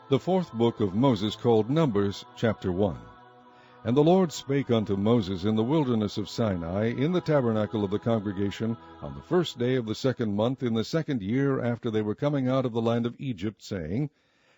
The fourth book of Moses, called Numbers, chapter 1. And the Lord spake unto Moses in the wilderness of Sinai, in the tabernacle of the congregation, on the first day of the second month, in the second year after they were coming out of the land of Egypt, saying,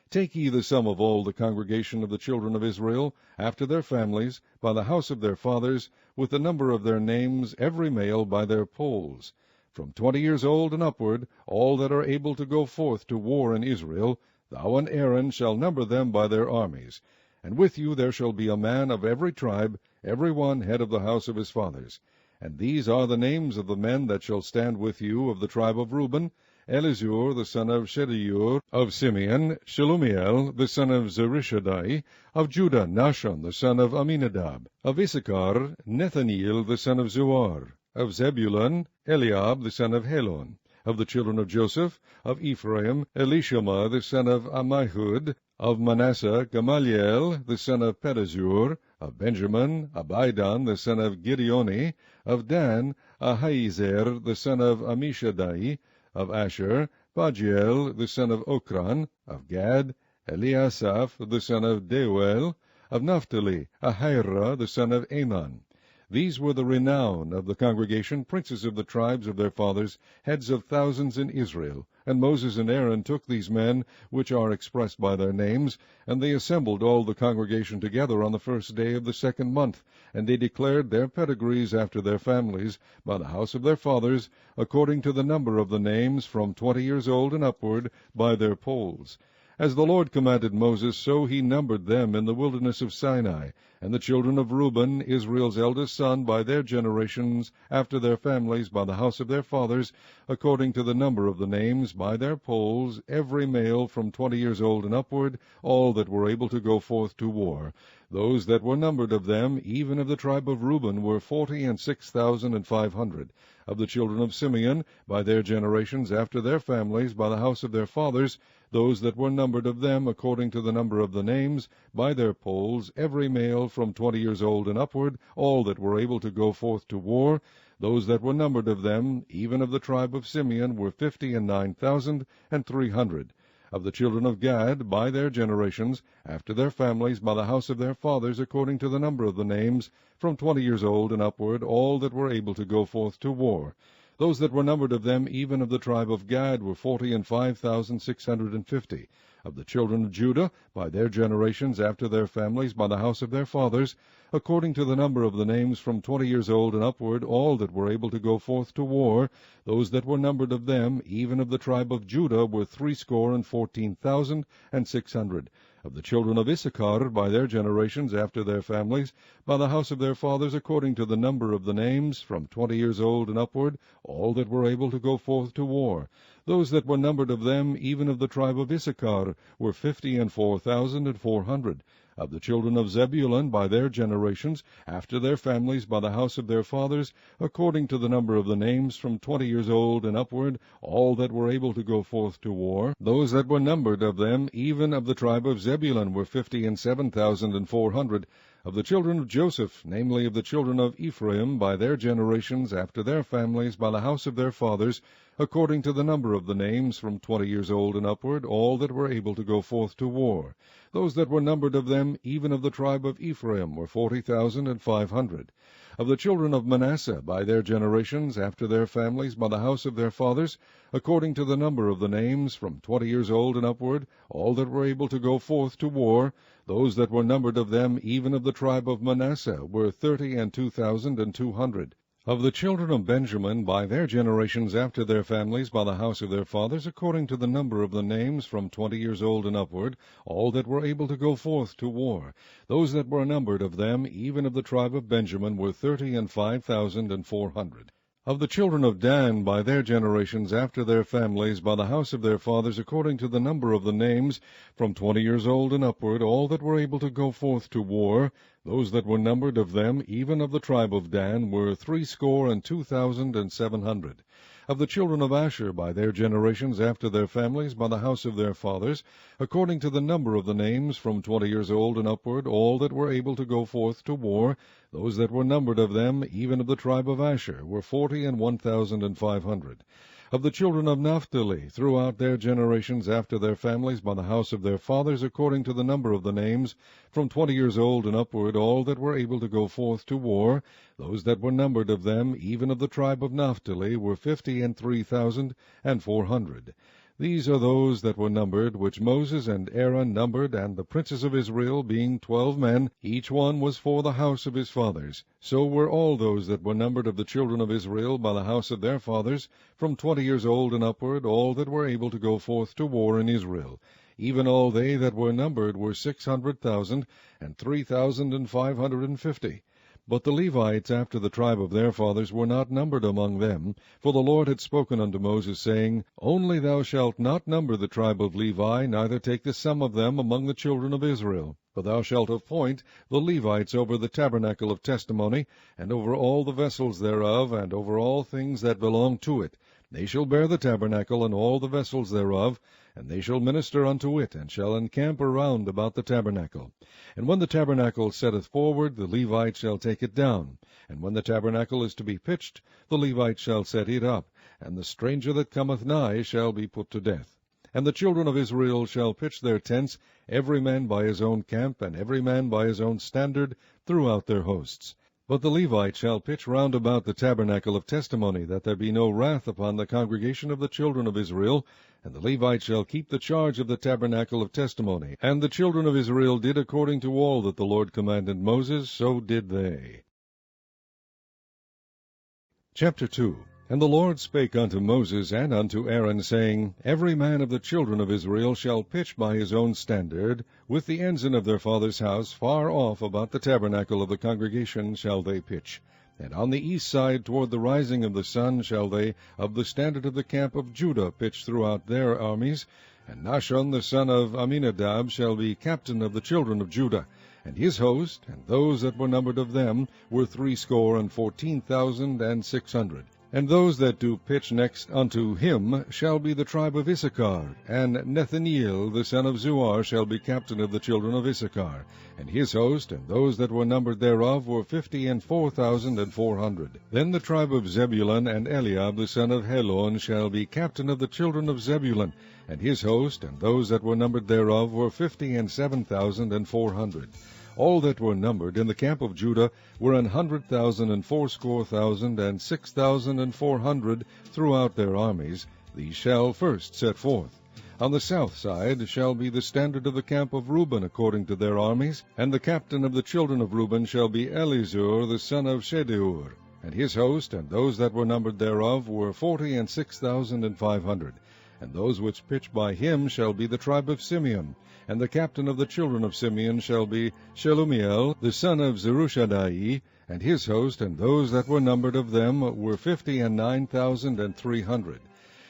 Take ye the sum of all the congregation of the children of Israel, after their families, by the house of their fathers, with the number of their names, every male by their polls. From 20 years old and upward, all that are able to go forth to war in Israel, thou and Aaron shall number them by their armies. And with you there shall be a man of every tribe, every one head of the house of his fathers. And these are the names of the men that shall stand with you of the tribe of Reuben: Elizur the son of Shedeur; of Simeon, Shelumiel the son of Zurishaddai; of Judah, Nahshon the son of Amminadab; of Issachar, Nethaneel the son of Zuar; of Zebulun, Eliab the son of Helon; of the children of Joseph, of Ephraim, Elishama the son of Ammihud; of Manasseh, Gamaliel the son of Pedazur; of Benjamin, Abidan the son of Gideoni; of Dan, Ahiezer the son of Ammishaddai; of Asher, Pagiel the son of Okran; of Gad, Eliasaph the son of Deuel; of Naphtali, Ahira the son of Anan. These were the renown of the congregation, princes of the tribes of their fathers, heads of thousands in Israel. And Moses and Aaron took these men, which are expressed by their names, and they assembled all the congregation together on the first day of the second month, and they declared their pedigrees after their families, by the house of their fathers, according to the number of the names, from 20 years old and upward, by their polls. As the Lord commanded Moses, so he numbered them in the wilderness of Sinai. And the children of Reuben, Israel's eldest son, by their generations, after their families, by the house of their fathers, according to the number of the names, by their polls, every male from 20 years old and upward, all that were able to go forth to war. Those that were numbered of them, even of the tribe of Reuben, were 46,500. Of the children of Simeon, by their generations, after their families, by the house of their fathers, those that were numbered of them, according to the number of the names, by their polls, every male from 20 years old and upward, all that were able to go forth to war. Those that were numbered of them, even of the tribe of Simeon, were 59,300. Of the children of Gad, by their generations, after their families, by the house of their fathers, according to the number of the names, from 20 years old and upward, all that were able to go forth to war. Those that were numbered of them, even of the tribe of Gad, were 45,650. Of the children of Judah, by their generations, after their families, by the house of their fathers, according to the number of the names, from 20 years old and upward, all that were able to go forth to war. Those that were numbered of them, even of the tribe of Judah, were 14,600. Of the children of Issachar, by their generations, after their families, by the house of their fathers, according to the number of the names, from 20 years old and upward, all that were able to go forth to war. Those that were numbered of them, even of the tribe of Issachar, were 54,400. Of the children of Zebulun, by their generations, after their families, by the house of their fathers, according to the number of the names, from 20 years old and upward, all that were able to go forth to war. Those that were numbered of them, even of the tribe of Zebulun, were 57,400. Of the children of Joseph, namely of the children of Ephraim, by their generations, after their families, by the house of their fathers, according to the number of the names, from 20 years old and upward, all that were able to go forth to war. Those that were numbered of them, even of the tribe of Ephraim, were 40,500. Of the children of Manasseh, by their generations, after their families, by the house of their fathers, according to the number of the names, from 20 years old and upward, all that were able to go forth to war. Those that were numbered of them, even of the tribe of Manasseh, were 32,200. Of the children of Benjamin, by their generations, after their families, by the house of their fathers, according to the number of the names, from 20 years old and upward, all that were able to go forth to war. Those that were numbered of them, even of the tribe of Benjamin, were 35,400. Of the children of Dan, by their generations, after their families, by the house of their fathers, according to the number of the names, from 20 years old and upward, all that were able to go forth to war. Those that were numbered of them, even of the tribe of Dan, were 62,700. Of the children of Asher, by their generations, after their families, by the house of their fathers, according to the number of the names, from 20 years old and upward, all that were able to go forth to war. Those that were numbered of them, even of the tribe of Asher, were 41,500. Of the children of Naphtali, throughout their generations after their families, by the house of their fathers, according to the number of the names, from 20 years old and upward, all that were able to go forth to war, those that were numbered of them, even of the tribe of Naphtali, were 53,400. These are those that were numbered, which Moses and Aaron numbered, and the princes of Israel, being 12 men, each one was for the house of his fathers. So were all those that were numbered of the children of Israel by the house of their fathers, from 20 years old and upward, all that were able to go forth to war in Israel. Even all they that were numbered were 600,000, and 3,550. But the Levites after the tribe of their fathers were not numbered among them, for the Lord had spoken unto Moses, saying, Only thou shalt not number the tribe of Levi, neither take the sum of them among the children of Israel. But thou shalt appoint the Levites over the tabernacle of testimony, and over all the vessels thereof, and over all things that belong to it. They shall bear the tabernacle and all the vessels thereof, and they shall minister unto it, and shall encamp around about the tabernacle. And when the tabernacle setteth forward, the Levites shall take it down. And when the tabernacle is to be pitched, the Levites shall set it up, and the stranger that cometh nigh shall be put to death. And the children of Israel shall pitch their tents, every man by his own camp, and every man by his own standard, throughout their hosts. But the Levites shall pitch round about the tabernacle of testimony, that there be no wrath upon the congregation of the children of Israel. And the Levites shall keep the charge of the tabernacle of testimony. And the children of Israel did according to all that the Lord commanded Moses, so did they. Chapter 2. And the Lord spake unto Moses and unto Aaron, saying, Every man of the children of Israel shall pitch by his own standard, with the ensign of their father's house, far off about the tabernacle of the congregation shall they pitch. And on the east side toward the rising of the sun shall they of the standard of the camp of Judah pitch throughout their armies. And Nahshon the son of Amminadab shall be captain of the children of Judah. And his host, and those that were numbered of them, were 314,600. And those that do pitch next unto him shall be the tribe of Issachar. And Nethaneel the son of Zuar shall be captain of the children of Issachar. And his host, and those that were numbered thereof, were 54,400. Then the tribe of Zebulun, and Eliab the son of Helon shall be captain of the children of Zebulun. And his host, and those that were numbered thereof, were 57,400. All that were numbered in the camp of Judah were 100,000 and fourscore thousand, and 6,400 throughout their armies. These shall first set forth. On the south side shall be the standard of the camp of Reuben according to their armies, and the captain of the children of Reuben shall be Elizur the son of Shedeur. And his host, and those that were numbered thereof, were 46,500. And those which pitch by him shall be the tribe of Simeon. And the captain of the children of Simeon shall be Shelumiel the son of Zerushadai. And his host, and those that were numbered of them, were 59,300.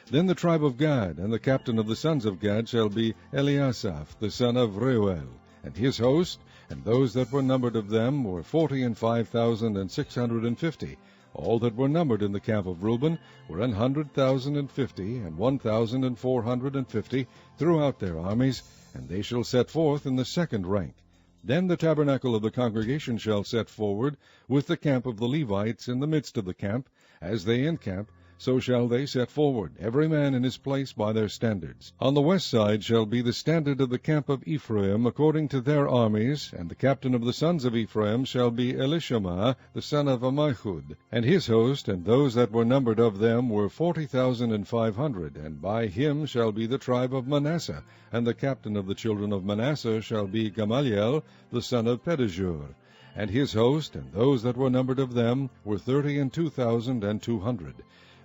Then the tribe of Gad, and the captain of the sons of Gad shall be Eliasaph the son of Reuel. And his host, and those that were numbered of them, were 45,650. All that were numbered in the camp of Reuben were 100,050, and 1,450 throughout their armies, and they shall set forth in the second rank. Then the tabernacle of the congregation shall set forward, with the camp of the Levites in the midst of the camp. As they encamp, so shall they set forward, every man in his place by their standards. On the west side shall be the standard of the camp of Ephraim according to their armies, and the captain of the sons of Ephraim shall be Elishama the son of Ammihud. And his host, and those that were numbered of them, were 40,500, and by him shall be the tribe of Manasseh, and the captain of the children of Manasseh shall be Gamaliel the son of Pedahzur. And his host, and those that were numbered of them, were 32,200.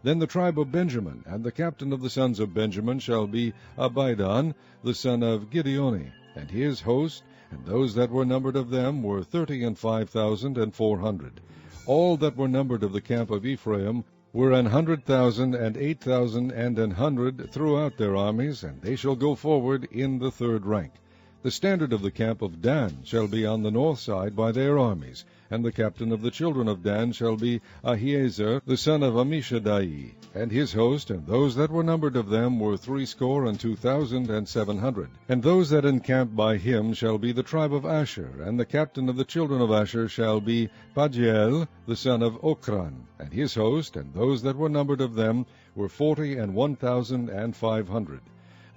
Then the tribe of Benjamin, and the captain of the sons of Benjamin shall be Abidan the son of Gideoni. And his host, and those that were numbered of them, were 35,400. All that were numbered of the camp of Ephraim were 100,000, and 8,000, and 100 throughout their armies, and they shall go forward in the third rank. The standard of the camp of Dan shall be on the north side by their armies, and the captain of the children of Dan shall be Ahiezer the son of Ammishaddai, and his host, and those that were numbered of them were 62,700. And those that encamp by him shall be the tribe of Asher, and the captain of the children of Asher shall be Pagiel the son of Ochran, and his host, and those that were numbered of them were 41,500.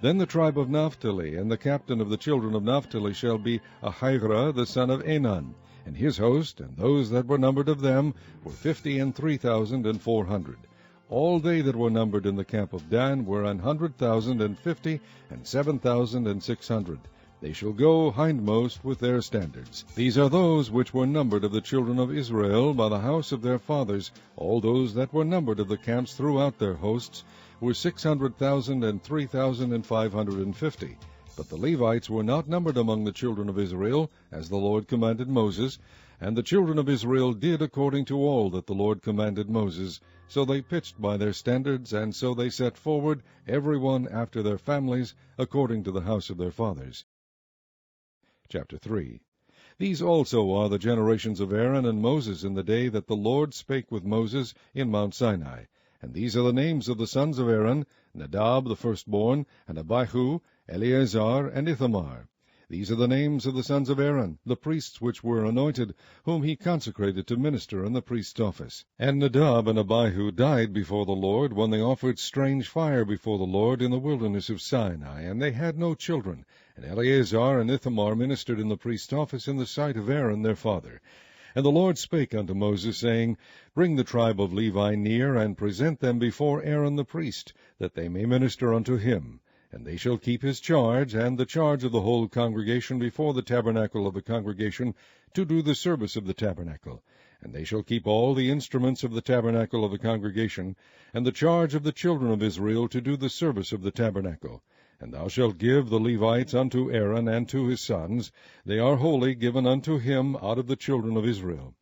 Then the tribe of Naphtali, and the captain of the children of Naphtali shall be Ahira the son of Enan, and his host, and those that were numbered of them were 53,400. All they that were numbered in the camp of Dan were 150,000 and 7,600. They shall go hindmost with their standards. These are those which were numbered of the children of Israel by the house of their fathers. All those that were numbered of the camps throughout their hosts were 600,000 and 3,550. But the Levites were not numbered among the children of Israel, as the Lord commanded Moses. And the children of Israel did according to all that the Lord commanded Moses. So they pitched by their standards, and so they set forward, every one after their families, according to the house of their fathers. Chapter 3. These also are the generations of Aaron and Moses in the day that the Lord spake with Moses in Mount Sinai. And these are the names of the sons of Aaron, Nadab the firstborn, and Abihu, Eleazar, and Ithamar. These are the names of the sons of Aaron, the priests which were anointed, whom he consecrated to minister in the priest's office. And Nadab and Abihu died before the Lord, when they offered strange fire before the Lord in the wilderness of Sinai, and they had no children. And Eleazar and Ithamar ministered in the priest's office in the sight of Aaron their father. And the Lord spake unto Moses, saying, Bring the tribe of Levi near, and present them before Aaron the priest, that they may minister unto him. And they shall keep his charge, and the charge of the whole congregation before the tabernacle of the congregation, to do the service of the tabernacle. And they shall keep all the instruments of the tabernacle of the congregation, and the charge of the children of Israel to do the service of the tabernacle. And thou shalt give the Levites unto Aaron and to his sons. They are wholly given unto him out of the children of Israel.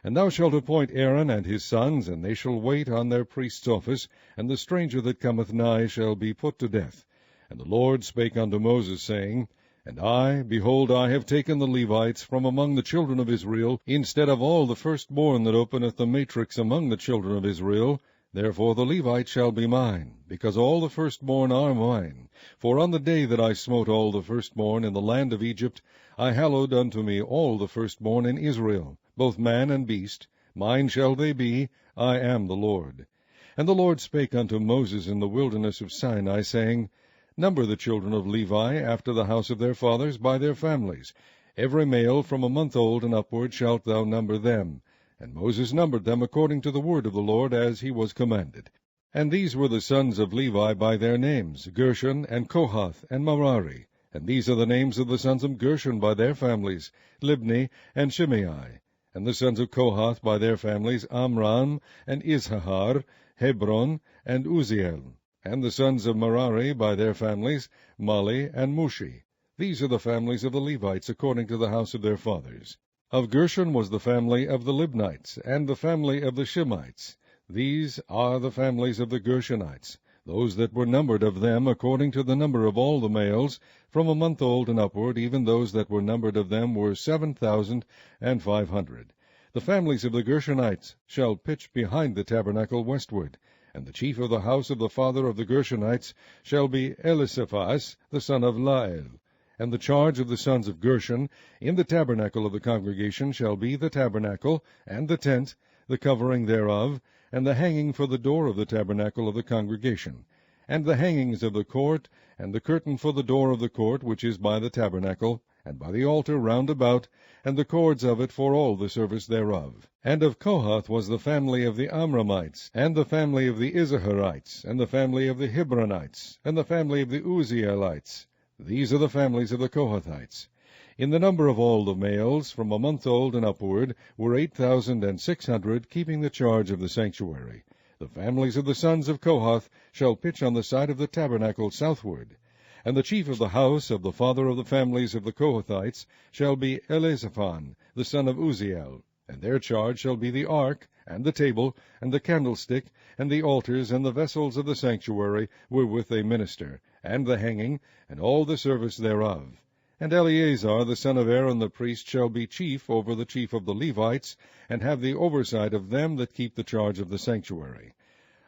And thou shalt appoint Aaron and his sons, and they shall wait on their priest's office, and the stranger that cometh nigh shall be put to death. And the Lord spake unto Moses, saying, And I, behold, I have taken the Levites from among the children of Israel, instead of all the firstborn that openeth the matrix among the children of Israel. Therefore the Levites shall be mine, because all the firstborn are mine. For on the day that I smote all the firstborn in the land of Egypt, I hallowed unto me all the firstborn in Israel, both man and beast. Mine shall they be, I am the Lord. And the Lord spake unto Moses in the wilderness of Sinai, saying, Number the children of Levi after the house of their fathers by their families. Every male from a month old and upward shalt thou number them. And Moses numbered them according to the word of the Lord, as he was commanded. And these were the sons of Levi by their names, Gershon, and Kohath, and Merari. And these are the names of the sons of Gershon by their families, Libni, and Shimei. And the sons of Kohath by their families, Amram, and Izhar, Hebron, and Uzziel. And the sons of Merari by their families, Mali, and Mushi. These are the families of the Levites according to the house of their fathers. Of Gershon was the family of the Libnites, and the family of the Shimites. These are the families of the Gershonites, those that were numbered of them according to the number of all the males, from a month old and upward, even those that were numbered of them were 7,500. The families of the Gershonites shall pitch behind the tabernacle westward, and the chief of the house of the father of the Gershonites shall be Elisaphas the son of Lael. And the charge of the sons of Gershon in the tabernacle of the congregation shall be the tabernacle, and the tent, the covering thereof, and the hanging for the door of the tabernacle of the congregation, and the hangings of the court, and the curtain for the door of the court which is by the tabernacle, and by the altar round about, and the cords of it for all the service thereof. And of Kohath was the family of the Amramites, and the family of the Izaharites, and the family of the Hebronites, and the family of the Uzzielites. These are the families of the Kohathites. In the number of all the males, from a month old and upward, were 8,600, keeping the charge of the sanctuary. The families of the sons of Kohath shall pitch on the side of the tabernacle southward. And the chief of the house of the father of the families of the Kohathites shall be Elizaphan, the son of Uzziel. And their charge shall be the ark, and the table, and the candlestick, and the altars, and the vessels of the sanctuary, wherewith they minister, and the hanging, and all the service thereof. And Eleazar the son of Aaron the priest shall be chief over the chief of the Levites, and have the oversight of them that keep the charge of the sanctuary.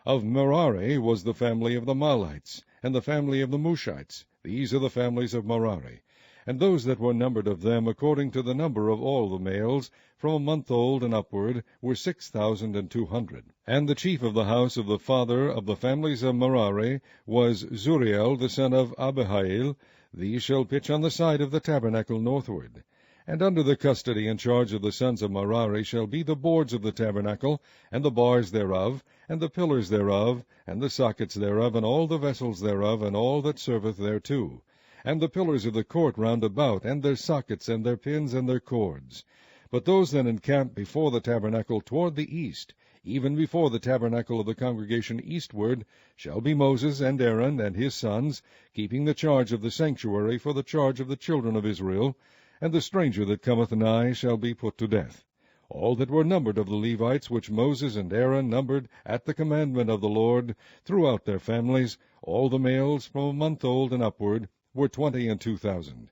Of Merari was the family of the Mahlites, and the family of the Mushites. These are the families of Merari. And those that were numbered of them according to the number of all the males, from a month old and upward, were 6,200. And the chief of the house of the father of the families of Merari was Zuriel the son of Abihail. These shall pitch on the side of the tabernacle northward. And under the custody and charge of the sons of Merari shall be the boards of the tabernacle, and the bars thereof, and the pillars thereof, and the sockets thereof, and all the vessels thereof, and all that serveth thereto, and the pillars of the court round about, and their sockets, and their pins, and their cords. But those that encamp before the tabernacle toward the east, even before the tabernacle of the congregation eastward, shall be Moses and Aaron and his sons, keeping the charge of the sanctuary for the charge of the children of Israel, and the stranger that cometh nigh shall be put to death. All that were numbered of the Levites, which Moses and Aaron numbered at the commandment of the Lord, throughout their families, all the males from a month old and upward, were 22,000.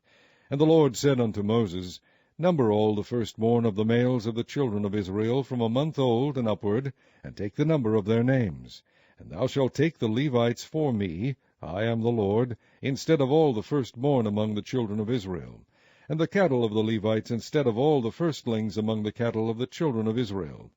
And the Lord said unto Moses, Number all the firstborn of the males of the children of Israel from a month old and upward, and take the number of their names. And thou shalt take the Levites for me, I am the Lord, instead of all the firstborn among the children of Israel, and the cattle of the Levites instead of all the firstlings among the cattle of the children of Israel.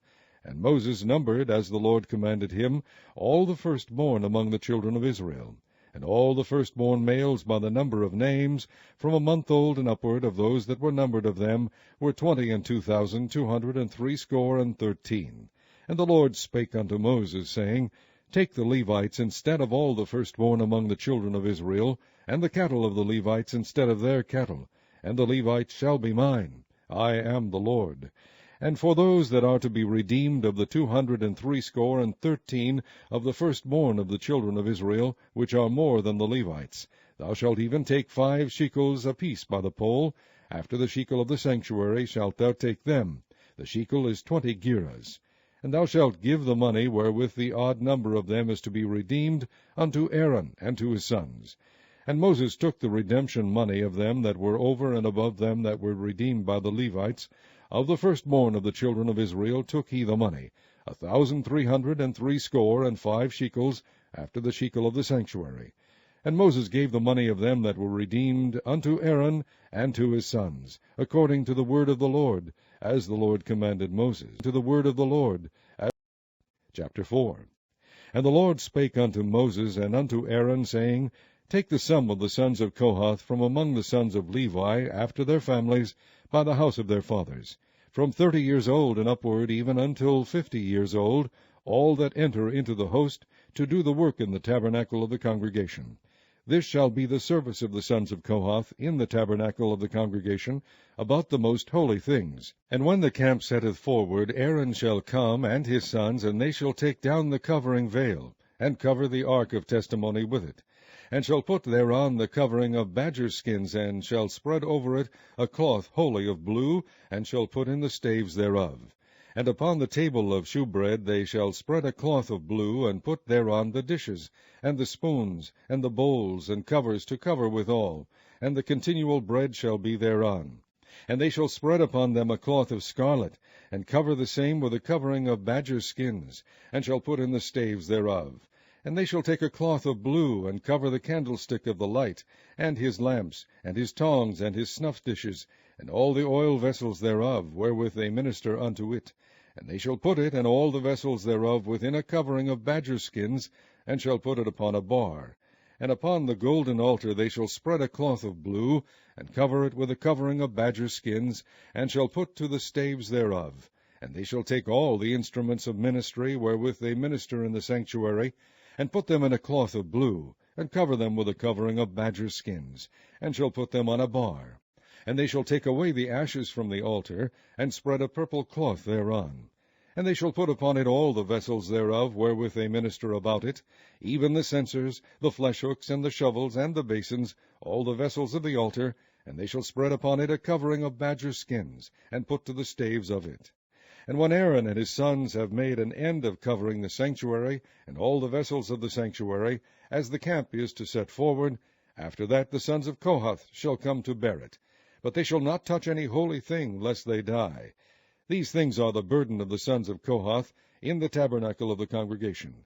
And Moses numbered, as the Lord commanded him, all the firstborn among the children of Israel, and all the firstborn males by the number of names, from a month old and upward, of those that were numbered of them, were 22,213. And the Lord spake unto Moses, saying, Take the Levites instead of all the firstborn among the children of Israel, and the cattle of the Levites instead of their cattle, and the Levites shall be mine. I am the Lord. And for those that are to be redeemed of the 213 of the firstborn of the children of Israel, which are more than the Levites, thou shalt even take 5 shekels apiece by the poll. After the shekel of the sanctuary shalt thou take them. The shekel is 20 gerahs. And thou shalt give the money wherewith the odd number of them is to be redeemed unto Aaron and to his sons. And Moses took the redemption money of them that were over and above them that were redeemed by the Levites. Of the firstborn of the children of Israel took he the money, 1,365 shekels, after the shekel of the sanctuary. And Moses gave the money of them that were redeemed unto Aaron and to his sons, according to the word of the Lord, as the Lord commanded Moses, to the word of the Lord. Chapter 4. And the Lord spake unto Moses and unto Aaron, saying, Take the sum of the sons of Kohath from among the sons of Levi, after their families, by the house of their fathers, from 30 years old and upward, even until 50 years old, all that enter into the host, to do the work in the tabernacle of the congregation. This shall be the service of the sons of Kohath in the tabernacle of the congregation, about the most holy things. And when the camp setteth forward, Aaron shall come, and his sons, and they shall take down the covering veil, and cover the ark of testimony with it, and shall put thereon the covering of badger skins, and shall spread over it a cloth wholly of blue, and shall put in the staves thereof. And upon the table of shewbread they shall spread a cloth of blue, and put thereon the dishes, and the spoons, and the bowls, and covers to cover withal, and the continual bread shall be thereon. And they shall spread upon them a cloth of scarlet, and cover the same with a covering of badger skins, and shall put in the staves thereof. And they shall take a cloth of blue, and cover the candlestick of the light, and his lamps, and his tongs, and his snuff dishes, and all the oil vessels thereof, wherewith they minister unto it. And they shall put it, and all the vessels thereof, within a covering of badger skins, and shall put it upon a bar. And upon the golden altar they shall spread a cloth of blue, and cover it with a covering of badger skins, and shall put to the staves thereof. And they shall take all the instruments of ministry, wherewith they minister in the sanctuary, and put them in a cloth of blue, and cover them with a covering of badger skins, and shall put them on a bar. And they shall take away the ashes from the altar, and spread a purple cloth thereon. And they shall put upon it all the vessels thereof, wherewith they minister about it, even the censers, the fleshhooks, and the shovels, and the basins, all the vessels of the altar, and they shall spread upon it a covering of badger skins, and put to the staves of it. And when Aaron and his sons have made an end of covering the sanctuary, and all the vessels of the sanctuary, as the camp is to set forward, After that the sons of Kohath shall come to bear it. But they shall not touch any holy thing, lest they die. These things are the burden of the sons of Kohath in the tabernacle of the congregation.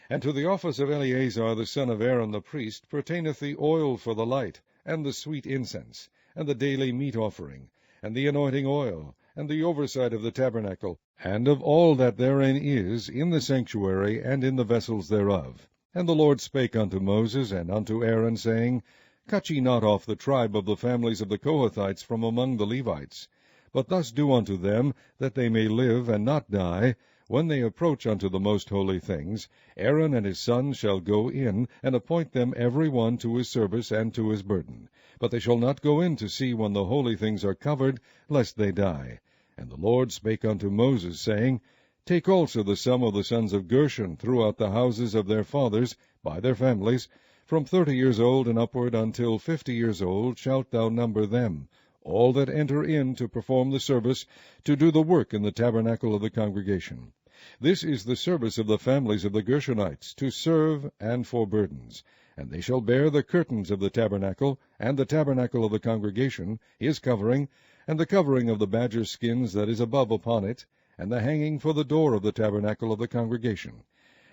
And to the office of Eleazar the son of Aaron the priest pertaineth the oil for the light, and the sweet incense, and the daily meat offering, and the anointing oil, and the oversight of the tabernacle, and of all that therein is, in the sanctuary, and in the vessels thereof. And the Lord spake unto Moses and unto Aaron, saying, Cut ye not off the tribe of the families of the Kohathites from among the Levites, but thus do unto them, that they may live and not die. When they approach unto the most holy things, Aaron and his sons shall go in, and appoint them every one to his service and to his burden. But they shall not go in to see when the holy things are covered, lest they die. And the Lord spake unto Moses, saying, Take also the sum of the sons of Gershon throughout the houses of their fathers, by their families, from 30 years old and upward until 50 years old shalt thou number them, all that enter in to perform the service, to do the work in the tabernacle of the congregation. This is the service of the families of the Gershonites, to serve and for burdens. And they shall bear the curtains of the tabernacle, and the tabernacle of the congregation, his covering, and the covering of the badger skins that is above upon it, and the hanging for the door of the tabernacle of the congregation,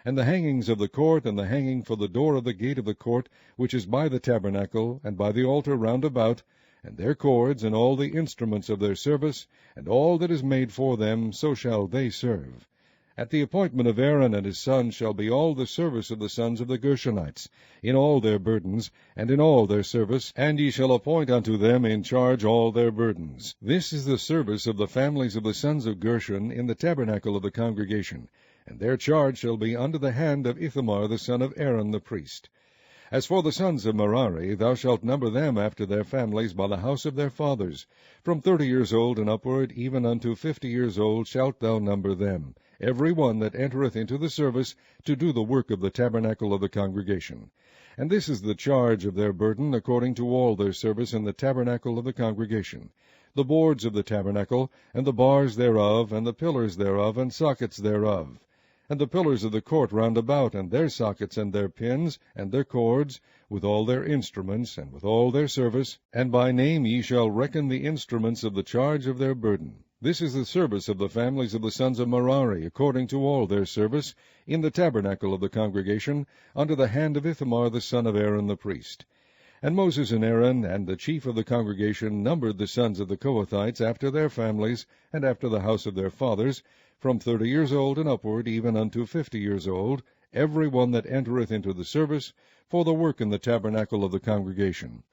and the hangings of the court, and the hanging for the door of the gate of the court, which is by the tabernacle, and by the altar round about, and their cords, and all the instruments of their service, and all that is made for them, so shall they serve. At the appointment of Aaron and his sons shall be all the service of the sons of the Gershonites, in all their burdens, and in all their service, and ye shall appoint unto them in charge all their burdens. This is the service of the families of the sons of Gershon in the tabernacle of the congregation, and their charge shall be under the hand of Ithamar the son of Aaron the priest. As for the sons of Merari, thou shalt number them after their families by the house of their fathers. From 30 years old and upward, even unto 50 years old, shalt thou number them, every one that entereth into the service, to do the work of the tabernacle of the congregation. And this is the charge of their burden, according to all their service in the tabernacle of the congregation: the boards of the tabernacle, and the bars thereof, and the pillars thereof, and sockets thereof, and the pillars of the court round about, and their sockets, and their pins, and their cords, with all their instruments, and with all their service. And by name ye shall reckon the instruments of the charge of their burden. This is the service of the families of the sons of Merari, according to all their service, in the tabernacle of the congregation, under the hand of Ithamar the son of Aaron the priest. And Moses and Aaron and the chief of the congregation numbered the sons of the Kohathites after their families, and after the house of their fathers, from 30 years old and upward, even unto 50 years old, every one that entereth into the service, for the work in the tabernacle of the congregation.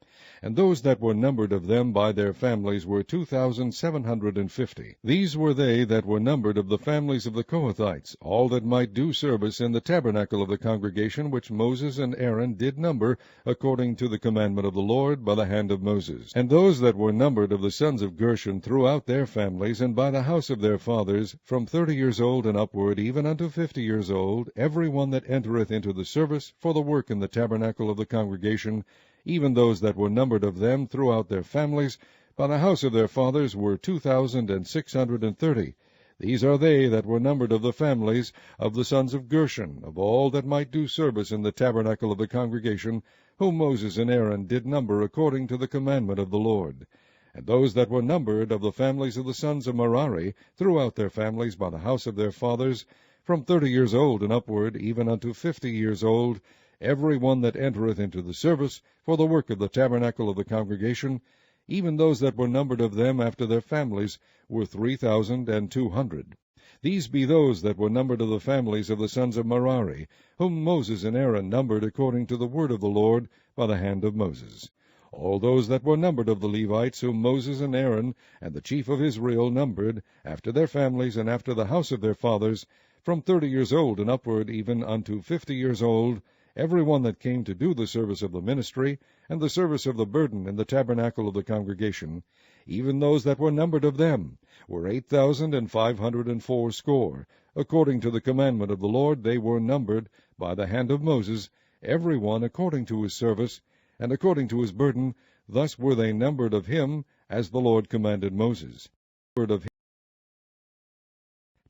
And those that were numbered of them by their families were 2,750. These were they that were numbered of the families of the Kohathites, all that might do service in the tabernacle of the congregation, which Moses and Aaron did number, according to the commandment of the Lord, by the hand of Moses. And those that were numbered of the sons of Gershon throughout their families, and by the house of their fathers, from 30 years old and upward, even unto 50 years old, every one that entereth into the service, for the work in the tabernacle of the congregation, even those that were numbered of them throughout their families, by the house of their fathers, were 2,630. These are they that were numbered of the families of the sons of Gershon, of all that might do service in the tabernacle of the congregation, whom Moses and Aaron did number according to the commandment of the Lord. And those that were numbered of the families of the sons of Merari, throughout their families, by the house of their fathers, from 30 years old and upward, even unto 50 years old, every one that entereth into the service, for the work of the tabernacle of the congregation, even those that were numbered of them after their families, were 3,200. These be those that were numbered of the families of the sons of Merari, whom Moses and Aaron numbered according to the word of the Lord, by the hand of Moses. All those that were numbered of the Levites, whom Moses and Aaron and the chief of Israel numbered, after their families and after the house of their fathers, from 30 years old and upward, even unto 50 years old, every one that came to do the service of the ministry, and the service of the burden in the tabernacle of the congregation, even those that were numbered of them, were 8,580. According to the commandment of the Lord they were numbered by the hand of Moses, every one according to his service, and according to his burden. Thus were they numbered of him, as the Lord commanded Moses.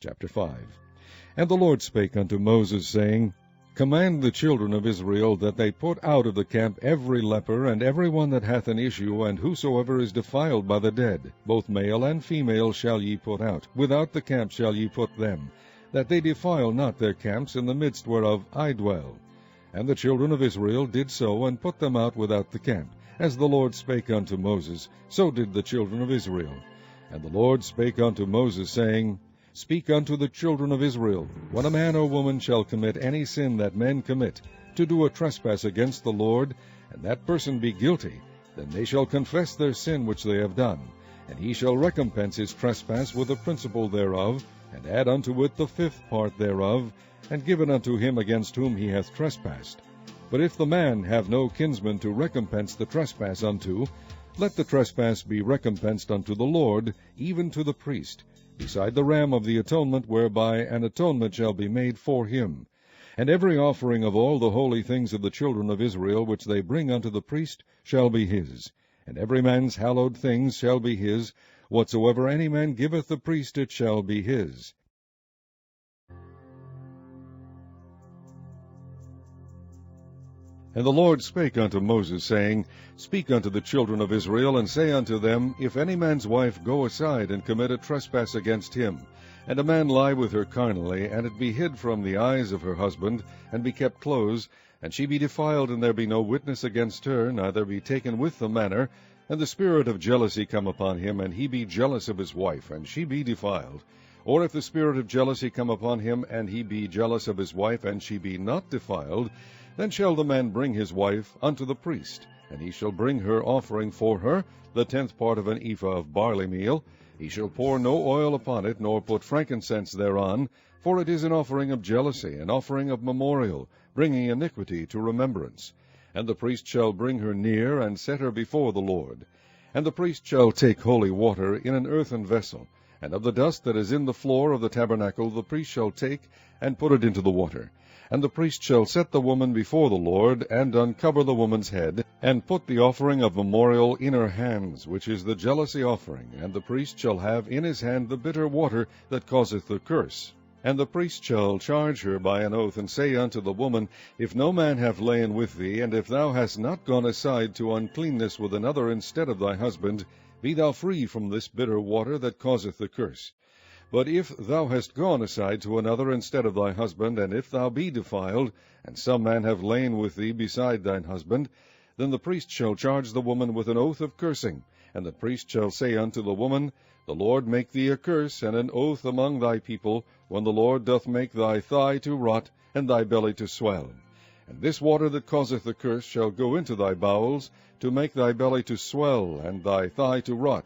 Chapter 5. And the Lord spake unto Moses, saying, Command the children of Israel that they put out of the camp every leper, and every one that hath an issue, and whosoever is defiled by the dead. Both male and female shall ye put out. Without the camp shall ye put them, that they defile not their camps, in the midst whereof I dwell. And the children of Israel did so, and put them out without the camp. As the Lord spake unto Moses, so did the children of Israel. And the Lord spake unto Moses, saying, Speak unto the children of Israel, when a man or woman shall commit any sin that men commit, to do a trespass against the Lord, and that person be guilty, then they shall confess their sin which they have done, and he shall recompense his trespass with the principal thereof, and add unto it the fifth part thereof, and give it unto him against whom he hath trespassed. But if the man have no kinsman to recompense the trespass unto, let the trespass be recompensed unto the Lord, even to the priest, beside the ram of the atonement, whereby an atonement shall be made for him. And every offering of all the holy things of the children of Israel, which they bring unto the priest, shall be his. And every man's hallowed things shall be his. Whatsoever any man giveth the priest, it shall be his. And the Lord spake unto Moses, saying, Speak unto the children of Israel, and say unto them, If any man's wife go aside and commit a trespass against him, and a man lie with her carnally, and it be hid from the eyes of her husband, and be kept close, and she be defiled, and there be no witness against her, neither be taken with the manner, and the spirit of jealousy come upon him, and he be jealous of his wife, and she be defiled, or if the spirit of jealousy come upon him, and he be jealous of his wife, and she be not defiled, then shall the man bring his wife unto the priest, and he shall bring her offering for her, the 10th part of an ephah of barley meal. He shall pour no oil upon it, nor put frankincense thereon, for it is an offering of jealousy, an offering of memorial, bringing iniquity to remembrance. And the priest shall bring her near, and set her before the Lord. And the priest shall take holy water in an earthen vessel, and of the dust that is in the floor of the tabernacle the priest shall take, and put it into the water. And the priest shall set the woman before the Lord, and uncover the woman's head, and put the offering of memorial in her hands, which is the jealousy offering. And the priest shall have in his hand the bitter water that causeth the curse. And the priest shall charge her by an oath, and say unto the woman, If no man have lain with thee, and if thou hast not gone aside to uncleanness with another instead of thy husband, be thou free from this bitter water that causeth the curse. But if thou hast gone aside to another instead of thy husband, and if thou be defiled, and some man have lain with thee beside thine husband, then the priest shall charge the woman with an oath of cursing. And the priest shall say unto the woman, The Lord make thee a curse and an oath among thy people, when the Lord doth make thy thigh to rot, and thy belly to swell. And this water that causeth the curse shall go into thy bowels, to make thy belly to swell, and thy thigh to rot.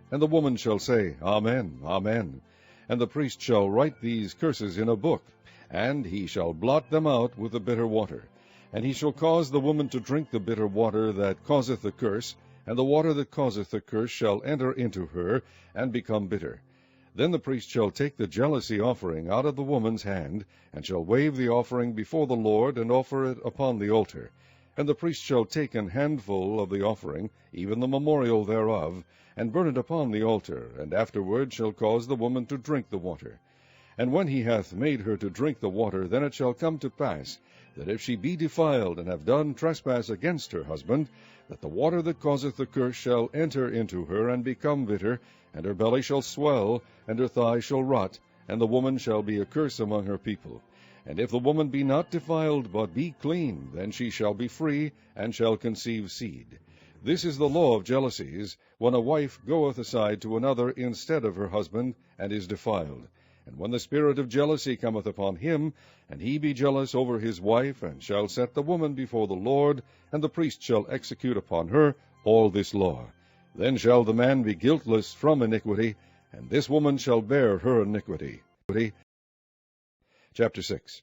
And the woman shall say, Amen, Amen. And the priest shall write these curses in a book, and he shall blot them out with the bitter water. And he shall cause the woman to drink the bitter water that causeth the curse, and the water that causeth the curse shall enter into her, and become bitter. Then the priest shall take the jealousy offering out of the woman's hand, and shall wave the offering before the Lord, and offer it upon the altar. And the priest shall take an handful of the offering, even the memorial thereof, and burn it upon the altar, and afterward shall cause the woman to drink the water. And when he hath made her to drink the water, then it shall come to pass, that if she be defiled, and have done trespass against her husband, that the water that causeth the curse shall enter into her, and become bitter, and her belly shall swell, and her thigh shall rot, and the woman shall be a curse among her people. And if the woman be not defiled, but be clean, then she shall be free, and shall conceive seed. This is the law of jealousies, when a wife goeth aside to another instead of her husband, and is defiled. And when the spirit of jealousy cometh upon him, and he be jealous over his wife, and shall set the woman before the Lord, and the priest shall execute upon her all this law. Then shall the man be guiltless from iniquity, and this woman shall bear her iniquity. Chapter 6.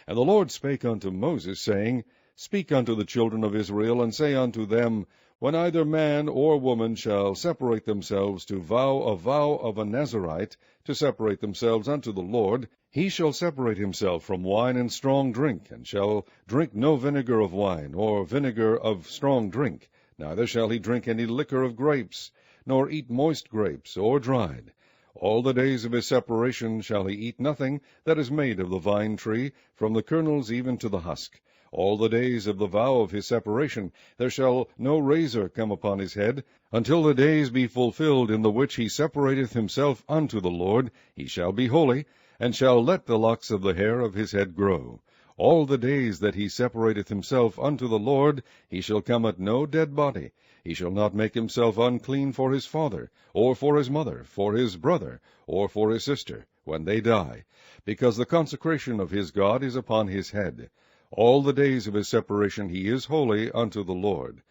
And the Lord spake unto Moses, saying, Speak unto the children of Israel, and say unto them, When either man or woman shall separate themselves to vow a vow of a Nazarite, to separate themselves unto the Lord, he shall separate himself from wine and strong drink, and shall drink no vinegar of wine, or vinegar of strong drink, neither shall he drink any liquor of grapes, nor eat moist grapes, or dried. All the days of his separation shall he eat nothing that is made of the vine tree, from the kernels even to the husk. All the days of the vow of his separation there shall no razor come upon his head, until the days be fulfilled in the which he separateth himself unto the Lord. He shall be holy, and shall let the locks of the hair of his head grow. All the days that he separateth himself unto the Lord, he shall come at no dead body. He shall not make himself unclean for his father, or for his mother, for his brother, or for his sister, when they die, because the consecration of his God is upon his head. All the days of his separation he is holy unto the Lord.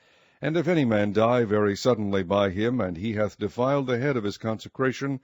And if any man die very suddenly by him, and he hath defiled the head of his consecration,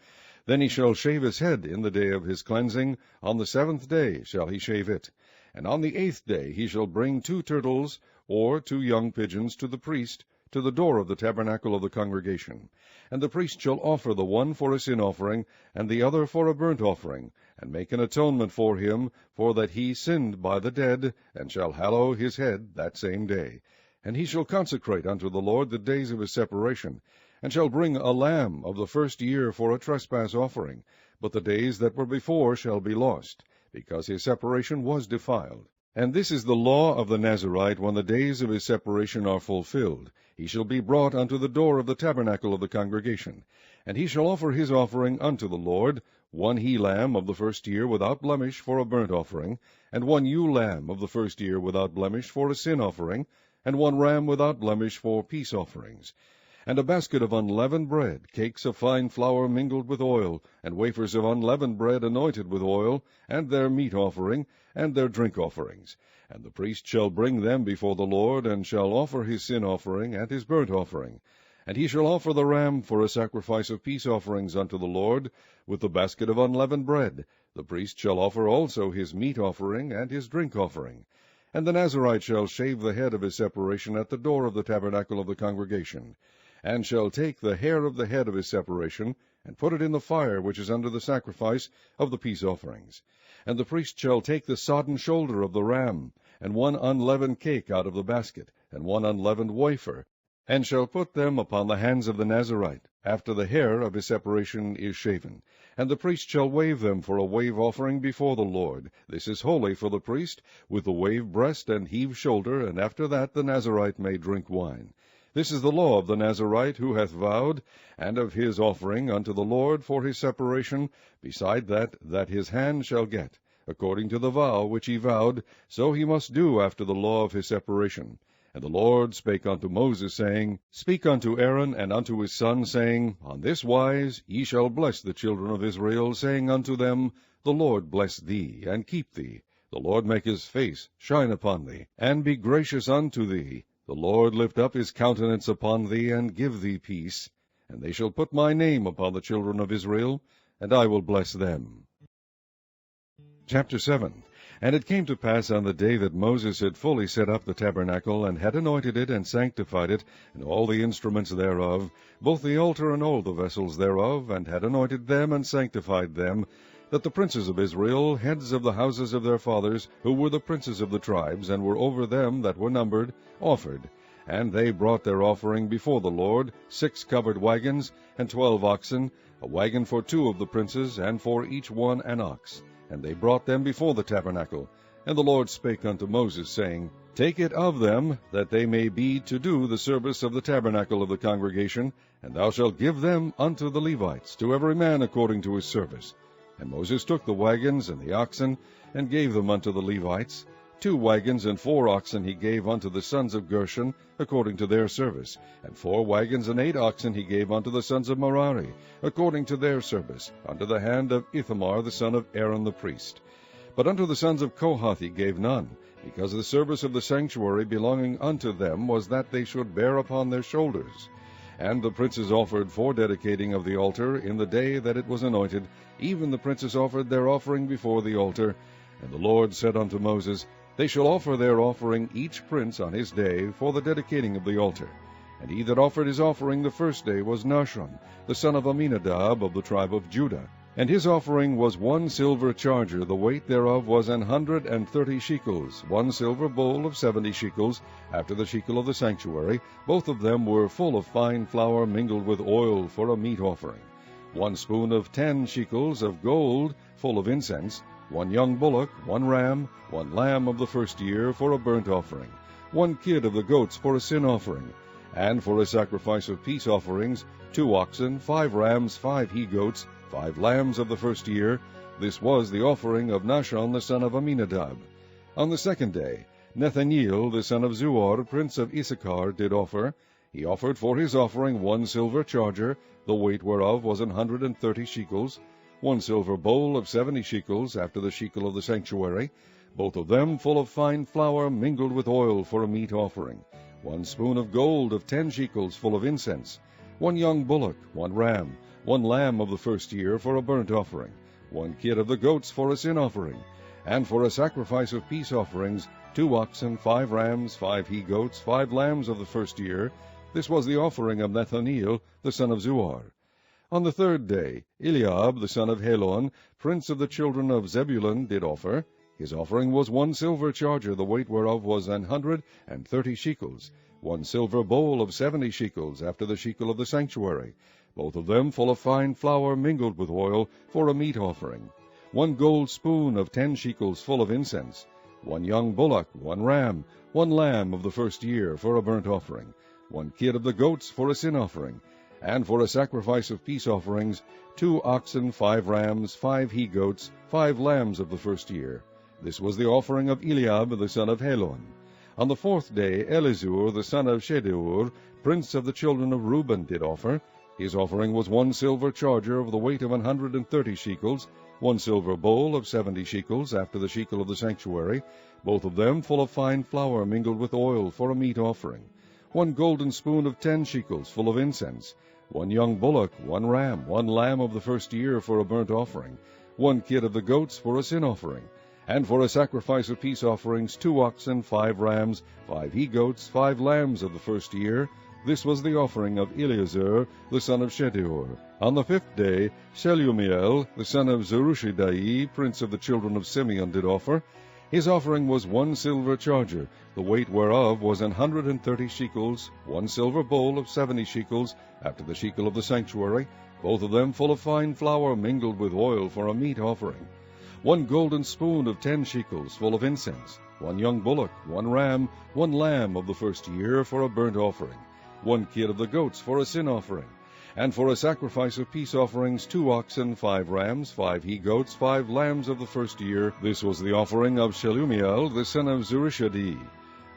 then he shall shave his head in the day of his cleansing. On the 7th day shall he shave it. And on the 8th day he shall bring 2 turtles, or 2 young pigeons, to the priest, to the door of the tabernacle of the congregation. And the priest shall offer the one for a sin offering, and the other for a burnt offering, and make an atonement for him, for that he sinned by the dead, and shall hallow his head that same day. And he shall consecrate unto the Lord the days of his separation, and shall bring a lamb of the first year for a trespass offering. But the days that were before shall be lost, because his separation was defiled. And this is the law of the Nazarite when the days of his separation are fulfilled. He shall be brought unto the door of the tabernacle of the congregation. And he shall offer his offering unto the Lord, 1 he-lamb of the first year without blemish for a burnt offering, and 1 ewe-lamb of the first year without blemish for a sin offering, and 1 ram without blemish for peace offerings. And a basket of unleavened bread, cakes of fine flour mingled with oil, and wafers of unleavened bread anointed with oil, and their meat offering, and their drink offerings. And the priest shall bring them before the Lord, and shall offer his sin offering and his burnt offering. And he shall offer the ram for a sacrifice of peace offerings unto the Lord, with the basket of unleavened bread. The priest shall offer also his meat offering and his drink offering. And the Nazarite shall shave the head of his separation at the door of the tabernacle of the congregation, and shall take the hair of the head of his separation, and put it in the fire which is under the sacrifice of the peace offerings. And the priest shall take the sodden shoulder of the ram, and 1 unleavened cake out of the basket, and 1 unleavened wafer, and shall put them upon the hands of the Nazarite, after the hair of his separation is shaven. And the priest shall wave them for a wave offering before the Lord. This is holy for the priest, with the wave breast and heave shoulder, and after that the Nazarite may drink wine. This is the law of the Nazarite who hath vowed, and of his offering unto the Lord for his separation, beside that his hand shall get. According to the vow which he vowed, so he must do after the law of his separation. And the Lord spake unto Moses, saying, Speak unto Aaron and unto his son, saying, On this wise ye shall bless the children of Israel, saying unto them, The Lord bless thee, and keep thee. The Lord make his face shine upon thee, and be gracious unto thee. The Lord lift up his countenance upon thee, and give thee peace. And they shall put my name upon the children of Israel, and I will bless them. Chapter 7. And it came to pass on the day that Moses had fully set up the tabernacle, and had anointed it, and sanctified it, and all the instruments thereof, both the altar and all the vessels thereof, and had anointed them, and sanctified them, that the princes of Israel, heads of the houses of their fathers, who were the princes of the tribes, and were over them that were numbered, offered. And they brought their offering before the Lord, 6 covered wagons, and 12 oxen, a wagon for 2 of the princes, and for each one an ox. And they brought them before the tabernacle. And the Lord spake unto Moses, saying, Take it of them, that they may be to do the service of the tabernacle of the congregation, and thou shalt give them unto the Levites, to every man according to his service. And Moses took the wagons and the oxen, and gave them unto the Levites. 2 wagons and 4 oxen he gave unto the sons of Gershon, according to their service. And 4 wagons and 8 oxen he gave unto the sons of Merari, according to their service, under the hand of Ithamar the son of Aaron the priest. But unto the sons of Kohath he gave none, because the service of the sanctuary belonging unto them was that they should bear upon their shoulders. And the princes offered for dedicating of the altar in the day that it was anointed. Even the princes offered their offering before the altar. And the Lord said unto Moses, They shall offer their offering each prince on his day for the dedicating of the altar. And he that offered his offering the first day was Nahshon, the son of Amminadab of the tribe of Judah. And his offering was 1 silver charger, the weight thereof was 130 shekels, 1 silver bowl of 70 shekels, after the shekel of the sanctuary. Both of them were full of fine flour mingled with oil for a meat offering. 1 spoon of 10 shekels of gold full of incense, 1 young bullock, 1 ram, 1 lamb of the first year for a burnt offering, 1 kid of the goats for a sin offering, and for a sacrifice of peace offerings, 2 oxen, 5 rams, 5 he-goats, 5 lambs of the first year. This was the offering of Nahshon the son of Amminadab. On the second day, Nethaneel the son of Zuar, prince of Issachar, did offer. He offered for his offering 1 silver charger, the weight whereof was 130 shekels, 1 silver bowl of 70 shekels, after the shekel of the sanctuary, both of them full of fine flour mingled with oil for a meat offering, 1 spoon of gold of 10 shekels full of incense, 1 young bullock, 1 ram, 1 lamb of the first year for a burnt offering, 1 kid of the goats for a sin offering, and for a sacrifice of peace offerings, 2 oxen, 5 rams, 5 he-goats, 5 lambs of the first year. This was the offering of Nethaneel the son of Zuar. On the third day, Eliab the son of Helon, prince of the children of Zebulun, did offer. His offering was 1 silver charger, the weight whereof was 130 shekels, 1 silver bowl of 70 shekels, after the shekel of the sanctuary, both of them full of fine flour mingled with oil, for a meat offering, 1 gold spoon of 10 shekels full of incense, 1 young bullock, 1 ram, 1 lamb of the first year for a burnt offering, 1 kid of the goats for a sin offering, and for a sacrifice of peace offerings, 2 oxen, 5 rams, 5 he-goats, 5 lambs of the first year. This was the offering of Eliab the son of Helon. On the fourth day, Elizur the son of Shedeur, prince of the children of Reuben, did offer. His offering was 1 silver charger of the weight of 130 shekels, 1 silver bowl of 70 shekels, after the shekel of the sanctuary, both of them full of fine flour mingled with oil for a meat offering, 1 golden spoon of 10 shekels full of incense, 1 young bullock, 1 ram, 1 lamb of the first year for a burnt offering, 1 kid of the goats for a sin offering, and for a sacrifice of peace offerings, 2 oxen, 5 rams, 5 he-goats, 5 lambs of the first year. This was the offering of Eleazar the son of Shedeur. On the fifth day, Shelumiel the son of Zerushadai, prince of the children of Simeon, did offer. His offering was 1 silver charger, the weight whereof was 130 shekels, 1 silver bowl of 70 shekels, after the shekel of the sanctuary, both of them full of fine flour mingled with oil for a meat offering, 1 golden spoon of 10 shekels full of incense, 1 young bullock, 1 ram, 1 lamb of the first year for a burnt offering, 1 kid of the goats for a sin offering, and for a sacrifice of peace offerings, 2 oxen, 5 rams, 5 he-goats, 5 lambs of the first year. This was the offering of Shelumiel the son of Zurishadai.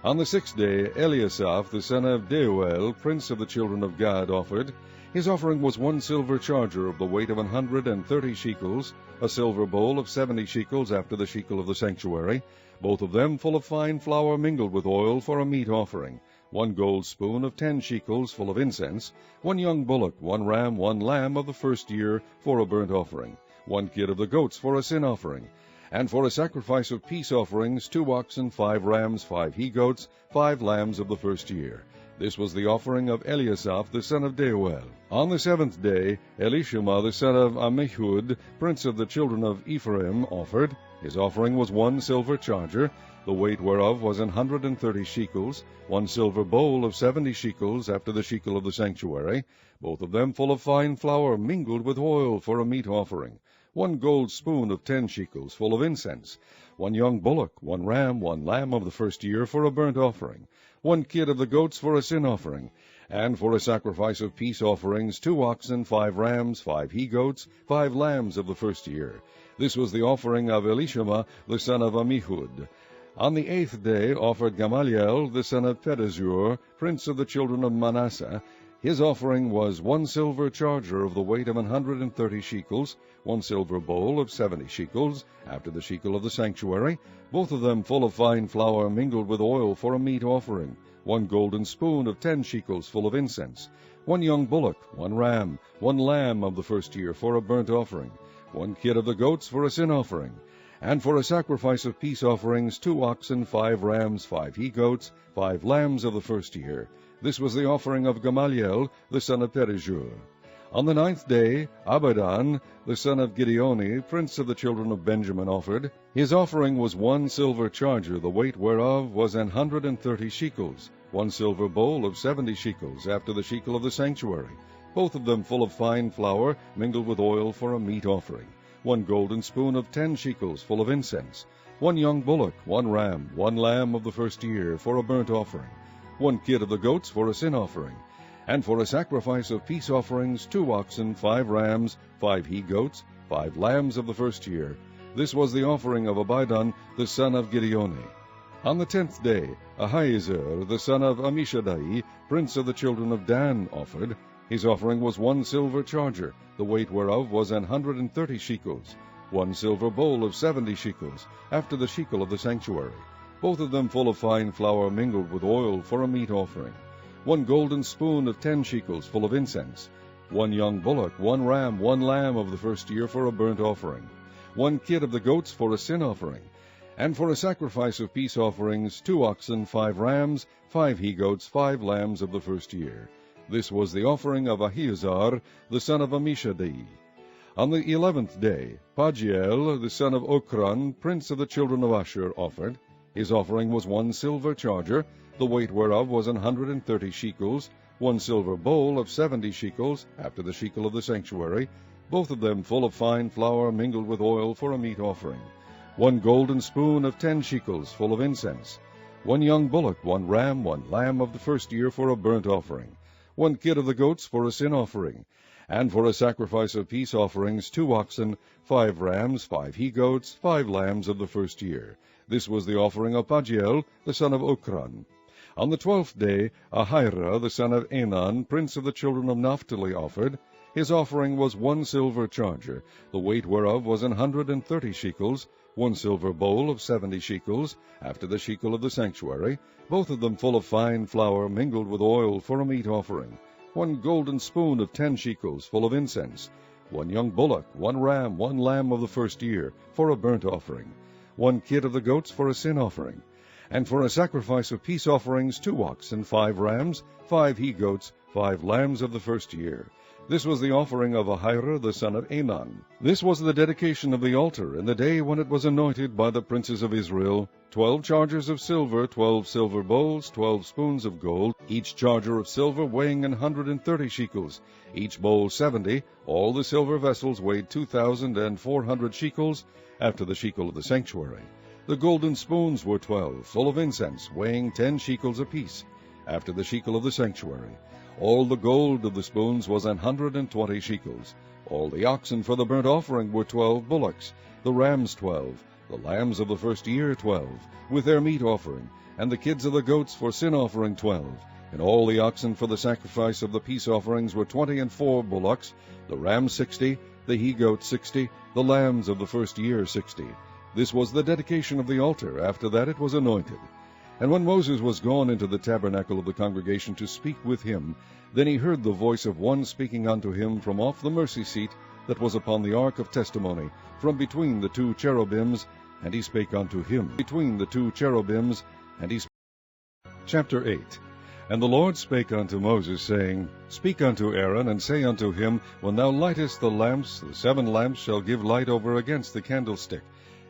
On the sixth day, Eliasaph the son of Deuel, prince of the children of Gad, offered. His offering was 1 silver charger of the weight of 130 shekels, a silver bowl of 70 shekels, after the shekel of the sanctuary, both of them full of fine flour mingled with oil for a meat offering, 1 gold spoon of 10 shekels full of incense, 1 young bullock, 1 ram, 1 lamb of the first year for a burnt offering, 1 kid of the goats for a sin offering, and for a sacrifice of peace offerings, 2 oxen, 5 rams, 5 he-goats, 5 lambs of the first year. This was the offering of Eliasaph the son of Deuel. On the seventh day, Elishama the son of Ammihud, prince of the children of Ephraim, offered. His offering was 1 silver charger, the weight whereof was 130 shekels, 1 silver bowl of 70 shekels, after the shekel of the sanctuary, both of them full of fine flour mingled with oil for a meat offering, 1 gold spoon of 10 shekels full of incense, 1 young bullock, 1 ram, 1 lamb of the first year for a burnt offering, 1 kid of the goats for a sin offering, and for a sacrifice of peace offerings, 2 oxen, 5 rams, 5 he-goats, 5 lambs of the first year. This was the offering of Elishama the son of Ammihud. On the eighth day offered Gamaliel the son of Pedazur, prince of the children of Manasseh. His offering was 1 silver charger of the weight of 130 shekels, 1 silver bowl of 70 shekels, after the shekel of the sanctuary, both of them full of fine flour mingled with oil for a meat offering, 1 golden spoon of 10 shekels full of incense, 1 young bullock, 1 ram, 1 lamb of the first year for a burnt offering, 1 kid of the goats for a sin offering, and for a sacrifice of peace offerings, 2 oxen, 5 rams, 5 he-goats, 5 lambs of the first year. This was the offering of Gamaliel the son of Pedazur. On the ninth day, Abidan the son of Gideoni, prince of the children of Benjamin, offered. His offering was 1 silver charger, the weight whereof was 130 shekels, 1 silver bowl of 70 shekels, after the shekel of the sanctuary, both of them full of fine flour, mingled with oil for a meat offering, 1 golden spoon of 10 shekels full of incense, 1 young bullock, 1 ram, 1 lamb of the first year for a burnt offering, 1 kid of the goats for a sin offering, and for a sacrifice of peace offerings 2 oxen, 5 rams, 5 he-goats, 5 lambs of the first year. This was the offering of Abidan the son of Gideoni. On the 10th day, Ahiezer the son of Ammishaddai, prince of the children of Dan, offered. His offering was 1 silver charger, the weight whereof was 130 shekels, 1 silver bowl of 70 shekels, after the shekel of the sanctuary, both of them full of fine flour mingled with oil for a meat offering, 1 golden spoon of 10 shekels full of incense, 1 young bullock, 1 ram, 1 lamb of the first year for a burnt offering, 1 kid of the goats for a sin offering, and for a sacrifice of peace offerings 2 oxen, 5 rams, 5 he-goats, 5 lambs of the first year. This was the offering of Ahiezer the son of Ammishaddai. On the 11th day, Pagiel the son of Ochran, prince of the children of Asher, offered. His offering was 1 silver charger, the weight whereof was 130 shekels, 1 silver bowl of 70 shekels, after the shekel of the sanctuary, both of them full of fine flour mingled with oil for a meat offering, 1 golden spoon of 10 shekels full of incense, 1 young bullock, 1 ram, 1 lamb of the first year for a burnt offering, 1 kid of the goats for a sin offering, and for a sacrifice of peace offerings 2 oxen, 5 rams, 5 he-goats, 5 lambs of the first year. This was the offering of Pagiel the son of Ochran. On the 12th day, Ahira the son of Enan, prince of the children of Naphtali, offered. His offering was 1 silver charger, the weight whereof was 130 shekels, 1 silver bowl of 70 shekels, after the shekel of the sanctuary, both of them full of fine flour mingled with oil for a meat offering, 1 golden spoon of 10 shekels full of incense, 1 young bullock, 1 ram, 1 lamb of the first year for a burnt offering, 1 kid of the goats for a sin offering, and for a sacrifice of peace offerings 2 oxen, 5 rams, 5 he-goats, 5 lambs of the first year. This was the offering of Ahira the son of Enan. This was the dedication of the altar in the day when it was anointed by the princes of Israel, 12 chargers of silver, 12 silver bowls, 12 spoons of gold, each charger of silver weighing 130 shekels, each bowl 70, all the silver vessels weighed 2,400 shekels, after the shekel of the sanctuary. The golden spoons were 12, full of incense, weighing 10 shekels apiece, after the shekel of the sanctuary. All the gold of the spoons was 120 shekels. All the oxen for the burnt offering were 12 bullocks, the rams 12, the lambs of the first year 12, with their meat offering, and the kids of the goats for sin offering 12. And all the oxen for the sacrifice of the peace offerings were 24 bullocks, the rams 60, the he-goats 60, the lambs of the first year 60. This was the dedication of the altar. After that it was anointed. And when Moses was gone into the tabernacle of the congregation to speak with him, then he heard the voice of one speaking unto him from off the mercy seat that was upon the ark of testimony, from between the 2 cherubims, and he spake unto him between the 2 cherubims, and he spake. Chapter 8. And the Lord spake unto Moses, saying, Speak unto Aaron, and say unto him, When thou lightest the lamps, the 7 lamps shall give light over against the candlestick.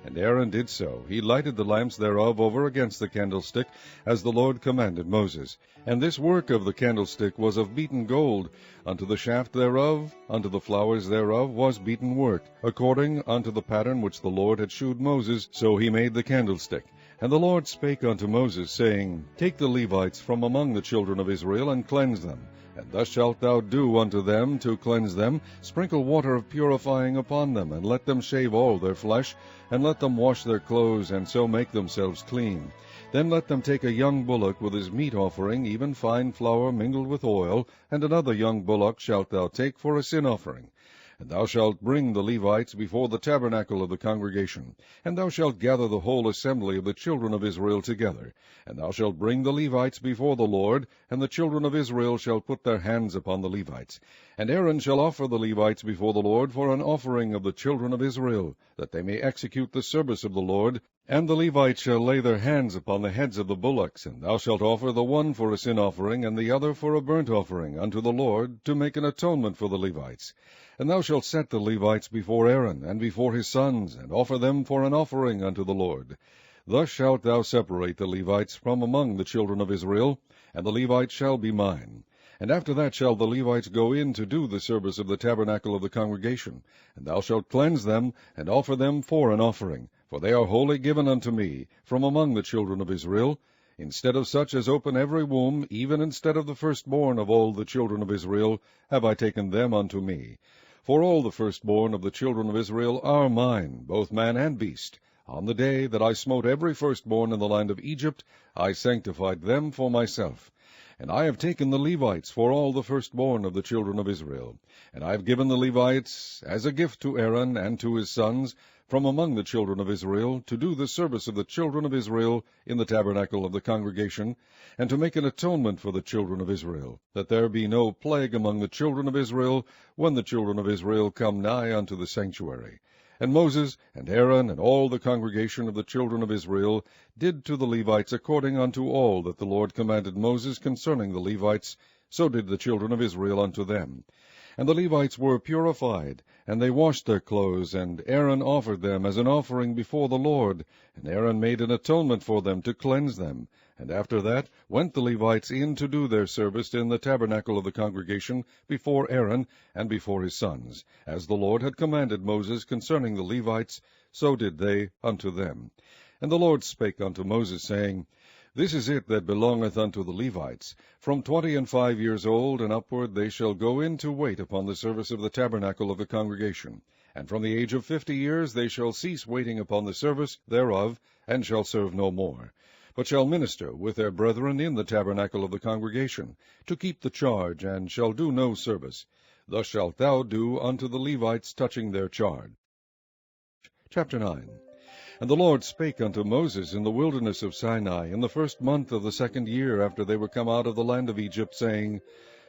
And Aaron did so. He lighted the lamps thereof over against the candlestick, as the Lord commanded Moses. And this work of the candlestick was of beaten gold. Unto the shaft thereof, unto the flowers thereof, was beaten work, according unto the pattern which the Lord had shewed Moses, so he made the candlestick. And the Lord spake unto Moses, saying, Take the Levites from among the children of Israel, and cleanse them. And thus shalt thou do unto them to cleanse them. Sprinkle water of purifying upon them, and let them shave all their flesh, and let them wash their clothes, and so make themselves clean. Then let them take a young bullock with his meat offering, even fine flour mingled with oil, and another young bullock shalt thou take for a sin offering. And thou shalt bring the Levites before the tabernacle of the congregation, and thou shalt gather the whole assembly of the children of Israel together. And thou shalt bring the Levites before the Lord, and the children of Israel shall put their hands upon the Levites. And Aaron shall offer the Levites before the Lord for an offering of the children of Israel, that they may execute the service of the Lord. And the Levites shall lay their hands upon the heads of the bullocks, and thou shalt offer the one for a sin offering, and the other for a burnt offering unto the Lord, to make an atonement for the Levites. And thou shalt set the Levites before Aaron, and before his sons, and offer them for an offering unto the Lord. Thus shalt thou separate the Levites from among the children of Israel, and the Levites shall be mine. And after that shall the Levites go in to do the service of the tabernacle of the congregation. And thou shalt cleanse them, and offer them for an offering, for they are wholly given unto me, from among the children of Israel. Instead of such as open every womb, even instead of the firstborn of all the children of Israel, have I taken them unto me. For all the firstborn of the children of Israel are mine, both man and beast. On the day that I smote every firstborn in the land of Egypt, I sanctified them for myself. And I have taken the Levites for all the firstborn of the children of Israel. And I have given the Levites as a gift to Aaron and to his sons from among the children of Israel, to do the service of the children of Israel in the tabernacle of the congregation, and to make an atonement for the children of Israel, that there be no plague among the children of Israel, when the children of Israel come nigh unto the sanctuary. And Moses and Aaron and all the congregation of the children of Israel did to the Levites according unto all that the Lord commanded Moses concerning the Levites, so did the children of Israel unto them. And the Levites were purified, and they washed their clothes, and Aaron offered them as an offering before the Lord, and Aaron made an atonement for them to cleanse them. And after that went the Levites in to do their service in the tabernacle of the congregation before Aaron and before his sons. As the Lord had commanded Moses concerning the Levites, so did they unto them. And the Lord spake unto Moses, saying, This is it that belongeth unto the Levites. From 25 years old and upward they shall go in to wait upon the service of the tabernacle of the congregation. And from the age of 50 years they shall cease waiting upon the service thereof, and shall serve no more, but shall minister with their brethren in the tabernacle of the congregation, to keep the charge, and shall do no service. Thus shalt thou do unto the Levites touching their charge. Chapter 9. And the Lord spake unto Moses in the wilderness of Sinai in the first month of the 2nd year after they were come out of the land of Egypt, saying,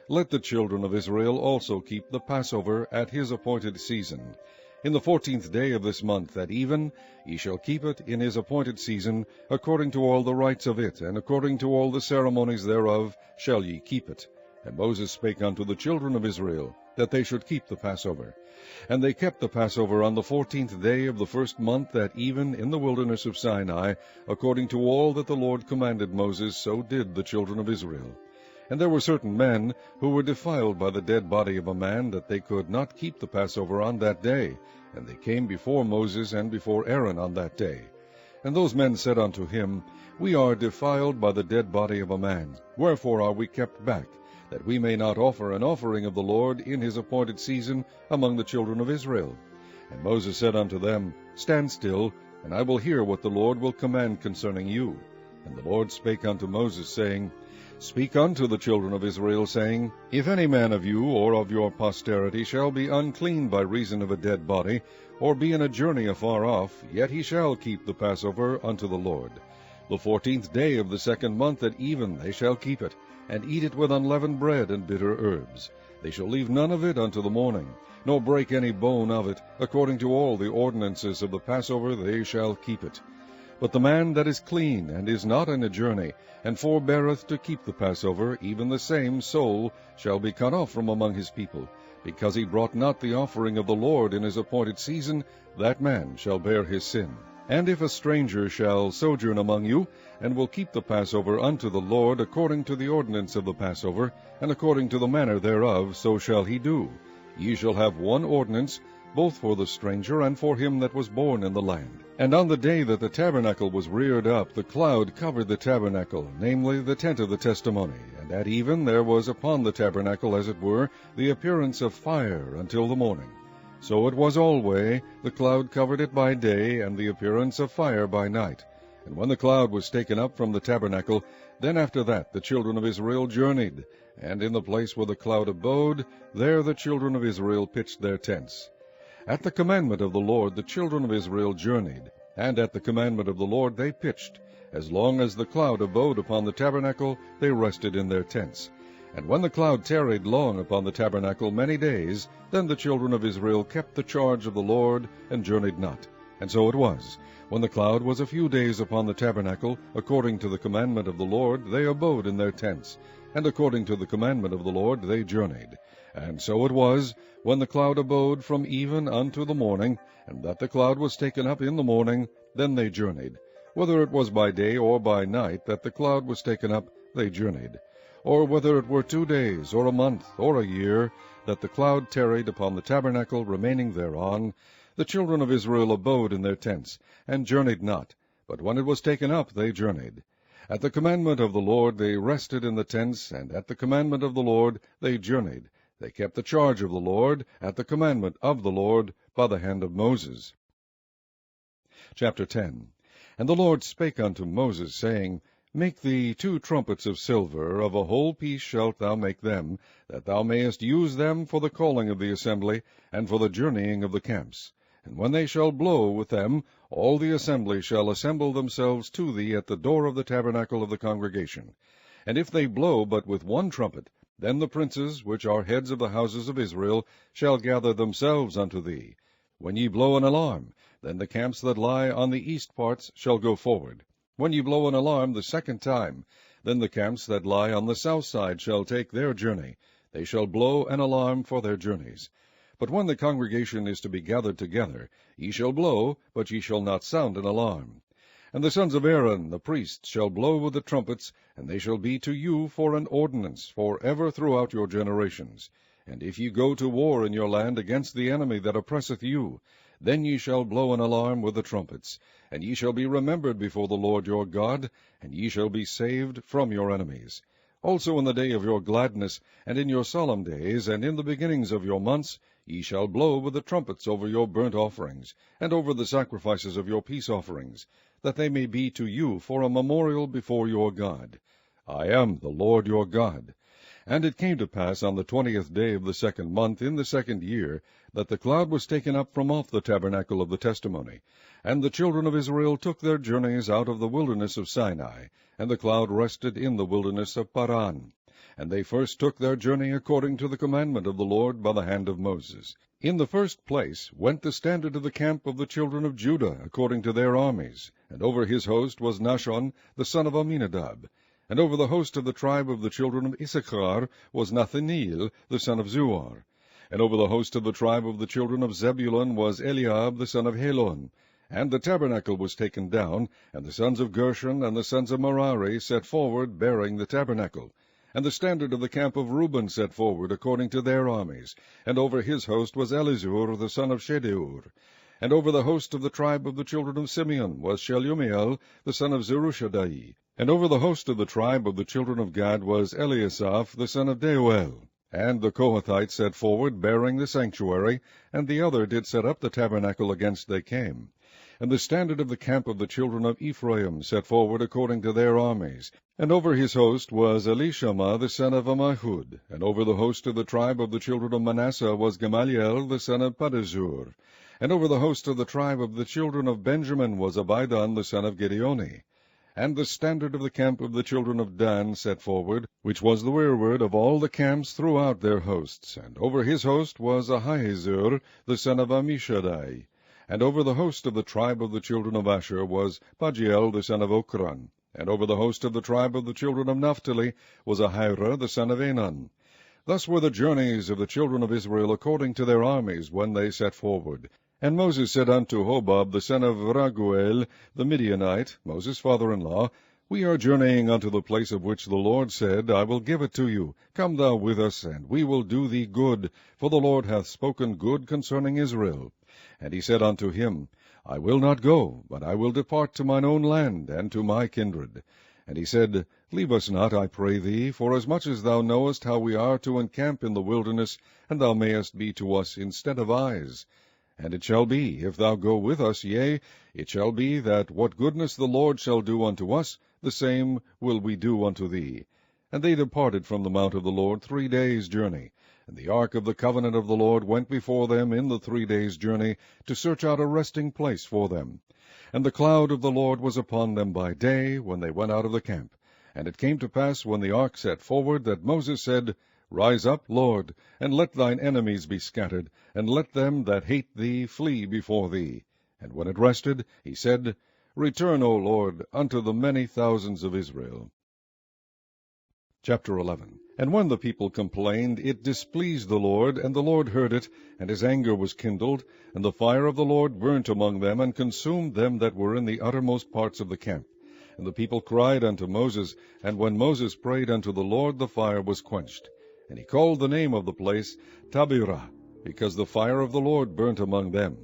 Let the children of Israel also keep the Passover at his appointed season. In the 14th day of this month at even ye shall keep it in his appointed season, according to all the rites of it, and according to all the ceremonies thereof shall ye keep it. And Moses spake unto the children of Israel, that they should keep the Passover. And they kept the Passover on the 14th day of the first month at even in the wilderness of Sinai, according to all that the Lord commanded Moses, so did the children of Israel. And there were certain men who were defiled by the dead body of a man, that they could not keep the Passover on that day. And they came before Moses and before Aaron on that day. And those men said unto him, We are defiled by the dead body of a man. Wherefore are we kept back, that we may not offer an offering of the Lord in his appointed season among the children of Israel? And Moses said unto them, Stand still, and I will hear what the Lord will command concerning you. And the Lord spake unto Moses, saying, Speak unto the children of Israel, saying, If any man of you or of your posterity shall be unclean by reason of a dead body, or be in a journey afar off, yet he shall keep the Passover unto the Lord. The 14th day of the 2nd month at even they shall keep it, and eat it with unleavened bread and bitter herbs. They shall leave none of it unto the morning, nor break any bone of it. According to all the ordinances of the Passover they shall keep it. But the man that is clean, and is not in a journey, and forbeareth to keep the Passover, even the same soul shall be cut off from among his people. Because he brought not the offering of the Lord in his appointed season, that man shall bear his sin. And if a stranger shall sojourn among you, and will keep the Passover unto the Lord according to the ordinance of the Passover, and according to the manner thereof, so shall he do. Ye shall have one ordinance, both for the stranger and for him that was born in the land. And on the day that the tabernacle was reared up, the cloud covered the tabernacle, namely the tent of the testimony. And at even there was upon the tabernacle, as it were, the appearance of fire until the morning. So it was alway, the cloud covered it by day, and the appearance of fire by night. And when the cloud was taken up from the tabernacle, then after that the children of Israel journeyed. And in the place where the cloud abode, there the children of Israel pitched their tents. At the commandment of the Lord the children of Israel journeyed, and at the commandment of the Lord they pitched. As long as the cloud abode upon the tabernacle, they rested in their tents. And when the cloud tarried long upon the tabernacle many days, then the children of Israel kept the charge of the Lord, and journeyed not. And so it was, when the cloud was a few days upon the tabernacle, according to the commandment of the Lord, they abode in their tents, and according to the commandment of the Lord they journeyed. And so it was, when the cloud abode from even unto the morning, and that the cloud was taken up in the morning, then they journeyed. Whether it was by day or by night that the cloud was taken up, they journeyed. or whether it were 2 days, or a month, or a year, that the cloud tarried upon the tabernacle remaining thereon, the children of Israel abode in their tents, and journeyed not, but when it was taken up they journeyed. At the commandment of the Lord they rested in the tents, and at the commandment of the Lord they journeyed. They kept the charge of the Lord, at the commandment of the Lord, by the hand of Moses. Chapter 10. And the Lord spake unto Moses, saying, Make thee 2 trumpets of silver, of a whole piece shalt thou make them, that thou mayest use them for the calling of the assembly, and for the journeying of the camps. And when they shall blow with them, all the assembly shall assemble themselves to thee at the door of the tabernacle of the congregation. And if they blow but with 1 trumpet, then the princes, which are heads of the houses of Israel, shall gather themselves unto thee. When ye blow an alarm, then the camps that lie on the east parts shall go forward. When ye blow an alarm the 2nd time, then the camps that lie on the south side shall take their journey. They shall blow an alarm for their journeys. But when the congregation is to be gathered together, ye shall blow, but ye shall not sound an alarm. And the sons of Aaron the priests shall blow with the trumpets, and they shall be to you for an ordinance for ever throughout your generations. And if ye go to war in your land against the enemy that oppresseth you, then ye shall blow an alarm with the trumpets, and ye shall be remembered before the Lord your God, and ye shall be saved from your enemies. Also in the day of your gladness, and in your solemn days, and in the beginnings of your months, ye shall blow with the trumpets over your burnt offerings, and over the sacrifices of your peace offerings, that they may be to you for a memorial before your God. I am the Lord your God. And it came to pass on the 20th day of the 2nd month in the 2nd year, that the cloud was taken up from off the tabernacle of the testimony. And the children of Israel took their journeys out of the wilderness of Sinai, and the cloud rested in the wilderness of Paran. And they first took their journey according to the commandment of the Lord by the hand of Moses. In the first place went the standard of the camp of the children of Judah according to their armies, and over his host was Nahshon the son of Amminadab. And over the host of the tribe of the children of Issachar was Nathaniel the son of Zuar. And over the host of the tribe of the children of Zebulun was Eliab the son of Helon. And the tabernacle was taken down, and the sons of Gershon and the sons of Merari set forward, bearing the tabernacle. And the standard of the camp of Reuben set forward according to their armies. And over his host was Elizur the son of Shedeur. And over the host of the tribe of the children of Simeon was Shelumiel the son of Zerushadai. And over the host of the tribe of the children of Gad was Eliasaph the son of Deuel. And the Kohathites set forward, bearing the sanctuary, and the other did set up the tabernacle against they came. And the standard of the camp of the children of Ephraim set forward according to their armies. And over his host was Elishama the son of Ammihud. And over the host of the tribe of the children of Manasseh was Gamaliel the son of Pedahzur. And over the host of the tribe of the children of Benjamin was Abidan the son of Gideoni. And the standard of the camp of the children of Dan set forward, which was the rearward of all the camps throughout their hosts. And over his host was Ahiezer the son of Ammishaddai. And over the host of the tribe of the children of Asher was Pagiel the son of Okran. And over the host of the tribe of the children of Naphtali was Ahira the son of Enan. Thus were the journeys of the children of Israel according to their armies when they set forward. And Moses said unto Hobab the son of Raguel the Midianite, Moses' father-in-law, We are journeying unto the place of which the Lord said, I will give it to you. Come thou with us, and we will do thee good, for the Lord hath spoken good concerning Israel. And he said unto him, I will not go, but I will depart to mine own land, and to my kindred. And he said, Leave us not, I pray thee, forasmuch as thou knowest how we are to encamp in the wilderness, and thou mayest be to us instead of eyes. And it shall be, if thou go with us, yea, it shall be that what goodness the Lord shall do unto us, the same will we do unto thee. And they departed from the mount of the Lord 3 days' journey. And the ark of the covenant of the Lord went before them in the 3 days' journey, to search out a resting place for them. And the cloud of the Lord was upon them by day, when they went out of the camp. And it came to pass, when the ark set forward, that Moses said, Rise up, Lord, and let thine enemies be scattered, and let them that hate thee flee before thee. And when it rested, he said, Return, O Lord, unto the many thousands of Israel. Chapter 11. And when the people complained, it displeased the Lord, and the Lord heard it, and his anger was kindled, and the fire of the Lord burnt among them, and consumed them that were in the uttermost parts of the camp. And the people cried unto Moses, and when Moses prayed unto the Lord, the fire was quenched. And he called the name of the place Taberah, because the fire of the Lord burnt among them.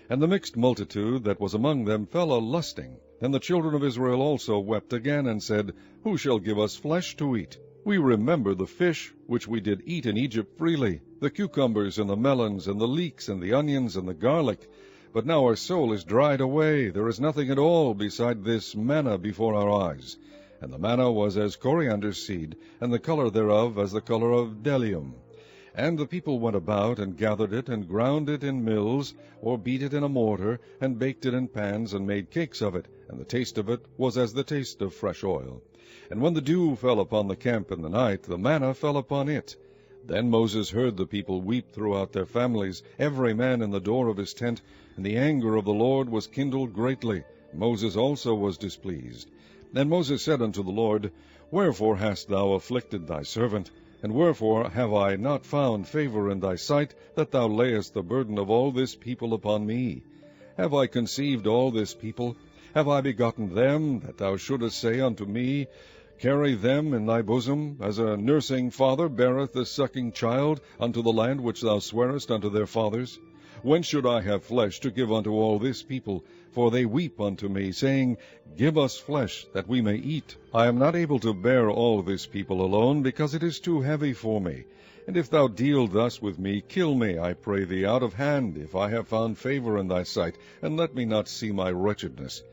And the mixed multitude that was among them fell a-lusting. And the children of Israel also wept again, and said, Who shall give us flesh to eat? We remember the fish which we did eat in Egypt freely, the cucumbers and the melons and the leeks and the onions and the garlic. But now our soul is dried away. There is nothing at all beside this manna before our eyes. And the manna was as coriander seed, and the color thereof as the color of bdellium. And the people went about, and gathered it, and ground it in mills, or beat it in a mortar, and baked it in pans, and made cakes of it. And the taste of it was as the taste of fresh oil. And when the dew fell upon the camp in the night, the manna fell upon it. Then Moses heard the people weep throughout their families, every man in the door of his tent, and the anger of the Lord was kindled greatly. Moses also was displeased. Then Moses said unto the Lord, Wherefore hast thou afflicted thy servant? And wherefore have I not found favor in thy sight, that thou layest the burden of all this people upon me? Have I conceived all this people? Have I begotten them, that thou shouldest say unto me, Carry them in thy bosom, as a nursing father beareth the sucking child, unto the land which thou swarest unto their fathers? When should I have flesh to give unto all this people? For they weep unto me, saying, Give us flesh, that we may eat. I am not able to bear all this people alone, because it is too heavy for me. And if thou deal thus with me, kill me, I pray thee, out of hand, if I have found favor in thy sight, and let me not see my wretchedness.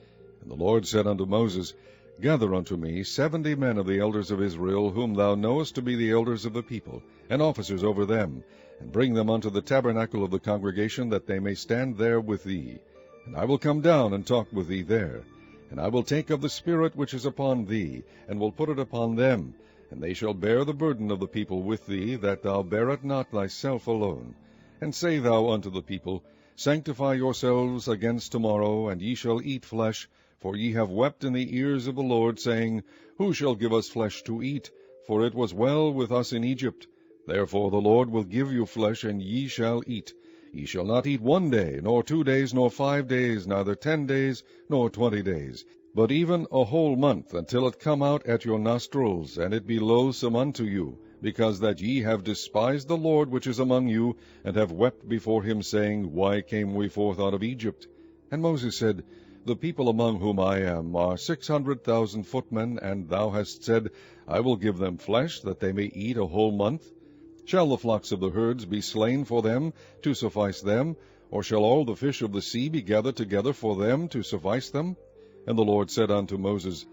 And the Lord said unto Moses, Gather unto me 70 men of the elders of Israel, whom thou knowest to be the elders of the people, and officers over them, and bring them unto the tabernacle of the congregation, that they may stand there with thee. And I will come down and talk with thee there. And I will take of the Spirit which is upon thee, and will put it upon them, and they shall bear the burden of the people with thee, that thou bear it not thyself alone. And say thou unto the people, Sanctify yourselves against tomorrow, and ye shall eat flesh, for ye have wept in the ears of the Lord, saying, Who shall give us flesh to eat? For it was well with us in Egypt. Therefore the Lord will give you flesh, and ye shall eat. Ye shall not eat 1 day, nor 2 days, nor 5 days, neither 10 days, nor 20 days, but even a whole month, until it come out at your nostrils, and it be loathsome unto you, because that ye have despised the Lord which is among you, and have wept before him, saying, Why came we forth out of Egypt? And Moses said, The people among whom I am are 600,000 footmen, and thou hast said, I will give them flesh, that they may eat a whole month. Shall the flocks of the herds be slain for them, to suffice them? Or shall all the fish of the sea be gathered together for them, to suffice them? And the Lord said unto Moses,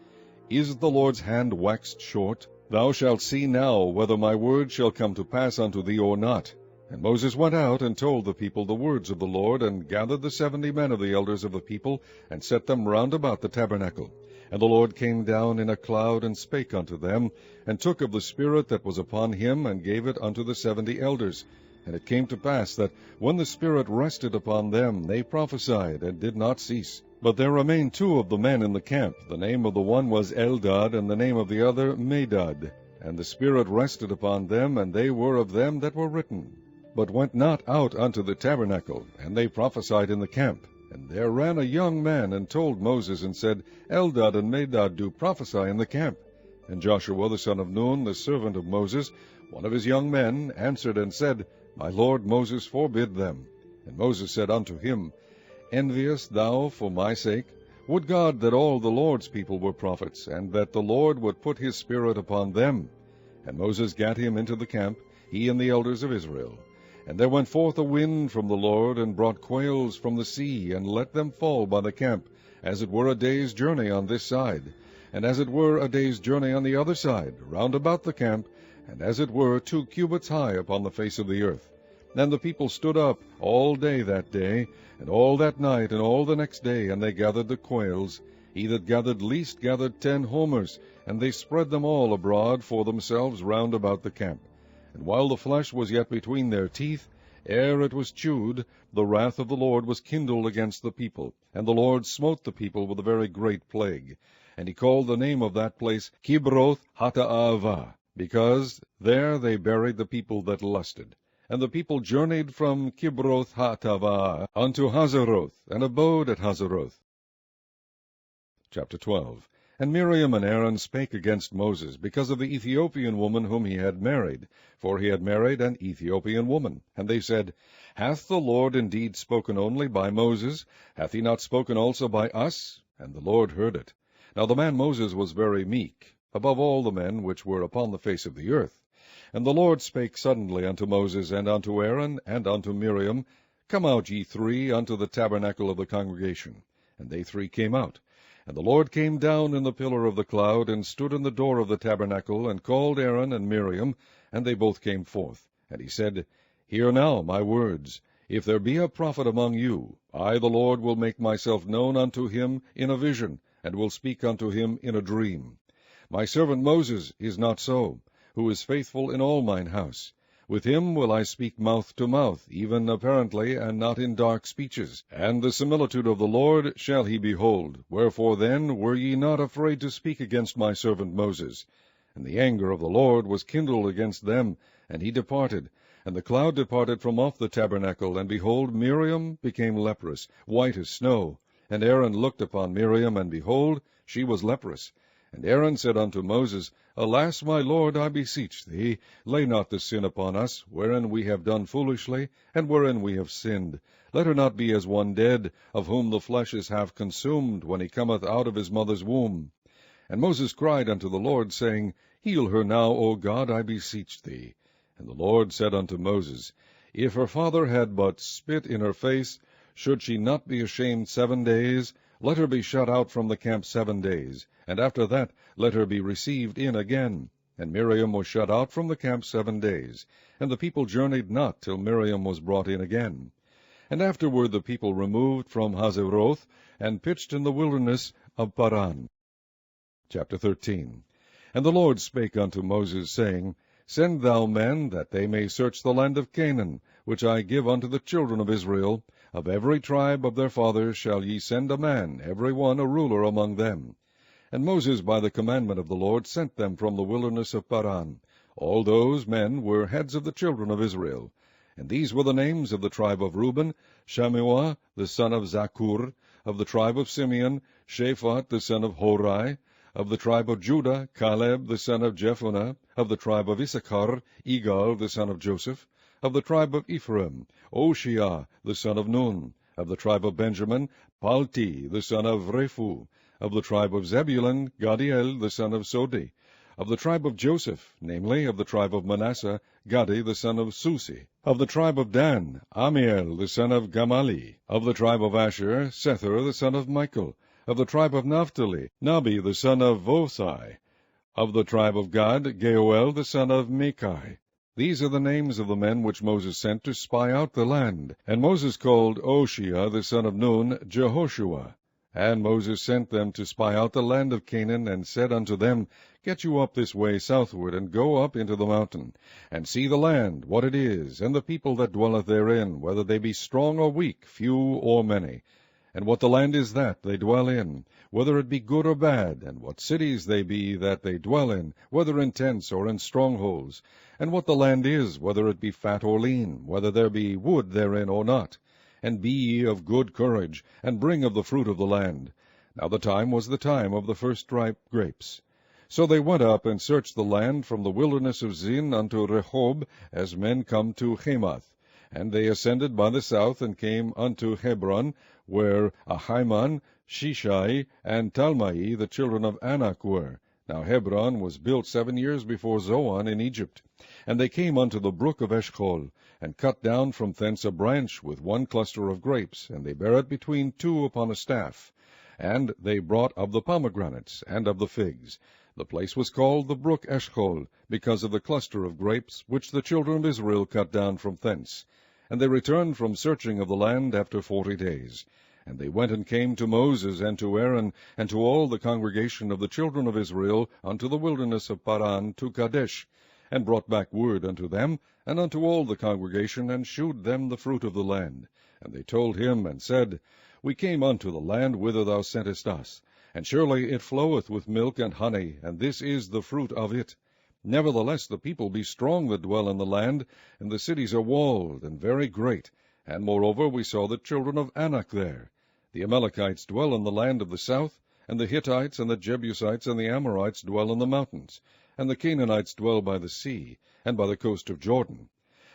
Is the Lord's hand waxed short? Thou shalt see now whether my word shall come to pass unto thee or not. And Moses went out, and told the people the words of the Lord, and gathered the 70 men of the elders of the people, and set them round about the tabernacle. And the Lord came down in a cloud, and spake unto them, and took of the Spirit that was upon him, and gave it unto the 70 elders. And it came to pass that, when the Spirit rested upon them, they prophesied, and did not cease. But there remained 2 of the men in the camp. The name of the one was Eldad, and the name of the other Medad. And the Spirit rested upon them, and they were of them that were written, but went not out unto the tabernacle, and they prophesied in the camp. And there ran a young man, and told Moses, and said, Eldad and Medad do prophesy in the camp. And Joshua the son of Nun, the servant of Moses, one of his young men, answered and said, My lord Moses forbid them. And Moses said unto him, Enviest thou for my sake? Would God that all the Lord's people were prophets, and that the Lord would put his Spirit upon them. And Moses gat him into the camp, he and the elders of Israel. And there went forth a wind from the Lord, and brought quails from the sea, and let them fall by the camp, as it were a day's journey on this side, and as it were a day's journey on the other side, round about the camp, and as it were 2 cubits high upon the face of the earth. And the people stood up all day that day, and all that night, and all the next day, and they gathered the quails. He that gathered least gathered 10 homers, and they spread them all abroad for themselves round about the camp. And while the flesh was yet between their teeth, ere it was chewed, the wrath of the Lord was kindled against the people, and the Lord smote the people with a very great plague. And he called the name of that place Kibroth Hattaavah, because there they buried the people that lusted. And the people journeyed from Kibroth Hattaavah unto Hazeroth, and abode at Hazeroth. Chapter 12. And Miriam and Aaron spake against Moses, because of the Ethiopian woman whom he had married, for he had married an Ethiopian woman. And they said, Hath the Lord indeed spoken only by Moses? Hath he not spoken also by us? And the Lord heard it. Now the man Moses was very meek, above all the men which were upon the face of the earth. And the Lord spake suddenly unto Moses, and unto Aaron, and unto Miriam, Come out, ye three, unto the tabernacle of the congregation. And they three came out. And the Lord came down in the pillar of the cloud, and stood in the door of the tabernacle, and called Aaron and Miriam, and they both came forth. And he said, Hear now my words. If there be a prophet among you, I the Lord will make myself known unto him in a vision, and will speak unto him in a dream. My servant Moses is not so, who is faithful in all mine house. With him will I speak mouth to mouth, even apparently, and not in dark speeches. And the similitude of the Lord shall he behold. Wherefore then were ye not afraid to speak against my servant Moses? And the anger of the Lord was kindled against them, and he departed. And the cloud departed from off the tabernacle, and behold, Miriam became leprous, white as snow. And Aaron looked upon Miriam, and behold, she was leprous. And Aaron said unto Moses, Alas, my Lord, I beseech thee, lay not the sin upon us, wherein we have done foolishly, and wherein we have sinned. Let her not be as one dead, of whom the flesh is half consumed, when he cometh out of his mother's womb. And Moses cried unto the Lord, saying, Heal her now, O God, I beseech thee. And the Lord said unto Moses, If her father had but spit in her face, should she not be ashamed 7 days? Let her be shut out from the camp 7 days, and after that let her be received in again. And Miriam was shut out from the camp 7 days, and the people journeyed not till Miriam was brought in again. And afterward the people removed from Hazeroth, and pitched in the wilderness of Paran. Chapter 13. And the Lord spake unto Moses, saying, Send thou men, that they may search the land of Canaan, which I give unto the children of Israel. Of every tribe of their fathers shall ye send a man, every one a ruler among them. And Moses by the commandment of the Lord sent them from the wilderness of Paran. All those men were heads of the children of Israel. And these were the names of the tribe of Reuben: Shammua the son of Zaccur; of the tribe of Simeon, Shaphat the son of Hori; of the tribe of Judah, Caleb the son of Jephunneh; of the tribe of Issachar, Igal the son of Joseph; of the tribe of Ephraim, Oshea the son of Nun; of the tribe of Benjamin, Palti the son of Rephu; of the tribe of Zebulun, Gadiel the son of Sodi; of the tribe of Joseph, namely, of the tribe of Manasseh, Gadi the son of Susi; of the tribe of Dan, Amiel the son of Gamali; of the tribe of Asher, Sethur the son of Michael; of the tribe of Naphtali, Nabi the son of Vosai; of the tribe of Gad, Geuel the son of Micai. These are the names of the men which Moses sent to spy out the land. And Moses called Oshea the son of Nun Jehoshua. And Moses sent them to spy out the land of Canaan, and said unto them, Get you up this way southward, and go up into the mountain, and see the land, what it is, and the people that dwelleth therein, whether they be strong or weak, few or many, and what the land is that they dwell in, whether it be good or bad, and what cities they be that they dwell in, whether in tents or in strongholds, and what the land is, whether it be fat or lean, whether there be wood therein or not. And be ye of good courage, and bring of the fruit of the land. Now the time was the time of the first ripe grapes. So they went up and searched the land from the wilderness of Zin unto Rehob, as men come to Hamath. And they ascended by the south, and came unto Hebron, where Ahiman, Shishai, and Talmai, the children of Anak, were. Now Hebron was built 7 years before Zoan in Egypt. And they came unto the brook of Eshcol, and cut down from thence a branch with one cluster of grapes, and they bare it between two upon a staff. And they brought of the pomegranates, and of the figs. The place was called the brook Eshcol, because of the cluster of grapes, which the children of Israel cut down from thence. And they returned from searching of the land after 40 days. And they went and came to Moses and to Aaron, and to all the congregation of the children of Israel, unto the wilderness of Paran, to Kadesh, and brought back word unto them, and unto all the congregation, and shewed them the fruit of the land. And they told him, and said, We came unto the land whither thou sentest us, and surely it floweth with milk and honey, and this is the fruit of it. Nevertheless the people be strong that dwell in the land, and the cities are walled, and very great. And moreover we saw the children of Anak there. The Amalekites dwell in the land of the south, and the Hittites, and the Jebusites, and the Amorites dwell in the mountains, and the Canaanites dwell by the sea, and by the coast of Jordan.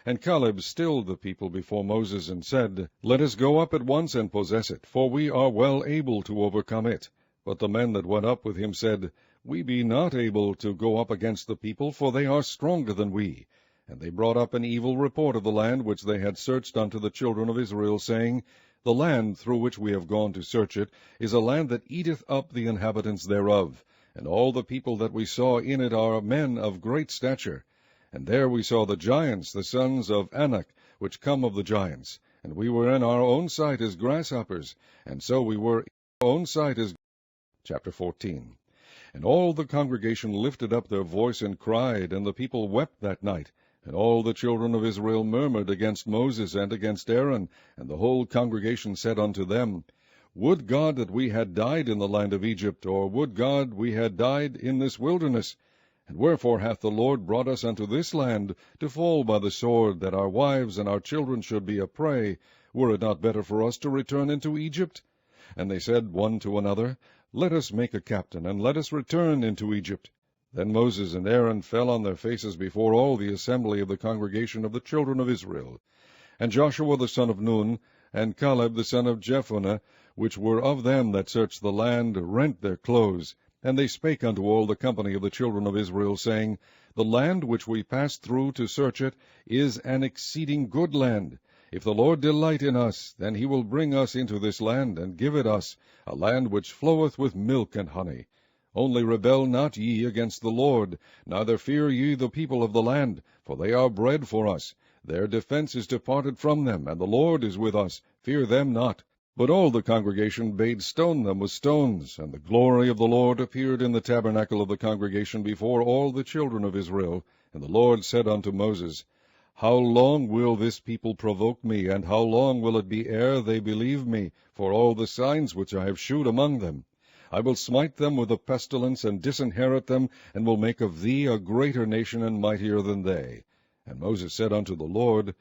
And Caleb stilled the people before Moses, and said, Let us go up at once and possess it, for we are well able to overcome it. But the men that went up with him said, We be not able to go up against the people, for they are stronger than we. And they brought up an evil report of the land which they had searched unto the children of Israel, saying, The land through which we have gone to search it is a land that eateth up the inhabitants thereof, and all the people that we saw in it are men of great stature. And there we saw the giants, the sons of Anak, which come of the giants. And we were in our own sight as grasshoppers, and so we were in our own sight as... Chapter 14. And all the congregation lifted up their voice and cried, and the people wept that night. And all the children of Israel murmured against Moses and against Aaron. And the whole congregation said unto them, Would God that we had died in the land of Egypt, or would God we had died in this wilderness? And wherefore hath the Lord brought us unto this land, to fall by the sword, that our wives and our children should be a prey? Were it not better for us to return into Egypt? And they said one to another, Let us make a captain, and let us return into Egypt. Then Moses and Aaron fell on their faces before all the assembly of the congregation of the children of Israel. And Joshua the son of Nun, and Caleb the son of Jephunneh, which were of them that searched the land, rent their clothes. And they spake unto all the company of the children of Israel, saying, The land which we passed through to search it is an exceeding good land. If the Lord delight in us, then he will bring us into this land, and give it us, a land which floweth with milk and honey. Only rebel not ye against the Lord, neither fear ye the people of the land, for they are bread for us. Their defense is departed from them, and the Lord is with us. Fear them not. But all the congregation bade stone them with stones, and the glory of the Lord appeared in the tabernacle of the congregation before all the children of Israel. And the Lord said unto Moses, How long will this people provoke me, and how long will it be ere they believe me, for all the signs which I have shewed among them? I will smite them with a pestilence, and disinherit them, and will make of thee a greater nation and mightier than they. And Moses said unto the Lord,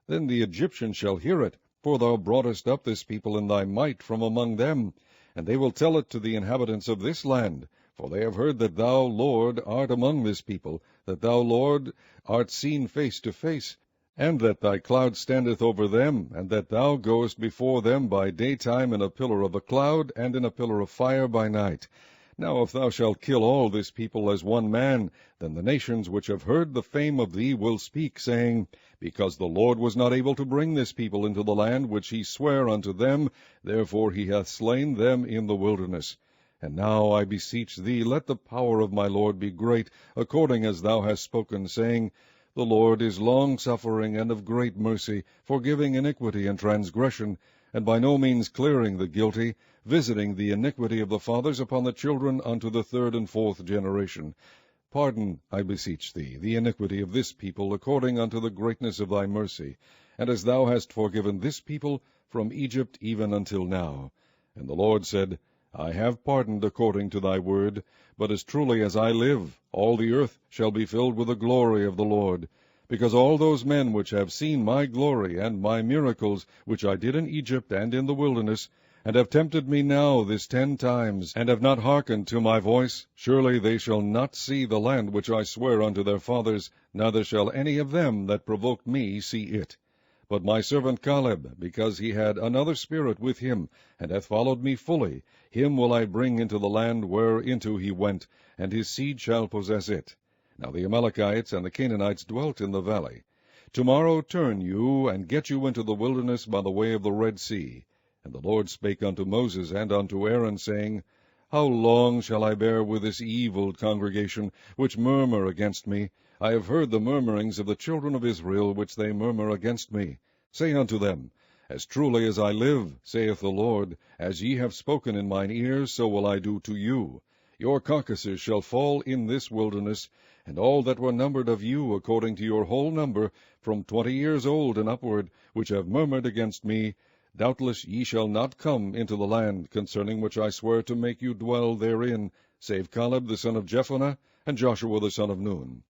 Then the Egyptians shall hear it, for thou broughtest up this people in thy might from among them. And they will tell it to the inhabitants of this land, for they have heard that thou, Lord, art among this people, that thou, Lord, art seen face to face, and that thy cloud standeth over them, and that thou goest before them by daytime in a pillar of a cloud, and in a pillar of fire by night. Now if thou shalt kill all this people as one man, then the nations which have heard the fame of thee will speak, saying, Because the Lord was not able to bring this people into the land which he sware unto them, therefore he hath slain them in the wilderness. And now, I beseech thee, let the power of my Lord be great, according as thou hast spoken, saying, The Lord is long-suffering and of great mercy, forgiving iniquity and transgression, and by no means clearing the guilty, visiting the iniquity of the fathers upon the children unto the third and fourth generation. Pardon, I beseech thee, the iniquity of this people, according unto the greatness of thy mercy, and as thou hast forgiven this people from Egypt even until now. And the Lord said, I have pardoned according to thy word, but as truly as I live, all the earth shall be filled with the glory of the Lord. Because all those men which have seen my glory and my miracles, which I did in Egypt and in the wilderness, and have tempted me now this 10 times, and have not hearkened to my voice, surely they shall not see the land which I swear unto their fathers, neither shall any of them that provoked me see it. But my servant Caleb, because he had another spirit with him, and hath followed me fully, him will I bring into the land whereinto he went, and his seed shall possess it. Now the Amalekites and the Canaanites dwelt in the valley. Tomorrow turn you, and get you into the wilderness by the way of the Red Sea. And the Lord spake unto Moses and unto Aaron, saying, How long shall I bear with this evil congregation, which murmur against me? I have heard the murmurings of the children of Israel, which they murmur against me. Say unto them, As truly as I live, saith the Lord, as ye have spoken in mine ears, so will I do to you. Your carcasses shall fall in this wilderness, and all that were numbered of you according to your whole number, from 20 years old and upward, which have murmured against me, doubtless ye shall not come into the land, concerning which I swear to make you dwell therein, save Caleb the son of Jephunneh, and Joshua the son of Nun.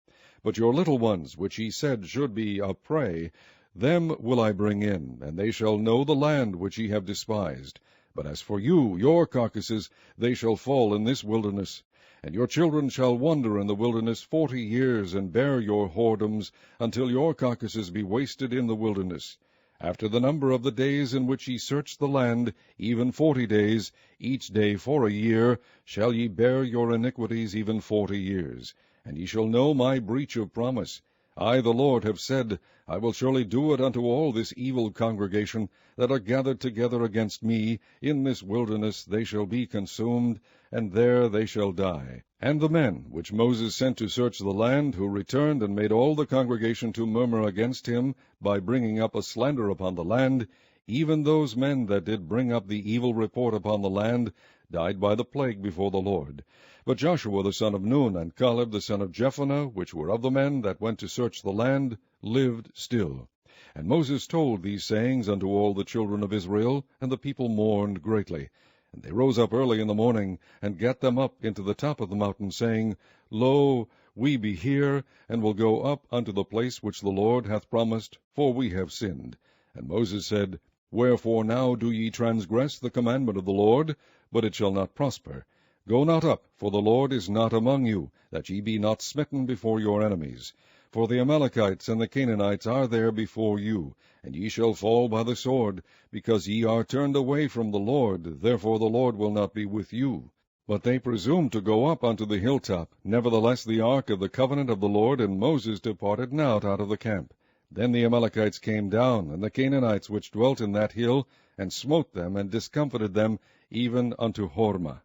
But your little ones, which ye said should be a prey, them will I bring in, and they shall know the land which ye have despised. But as for you, your carcasses, they shall fall in this wilderness. And your children shall wander in the wilderness 40 years, and bear your whoredoms, until your carcasses be wasted in the wilderness. After the number of the days in which ye search the land, even 40 days, each day for a year, shall ye bear your iniquities even 40 years. And ye shall know my breach of promise. I, the Lord, have said, I will surely do it unto all this evil congregation that are gathered together against me. In this wilderness they shall be consumed, and there they shall die. And the men which Moses sent to search the land, who returned and made all the congregation to murmur against him, by bringing up a slander upon the land, even those men that did bring up the evil report upon the land, died by the plague before the Lord. But Joshua the son of Nun, and Caleb the son of Jephunneh, which were of the men that went to search the land, lived still. And Moses told these sayings unto all the children of Israel, and the people mourned greatly. And they rose up early in the morning, and gat them up into the top of the mountain, saying, Lo, we be here, and will go up unto the place which the Lord hath promised, for we have sinned. And Moses said, Wherefore now do ye transgress the commandment of the Lord? But it shall not prosper. Go not up, for the Lord is not among you, that ye be not smitten before your enemies. For the Amalekites and the Canaanites are there before you, and ye shall fall by the sword, because ye are turned away from the Lord, therefore the Lord will not be with you. But they presumed to go up unto the hilltop. Nevertheless the ark of the covenant of the Lord and Moses departed not out of the camp. Then the Amalekites came down, and the Canaanites which dwelt in that hill, and smote them, and discomfited them, even unto Hormah.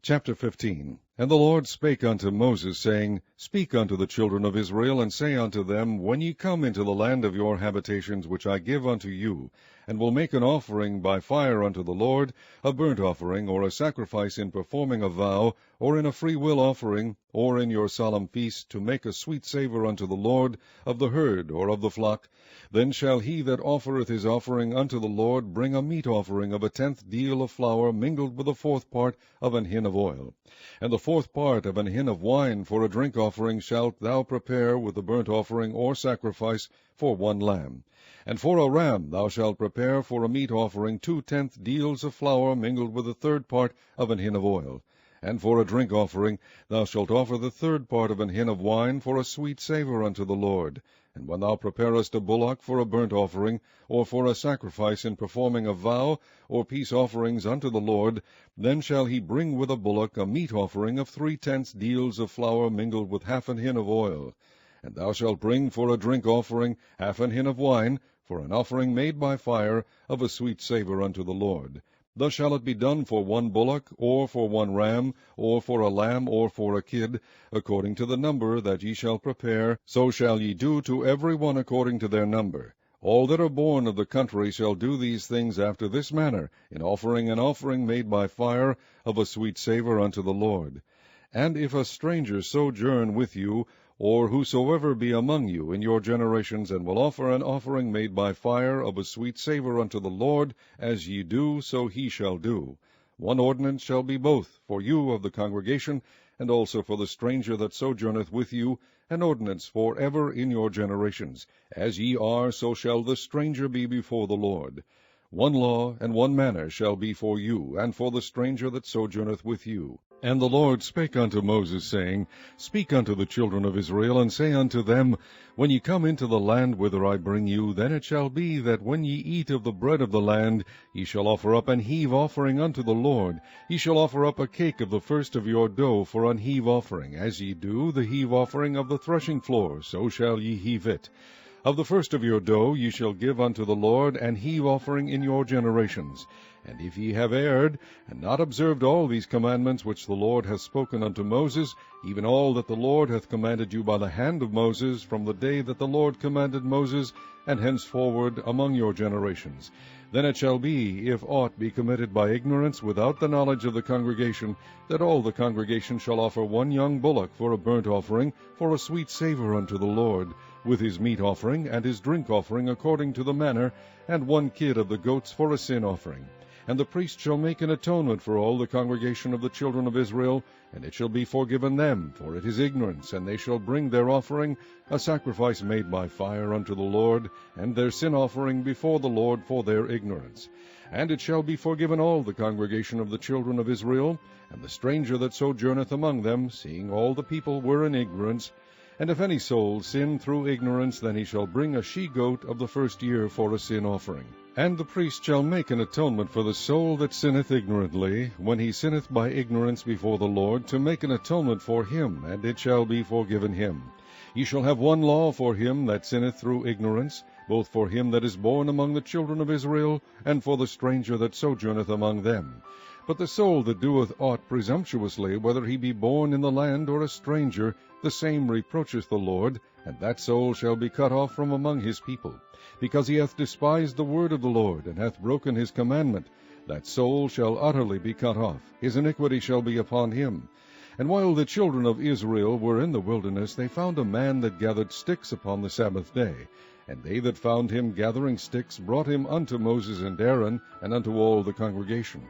Chapter 15. And the Lord spake unto Moses, saying, Speak unto the children of Israel, and say unto them, When ye come into the land of your habitations, which I give unto you, and will make an offering by fire unto the Lord, a burnt offering, or a sacrifice in performing a vow, or in a freewill offering, or in your solemn feast, to make a sweet savour unto the Lord, of the herd or of the flock, then shall he that offereth his offering unto the Lord bring a meat offering of a 10th deal of flour mingled with a 4th part of an hin of oil. And the 4th part of an hin of wine for a drink offering shalt thou prepare with the burnt offering or sacrifice for 1 lamb. And for a ram thou shalt prepare for a meat offering 2 10th deals of flour mingled with the 3rd part of an hin of oil. And for a drink offering thou shalt offer the 3rd part of an hin of wine for a sweet savour unto the Lord. And when thou preparest a bullock for a burnt offering, or for a sacrifice in performing a vow, or peace offerings unto the Lord, then shall he bring with a bullock a meat offering of 3/10 deals of flour mingled with half an hin of oil. And thou shalt bring for a drink offering half an hin of wine, for an offering made by fire of a sweet savour unto the Lord. Thus shall it be done for 1 bullock, or for 1 ram, or for a lamb, or for a kid, according to the number that ye shall prepare, so shall ye do to every one according to their number. All that are born of the country shall do these things after this manner, in offering an offering made by fire of a sweet savour unto the Lord. And if a stranger sojourn with you, or whosoever be among you in your generations, and will offer an offering made by fire of a sweet savour unto the Lord, as ye do, so he shall do. 1 ordinance shall be both for you of the congregation, and also for the stranger that sojourneth with you, an ordinance for ever in your generations. As ye are, so shall the stranger be before the Lord. 1 law and 1 manner shall be for you, and for the stranger that sojourneth with you. And the Lord spake unto Moses, saying, Speak unto the children of Israel, and say unto them, When ye come into the land whither I bring you, then it shall be that when ye eat of the bread of the land, ye shall offer up an heave offering unto the Lord. Ye shall offer up a cake of the first of your dough for an heave offering, as ye do the heave offering of the threshing floor, so shall ye heave it. Of the first of your dough ye shall give unto the Lord an heave offering in your generations. And if ye have erred, and not observed all these commandments which the Lord hath spoken unto Moses, even all that the Lord hath commanded you by the hand of Moses, from the day that the Lord commanded Moses, and henceforward among your generations, then it shall be, if aught be committed by ignorance without the knowledge of the congregation, that all the congregation shall offer 1 young bullock for a burnt offering, for a sweet savour unto the Lord, with his meat offering and his drink offering according to the manner, and 1 kid of the goats for a sin offering. And the priest shall make an atonement for all the congregation of the children of Israel, and it shall be forgiven them, for it is ignorance, and they shall bring their offering, a sacrifice made by fire unto the Lord, and their sin offering before the Lord for their ignorance. And it shall be forgiven all the congregation of the children of Israel, and the stranger that sojourneth among them, seeing all the people were in ignorance. And if any soul sin through ignorance, then he shall bring a she-goat of the first year for a sin offering. And the priest shall make an atonement for the soul that sinneth ignorantly, when he sinneth by ignorance before the Lord, to make an atonement for him, and it shall be forgiven him. Ye shall have one law for him that sinneth through ignorance, both for him that is born among the children of Israel, and for the stranger that sojourneth among them. But the soul that doeth aught presumptuously, whether he be born in the land or a stranger, the same reproacheth the Lord, and that soul shall be cut off from among his people. Because he hath despised the word of the Lord, and hath broken his commandment, that soul shall utterly be cut off. His iniquity shall be upon him. And while the children of Israel were in the wilderness, they found a man that gathered sticks upon the Sabbath day. And they that found him gathering sticks brought him unto Moses and Aaron, and unto all the congregation.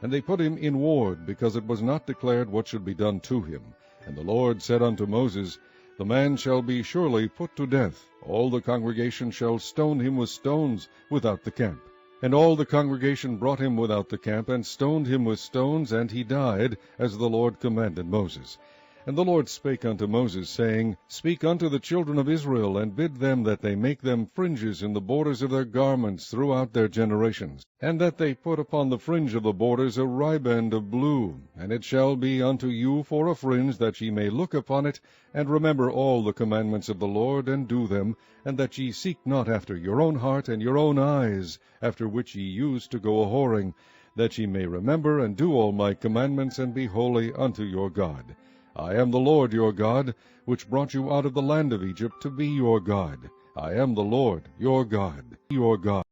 And they put him in ward, because it was not declared what should be done to him. And the Lord said unto Moses, The man shall be surely put to death. All the congregation shall stone him with stones without the camp. And all the congregation brought him without the camp, and stoned him with stones, and he died, as the Lord commanded Moses. And the Lord spake unto Moses, saying, Speak unto the children of Israel, and bid them that they make them fringes in the borders of their garments throughout their generations, and that they put upon the fringe of the borders a riband of blue. And it shall be unto you for a fringe, that ye may look upon it, and remember all the commandments of the Lord, and do them, and that ye seek not after your own heart and your own eyes, after which ye used to go a-whoring, that ye may remember and do all my commandments, and be holy unto your God. I am the Lord your God, which brought you out of the land of Egypt to be your God. I am the Lord your God, your God.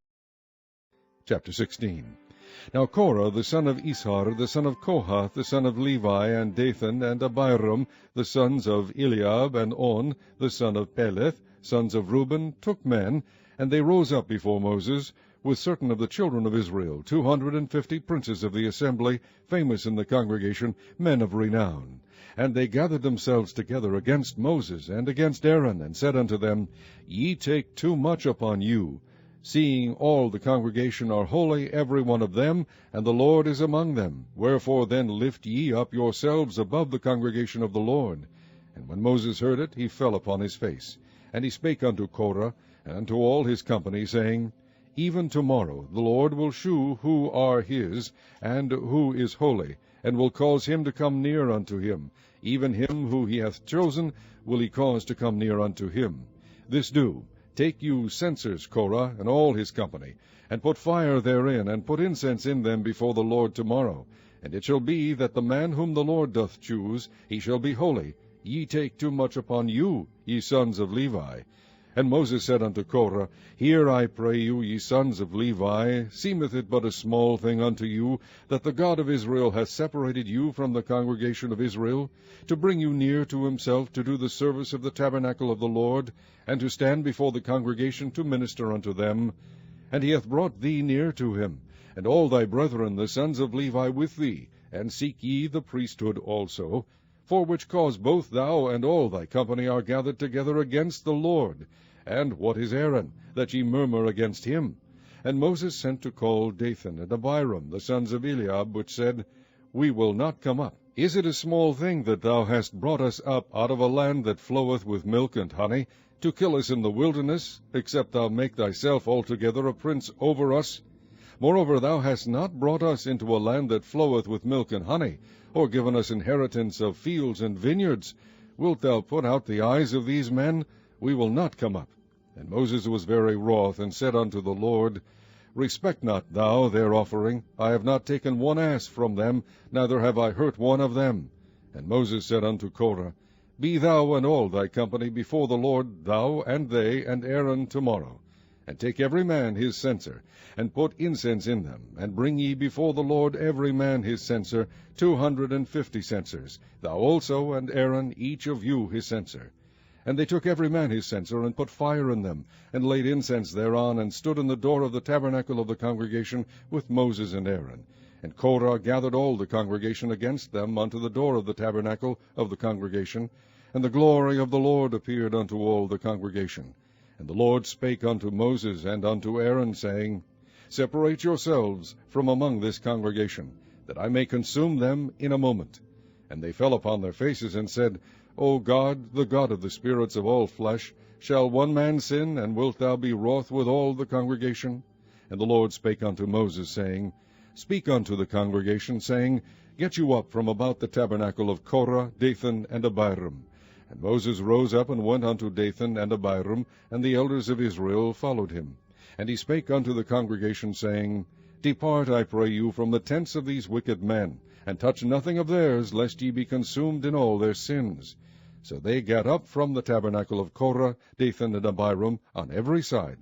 Chapter 16. Now Korah the son of Ishar, the son of Kohath, the son of Levi, and Dathan, and Abiram, the sons of Eliab, and On, the son of Peleth, sons of Reuben, took men, and they rose up before Moses, with certain of the children of Israel, 250 princes of the assembly, famous in the congregation, men of renown. And they gathered themselves together against Moses and against Aaron, and said unto them, Ye take too much upon you, seeing all the congregation are holy, every one of them, and the Lord is among them. Wherefore then lift ye up yourselves above the congregation of the Lord. And when Moses heard it, he fell upon his face. And he spake unto Korah, and unto all his company, saying, Even tomorrow the Lord will shew who are his, and who is holy, and will cause him to come near unto him. Even him who he hath chosen will he cause to come near unto him. This do, take you censers, Korah, and all his company, and put fire therein, and put incense in them before the Lord tomorrow. And it shall be that the man whom the Lord doth choose, he shall be holy. Ye take too much upon you, ye sons of Levi. And Moses said unto Korah, Hear, I pray you, ye sons of Levi, seemeth it but a small thing unto you, that the God of Israel hath separated you from the congregation of Israel, to bring you near to himself, to do the service of the tabernacle of the Lord, and to stand before the congregation to minister unto them? And he hath brought thee near to him, and all thy brethren the sons of Levi with thee, and seek ye the priesthood also, for which cause both thou and all thy company are gathered together against the Lord. And what is Aaron, that ye murmur against him? And Moses sent to call Dathan and Abiram, the sons of Eliab, which said, We will not come up. Is it a small thing that thou hast brought us up out of a land that floweth with milk and honey, to kill us in the wilderness, except thou make thyself altogether a prince over us? Moreover, thou hast not brought us into a land that floweth with milk and honey, or given us inheritance of fields and vineyards. Wilt thou put out the eyes of these men? We will not come up. And Moses was very wroth, and said unto the Lord, Respect not thou their offering. I have not taken one ass from them, neither have I hurt one of them. And Moses said unto Korah, Be thou and all thy company before the Lord, thou and they and Aaron tomorrow. And take every man his censer, and put incense in them, and bring ye before the Lord every man his censer, 250 censers, thou also and Aaron each of you his censer. And they took every man his censer, and put fire in them, and laid incense thereon, and stood in the door of the tabernacle of the congregation with Moses and Aaron. And Korah gathered all the congregation against them unto the door of the tabernacle of the congregation. And the glory of the Lord appeared unto all the congregation. And the Lord spake unto Moses and unto Aaron, saying, Separate yourselves from among this congregation, that I may consume them in a moment. And they fell upon their faces, and said, O God, the God of the spirits of all flesh, shall one man sin, and wilt thou be wroth with all the congregation? And the Lord spake unto Moses, saying, Speak unto the congregation, saying, Get you up from about the tabernacle of Korah, Dathan, and Abiram. And Moses rose up and went unto Dathan and Abiram, and the elders of Israel followed him. And he spake unto the congregation, saying, Depart, I pray you, from the tents of these wicked men, and touch nothing of theirs, lest ye be consumed in all their sins. So they gat up from the tabernacle of Korah, Dathan, and Abiram, on every side.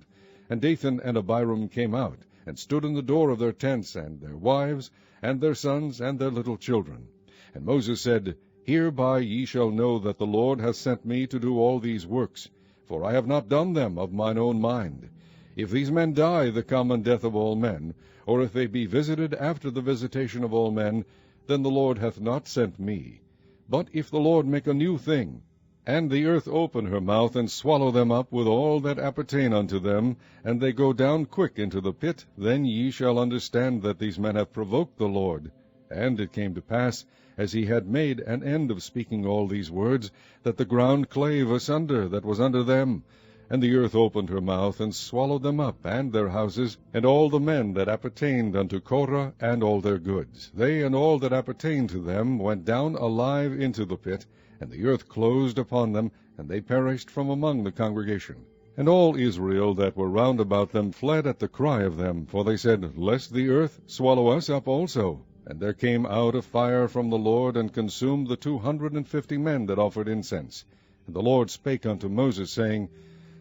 And Dathan and Abiram came out, and stood in the door of their tents, and their wives, and their sons, and their little children. And Moses said, Hereby ye shall know that the Lord hath sent me to do all these works, for I have not done them of mine own mind. If these men die the common death of all men, or if they be visited after the visitation of all men, then the Lord hath not sent me. But if the Lord make a new thing, and the earth open her mouth, and swallow them up with all that appertain unto them, and they go down quick into the pit, then ye shall understand that these men have provoked the Lord. And it came to pass, as he had made an end of speaking all these words, that the ground clave asunder that was under them, and the earth opened her mouth, and swallowed them up, and their houses, and all the men that appertained unto Korah, and all their goods. They and all that appertained to them went down alive into the pit, and the earth closed upon them, and they perished from among the congregation. And all Israel that were round about them fled at the cry of them, for they said, Lest the earth swallow us up also. And there came out a fire from the Lord, and consumed the 250 men that offered incense. And the Lord spake unto Moses, saying,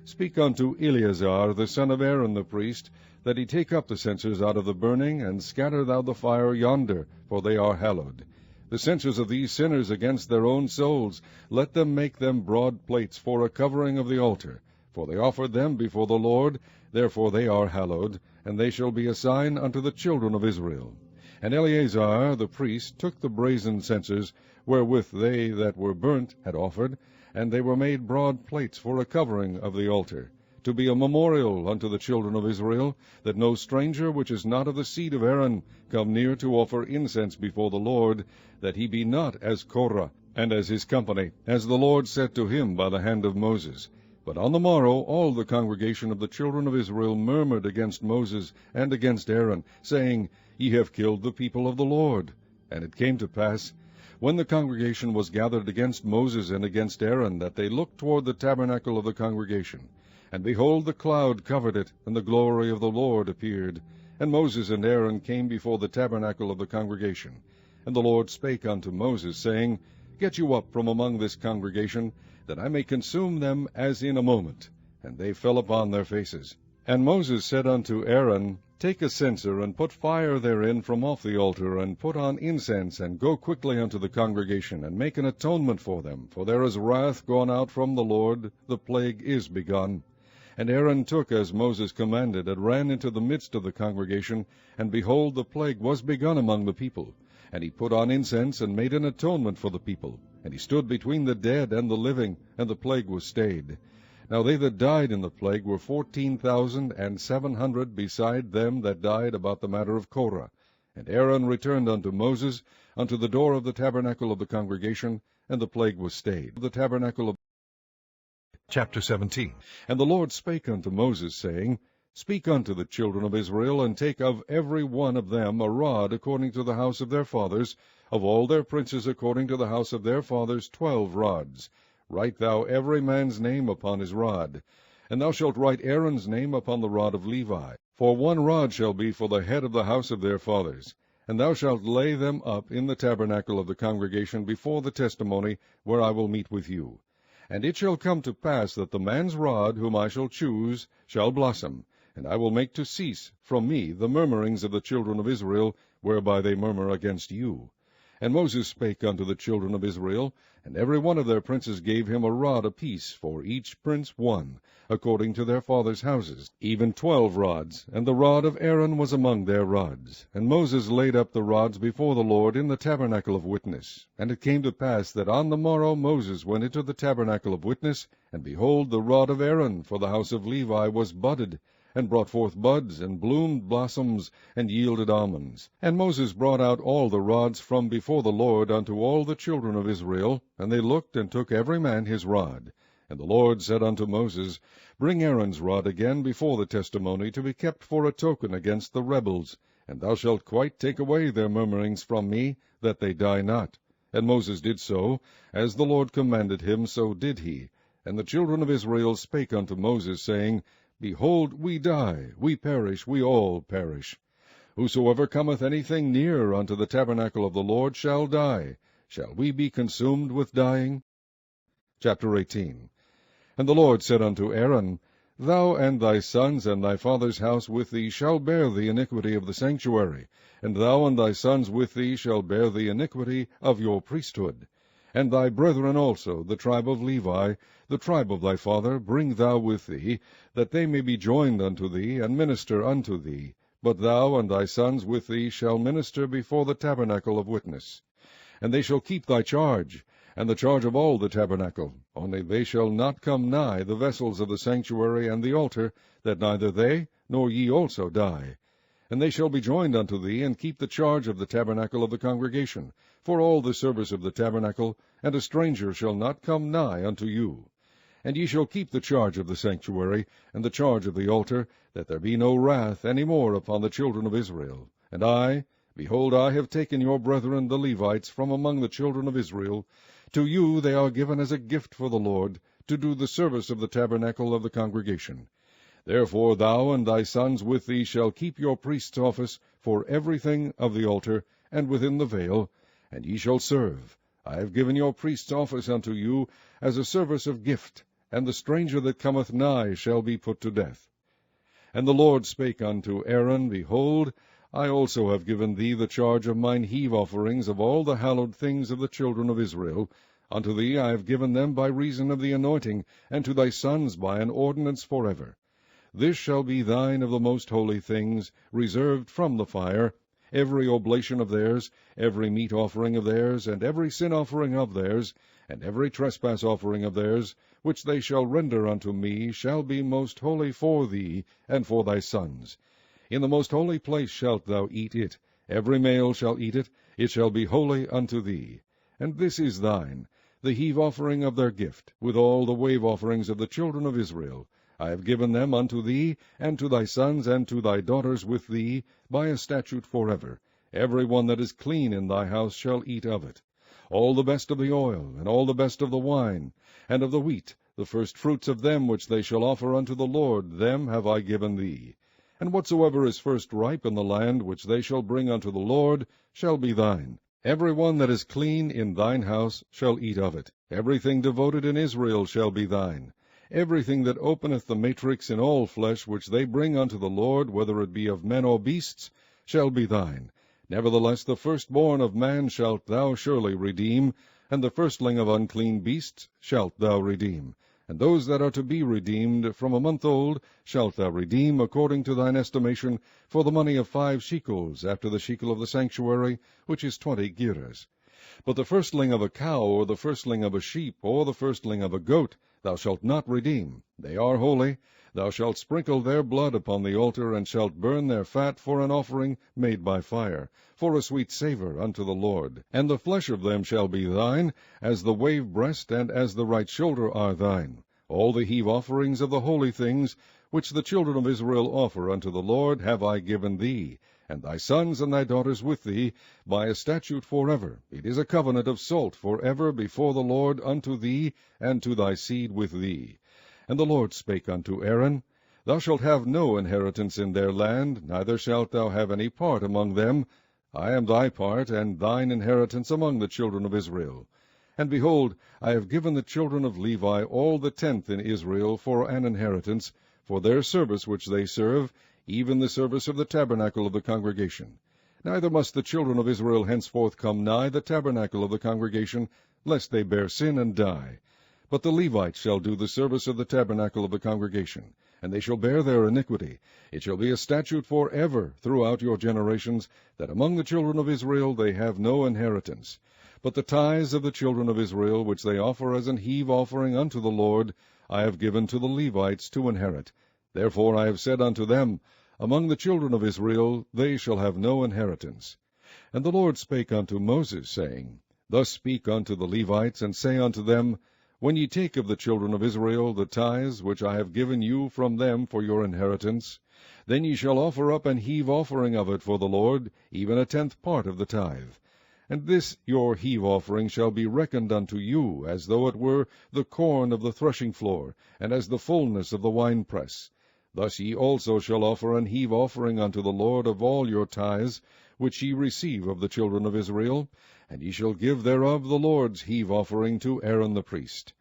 Speak unto Eleazar the son of Aaron the priest, that he take up the censers out of the burning, and scatter thou the fire yonder, for they are hallowed. The censers of these sinners against their own souls, let them make them broad plates for a covering of the altar. For they offered them before the Lord, therefore they are hallowed, and they shall be a sign unto the children of Israel. And Eleazar the priest took the brazen censers, wherewith they that were burnt had offered, and they were made broad plates for a covering of the altar, to be a memorial unto the children of Israel, that no stranger which is not of the seed of Aaron come near to offer incense before the Lord, that he be not as Korah, and as his company, as the Lord said to him by the hand of Moses. But on the morrow all the congregation of the children of Israel murmured against Moses and against Aaron, saying, Ye have killed the people of the Lord. And it came to pass, when the congregation was gathered against Moses and against Aaron, that they looked toward the tabernacle of the congregation. And behold, the cloud covered it, and the glory of the Lord appeared. And Moses and Aaron came before the tabernacle of the congregation. And the Lord spake unto Moses, saying, Get you up from among this congregation, that I may consume them as in a moment. And they fell upon their faces. And Moses said unto Aaron, Take a censer, and put fire therein from off the altar, and put on incense, and go quickly unto the congregation, and make an atonement for them. For there is wrath gone out from the Lord, the plague is begun. And Aaron took as Moses commanded, and ran into the midst of the congregation, and behold, the plague was begun among the people. And he put on incense, and made an atonement for the people. And he stood between the dead and the living, and the plague was stayed. Now they that died in the plague were 14,700, beside them that died about the matter of Korah. And Aaron returned unto Moses, unto the door of the tabernacle of the congregation, and the plague was stayed. The tabernacle of Chapter 17. And the Lord spake unto Moses, saying, Speak unto the children of Israel, and take of every one of them a rod according to the house of their fathers, of all their princes according to the house of their fathers 12 rods. Write thou every man's name upon his rod. And thou shalt write Aaron's name upon the rod of Levi. For 1 rod shall be for the head of the house of their fathers. And thou shalt lay them up in the tabernacle of the congregation before the testimony, where I will meet with you. And it shall come to pass that the man's rod, whom I shall choose, shall blossom, and I will make to cease from me the murmurings of the children of Israel, whereby they murmur against you. And Moses spake unto the children of Israel, and every one of their princes gave him a rod apiece, for each prince one, according to their fathers' houses, even 12 rods, and the rod of Aaron was among their rods. And Moses laid up the rods before the Lord in the tabernacle of witness. And it came to pass that on the morrow Moses went into the tabernacle of witness, and behold, the rod of Aaron for the house of Levi was budded, and brought forth buds, and bloomed blossoms, and yielded almonds. And Moses brought out all the rods from before the Lord unto all the children of Israel, and they looked and took every man his rod. And the Lord said unto Moses, Bring Aaron's rod again before the testimony, to be kept for a token against the rebels, and thou shalt quite take away their murmurings from me, that they die not. And Moses did so, as the Lord commanded him, so did he. And the children of Israel spake unto Moses, saying, Behold, we die, we perish, we all perish. Whosoever cometh anything near unto the tabernacle of the Lord shall die. Shall we be consumed with dying? Chapter 18. And the Lord said unto Aaron, Thou and thy sons and thy father's house with thee shall bear the iniquity of the sanctuary, and thou and thy sons with thee shall bear the iniquity of your priesthood. And thy brethren also, the tribe of Levi, the tribe of thy father, bring thou with thee, that they may be joined unto thee, and minister unto thee. But thou and thy sons with thee shall minister before the tabernacle of witness. And they shall keep thy charge, and the charge of all the tabernacle. Only they shall not come nigh the vessels of the sanctuary and the altar, that neither they nor ye also die. And they shall be joined unto thee, and keep the charge of the tabernacle of the congregation, for all the service of the tabernacle, and a stranger shall not come nigh unto you. And ye shall keep the charge of the sanctuary, and the charge of the altar, that there be no wrath any more upon the children of Israel. And I, behold, I have taken your brethren the Levites from among the children of Israel. To you they are given as a gift for the Lord, to do the service of the tabernacle of the congregation. Therefore thou and thy sons with thee shall keep your priest's office for everything of the altar, and within the veil, and ye shall serve. I have given your priest's office unto you as a service of gift, and the stranger that cometh nigh shall be put to death. And the Lord spake unto Aaron, Behold, I also have given thee the charge of mine heave offerings of all the hallowed things of the children of Israel. Unto thee I have given them by reason of the anointing, and to thy sons by an ordinance forever. This shall be thine of the most holy things, reserved from the fire, every oblation of theirs, every meat offering of theirs, and every sin offering of theirs, and every trespass offering of theirs, which they shall render unto me, shall be most holy for thee and for thy sons. In the most holy place shalt thou eat it. Every male shall eat it. It shall be holy unto thee. And this is thine, the heave offering of their gift, with all the wave offerings of the children of Israel. I have given them unto thee, and to thy sons, and to thy daughters with thee, by a statute forever. Every one that is clean in thy house shall eat of it. All the best of the oil, and all the best of the wine, and of the wheat, the first fruits of them which they shall offer unto the Lord, them have I given thee. And whatsoever is first ripe in the land, which they shall bring unto the Lord, shall be thine. Every one that is clean in thine house shall eat of it. Everything devoted in Israel shall be thine. Everything that openeth the matrix in all flesh, which they bring unto the Lord, whether it be of men or beasts, shall be thine. Nevertheless the firstborn of man shalt thou surely redeem, and the firstling of unclean beasts shalt thou redeem. And those that are to be redeemed from a month old shalt thou redeem according to thine estimation, for the money of 5 shekels, after the shekel of the sanctuary, which is 20 gerahs. But the firstling of a cow, or the firstling of a sheep, or the firstling of a goat, thou shalt not redeem. They are holy. Thou shalt sprinkle their blood upon the altar, and shalt burn their fat for an offering made by fire, for a sweet savour unto the Lord. And the flesh of them shall be thine, as the wave breast and as the right shoulder are thine. All the heave offerings of the holy things, which the children of Israel offer unto the Lord, have I given thee, and thy sons and thy daughters with thee, by a statute forever. It is a covenant of salt forever before the Lord unto thee, and to thy seed with thee. And the Lord spake unto Aaron, Thou shalt have no inheritance in their land, neither shalt thou have any part among them. I am thy part, and thine inheritance among the children of Israel. And behold, I have given the children of Levi all the 10th in Israel for an inheritance, for their service which they serve, even the service of the tabernacle of the congregation. Neither must the children of Israel henceforth come nigh the tabernacle of the congregation, lest they bear sin and die. But the Levites shall do the service of the tabernacle of the congregation, and they shall bear their iniquity. It shall be a statute for ever throughout your generations, that among the children of Israel they have no inheritance. But the tithes of the children of Israel, which they offer as an heave offering unto the Lord, I have given to the Levites to inherit. Therefore I have said unto them, Among the children of Israel they shall have no inheritance. And the Lord spake unto Moses, saying, Thus speak unto the Levites, and say unto them, When ye take of the children of Israel the tithes which I have given you from them for your inheritance, then ye shall offer up an heave offering of it for the Lord, even a 10th part of the tithe. And this your heave offering shall be reckoned unto you, as though it were the corn of the threshing floor, and as the fullness of the winepress. Thus ye also shall offer an heave offering unto the Lord of all your tithes, which ye receive of the children of Israel, and ye shall give thereof the Lord's heave offering to Aaron the priest.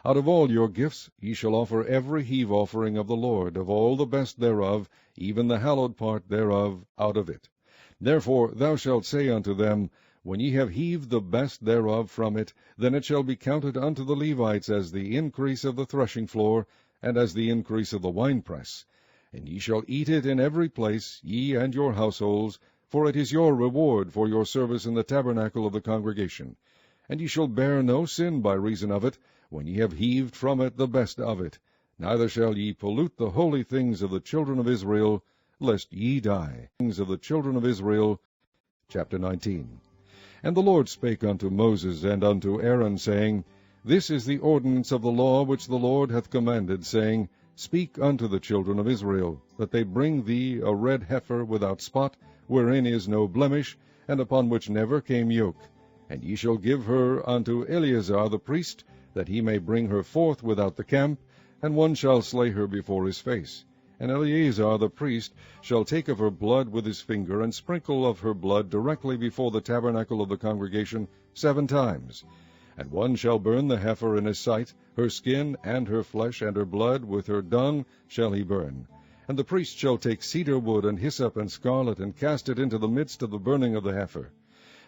Out of all your gifts ye shall offer every heave offering of the Lord, of all the best thereof, even the hallowed part thereof, out of it. Therefore thou shalt say unto them, When ye have heaved the best thereof from it, then it shall be counted unto the Levites as the increase of the threshing floor, and as the increase of the winepress. And ye shall eat it in every place, ye and your households, for it is your reward for your service in the tabernacle of the congregation. And ye shall bear no sin by reason of it, when ye have heaved from it the best of it. Neither shall ye pollute the holy things of the children of Israel, lest ye die. Things of the children of Israel. Chapter 19. And the Lord spake unto Moses and unto Aaron, saying, This is the ordinance of the law which the Lord hath commanded, saying, Speak unto the children of Israel, that they bring thee a red heifer without spot, wherein is no blemish, and upon which never came yoke. And ye shall give her unto Eleazar the priest, that he may bring her forth without the camp, and one shall slay her before his face. And Eleazar the priest shall take of her blood with his finger, and sprinkle of her blood directly before the tabernacle of the congregation 7 times. And one shall burn the heifer in his sight, her skin, and her flesh, and her blood, with her dung shall he burn. And the priest shall take cedar wood, and hyssop, and scarlet, and cast it into the midst of the burning of the heifer.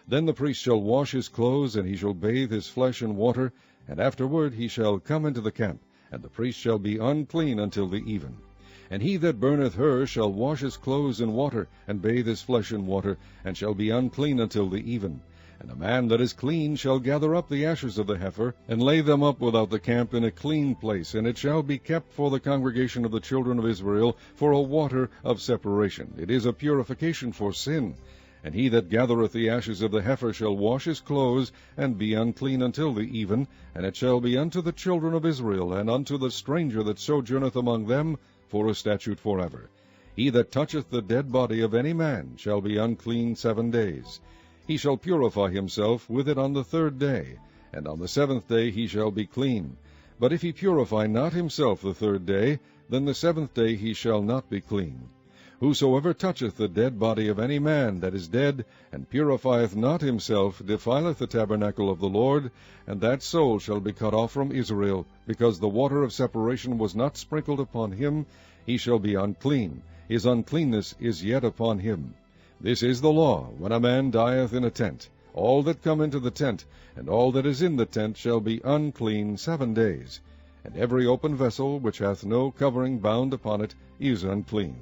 Then the priest shall wash his clothes, and he shall bathe his flesh in water, and afterward he shall come into the camp, and the priest shall be unclean until the even. And he that burneth her shall wash his clothes in water, and bathe his flesh in water, and shall be unclean until the even. And a man that is clean shall gather up the ashes of the heifer, and lay them up without the camp in a clean place, and it shall be kept for the congregation of the children of Israel for a water of separation. It is a purification for sin. And he that gathereth the ashes of the heifer shall wash his clothes, and be unclean until the even, and it shall be unto the children of Israel, and unto the stranger that sojourneth among them, for a statute forever. He that toucheth the dead body of any man shall be unclean 7 days. He shall purify himself with it on the 3rd day, and on the 7th day he shall be clean. But if he purify not himself the 3rd day, then the 7th day he shall not be clean. Whosoever toucheth the dead body of any man that is dead, and purifieth not himself, defileth the tabernacle of the Lord, and that soul shall be cut off from Israel, because the water of separation was not sprinkled upon him. He shall be unclean. His uncleanness is yet upon him. This is the law, when a man dieth in a tent. All that come into the tent, and all that is in the tent, shall be unclean 7 days. And every open vessel, which hath no covering bound upon it, is unclean.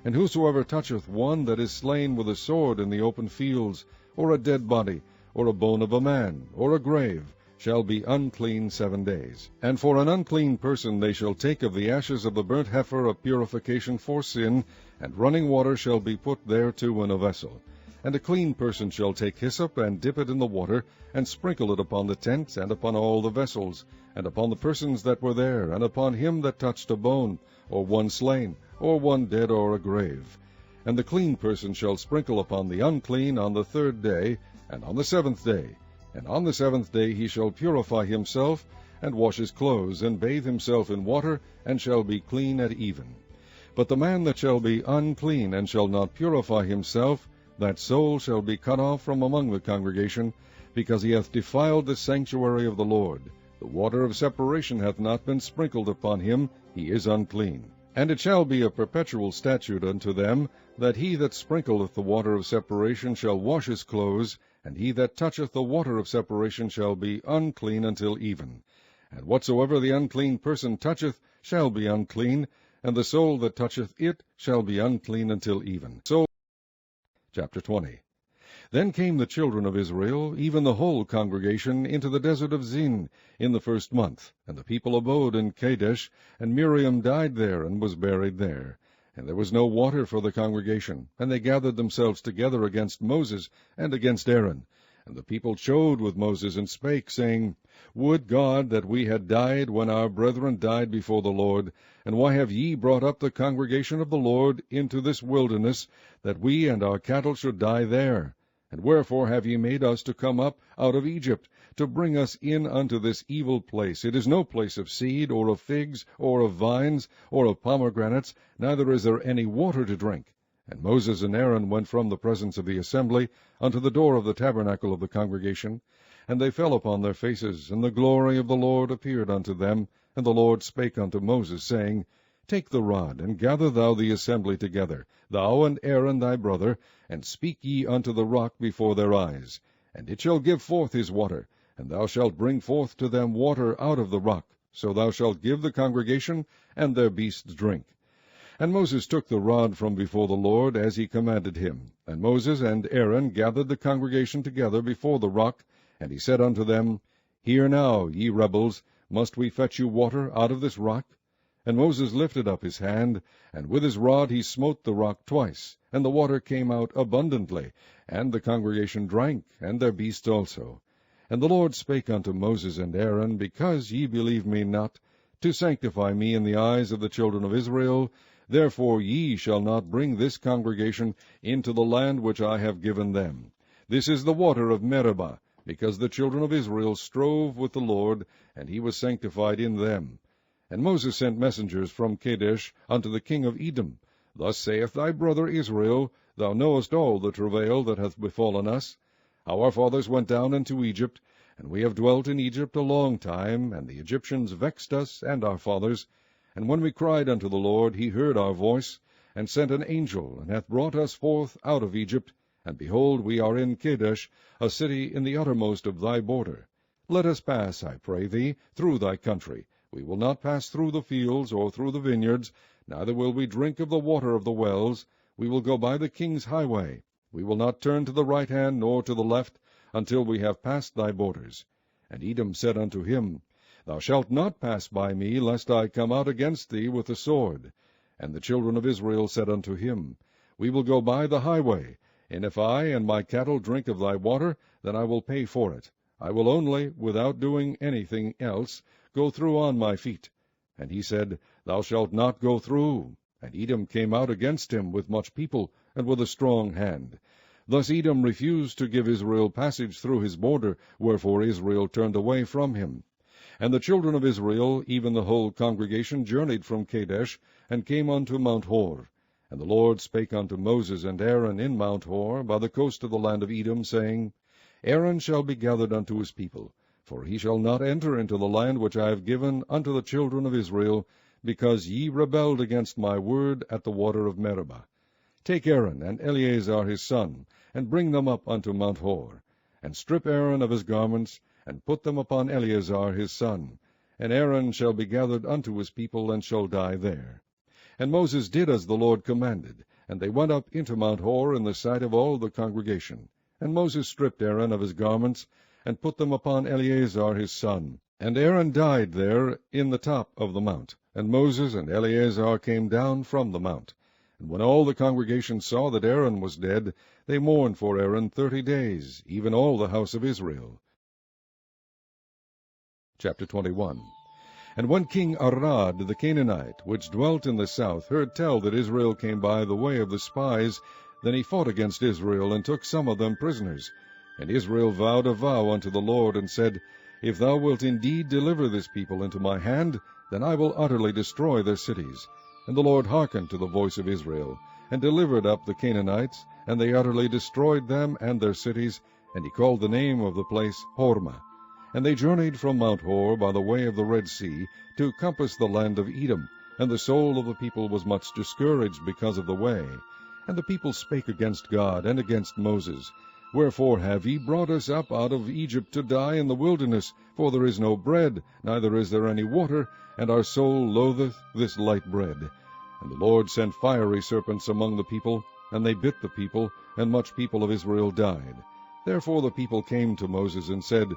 And whosoever toucheth one that is slain with a sword in the open fields, or a dead body, or a bone of a man, or a grave, shall be unclean 7 days. And for an unclean person they shall take of the ashes of the burnt heifer of purification for sin, and running water shall be put thereto in a vessel. And a clean person shall take hyssop, and dip it in the water, and sprinkle it upon the tent, and upon all the vessels, and upon the persons that were there, and upon him that touched a bone, or one slain, or one dead, or a grave. And the clean person shall sprinkle upon the unclean on the 3rd day, and on the 7th day. And on the 7th day he shall purify himself, and wash his clothes, and bathe himself in water, and shall be clean at even. But the man that shall be unclean, and shall not purify himself, that soul shall be cut off from among the congregation, because he hath defiled the sanctuary of the Lord. The water of separation hath not been sprinkled upon him, he is unclean. And it shall be a perpetual statute unto them, that he that sprinkleth the water of separation shall wash his clothes, and he that toucheth the water of separation shall be unclean until even. And whatsoever the unclean person toucheth shall be unclean, and the soul that toucheth it shall be unclean until even. Chapter 20. Then came the children of Israel, even the whole congregation, into the desert of Zin in the 1st month. And the people abode in Kadesh, and Miriam died there, and was buried there. And there was no water for the congregation, and they gathered themselves together against Moses and against Aaron. And the people chode with Moses, and spake, saying, Would God that we had died when our brethren died before the Lord! And why have ye brought up the congregation of the Lord into this wilderness, that we and our cattle should die there? And wherefore have ye made us to come up out of Egypt, to bring us in unto this evil place? It is no place of seed, or of figs, or of vines, or of pomegranates, neither is there any water to drink. And Moses and Aaron went from the presence of the assembly unto the door of the tabernacle of the congregation. And they fell upon their faces, and the glory of the Lord appeared unto them. And the Lord spake unto Moses, saying, Take the rod, and gather thou the assembly together, thou and Aaron thy brother, and speak ye unto the rock before their eyes. And it shall give forth his water, and thou shalt bring forth to them water out of the rock. So thou shalt give the congregation and their beasts drink. And Moses took the rod from before the Lord, as he commanded him. And Moses and Aaron gathered the congregation together before the rock. And he said unto them, Hear now, ye rebels, must we fetch you water out of this rock? And Moses lifted up his hand, and with his rod he smote the rock twice, and the water came out abundantly, and the congregation drank, and their beasts also. And the Lord spake unto Moses and Aaron, Because ye believe me not, to sanctify me in the eyes of the children of Israel, therefore ye shall not bring this congregation into the land which I have given them. This is the water of Meribah, because the children of Israel strove with the Lord, and he was sanctified in them. And Moses sent messengers from Kadesh unto the king of Edom. Thus saith thy brother Israel, Thou knowest all the travail that hath befallen us. How our fathers went down into Egypt, and we have dwelt in Egypt a long time, and the Egyptians vexed us and our fathers. And when we cried unto the Lord, he heard our voice, and sent an angel, and hath brought us forth out of Egypt. And behold, we are in Kadesh, a city in the uttermost of thy border. Let us pass, I pray thee, through thy country. We will not pass through the fields, or through the vineyards, neither will we drink of the water of the wells. We will go by the king's highway. We will not turn to the right hand, nor to the left, until we have passed thy borders. And Edom said unto him, Thou shalt not pass by me, lest I come out against thee with the sword. And the children of Israel said unto him, We will go by the highway, and if I and my cattle drink of thy water, then I will pay for it. I will only, without doing anything else, go through on my feet. And he said, Thou shalt not go through. And Edom came out against him with much people, and with a strong hand. Thus Edom refused to give Israel passage through his border, wherefore Israel turned away from him. And the children of Israel, even the whole congregation, journeyed from Kadesh, and came unto Mount Hor. And the Lord spake unto Moses and Aaron in Mount Hor, by the coast of the land of Edom, saying, Aaron shall be gathered unto his people, for he shall not enter into the land which I have given unto the children of Israel, because ye rebelled against my word at the water of Meribah. Take Aaron and Eleazar his son, and bring them up unto Mount Hor, and strip Aaron of his garments, and put them upon Eleazar his son. And Aaron shall be gathered unto his people, and shall die there. And Moses did as the Lord commanded, and they went up into Mount Hor in the sight of all the congregation. And Moses stripped Aaron of his garments, and put them upon Eleazar his son. And Aaron died there in the top of the mount. And Moses and Eleazar came down from the mount. And when all the congregation saw that Aaron was dead, they mourned for Aaron 30 days, even all the house of Israel. Chapter 21. And when King Arad the Canaanite, which dwelt in the south, heard tell that Israel came by the way of the spies, then he fought against Israel, and took some of them prisoners. And Israel vowed a vow unto the Lord, and said, If thou wilt indeed deliver this people into my hand, then I will utterly destroy their cities. And the Lord hearkened to the voice of Israel, and delivered up the Canaanites, and they utterly destroyed them and their cities, and he called the name of the place Hormah. And they journeyed from Mount Hor by the way of the Red Sea, to compass the land of Edom, and the soul of the people was much discouraged because of the way. And the people spake against God and against Moses, Wherefore have ye brought us up out of Egypt to die in the wilderness? For there is no bread, neither is there any water, and our soul loatheth this light bread. And the Lord sent fiery serpents among the people, and they bit the people, and much people of Israel died. Therefore the people came to Moses and said,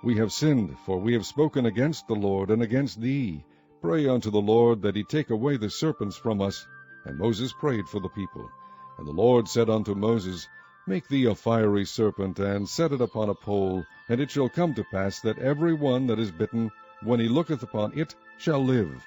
We have sinned, for we have spoken against the Lord and against thee. Pray unto the Lord that he take away the serpents from us. And Moses prayed for the people. And the Lord said unto Moses, Make thee a fiery serpent, and set it upon a pole, and it shall come to pass that every one that is bitten, when he looketh upon it, shall live.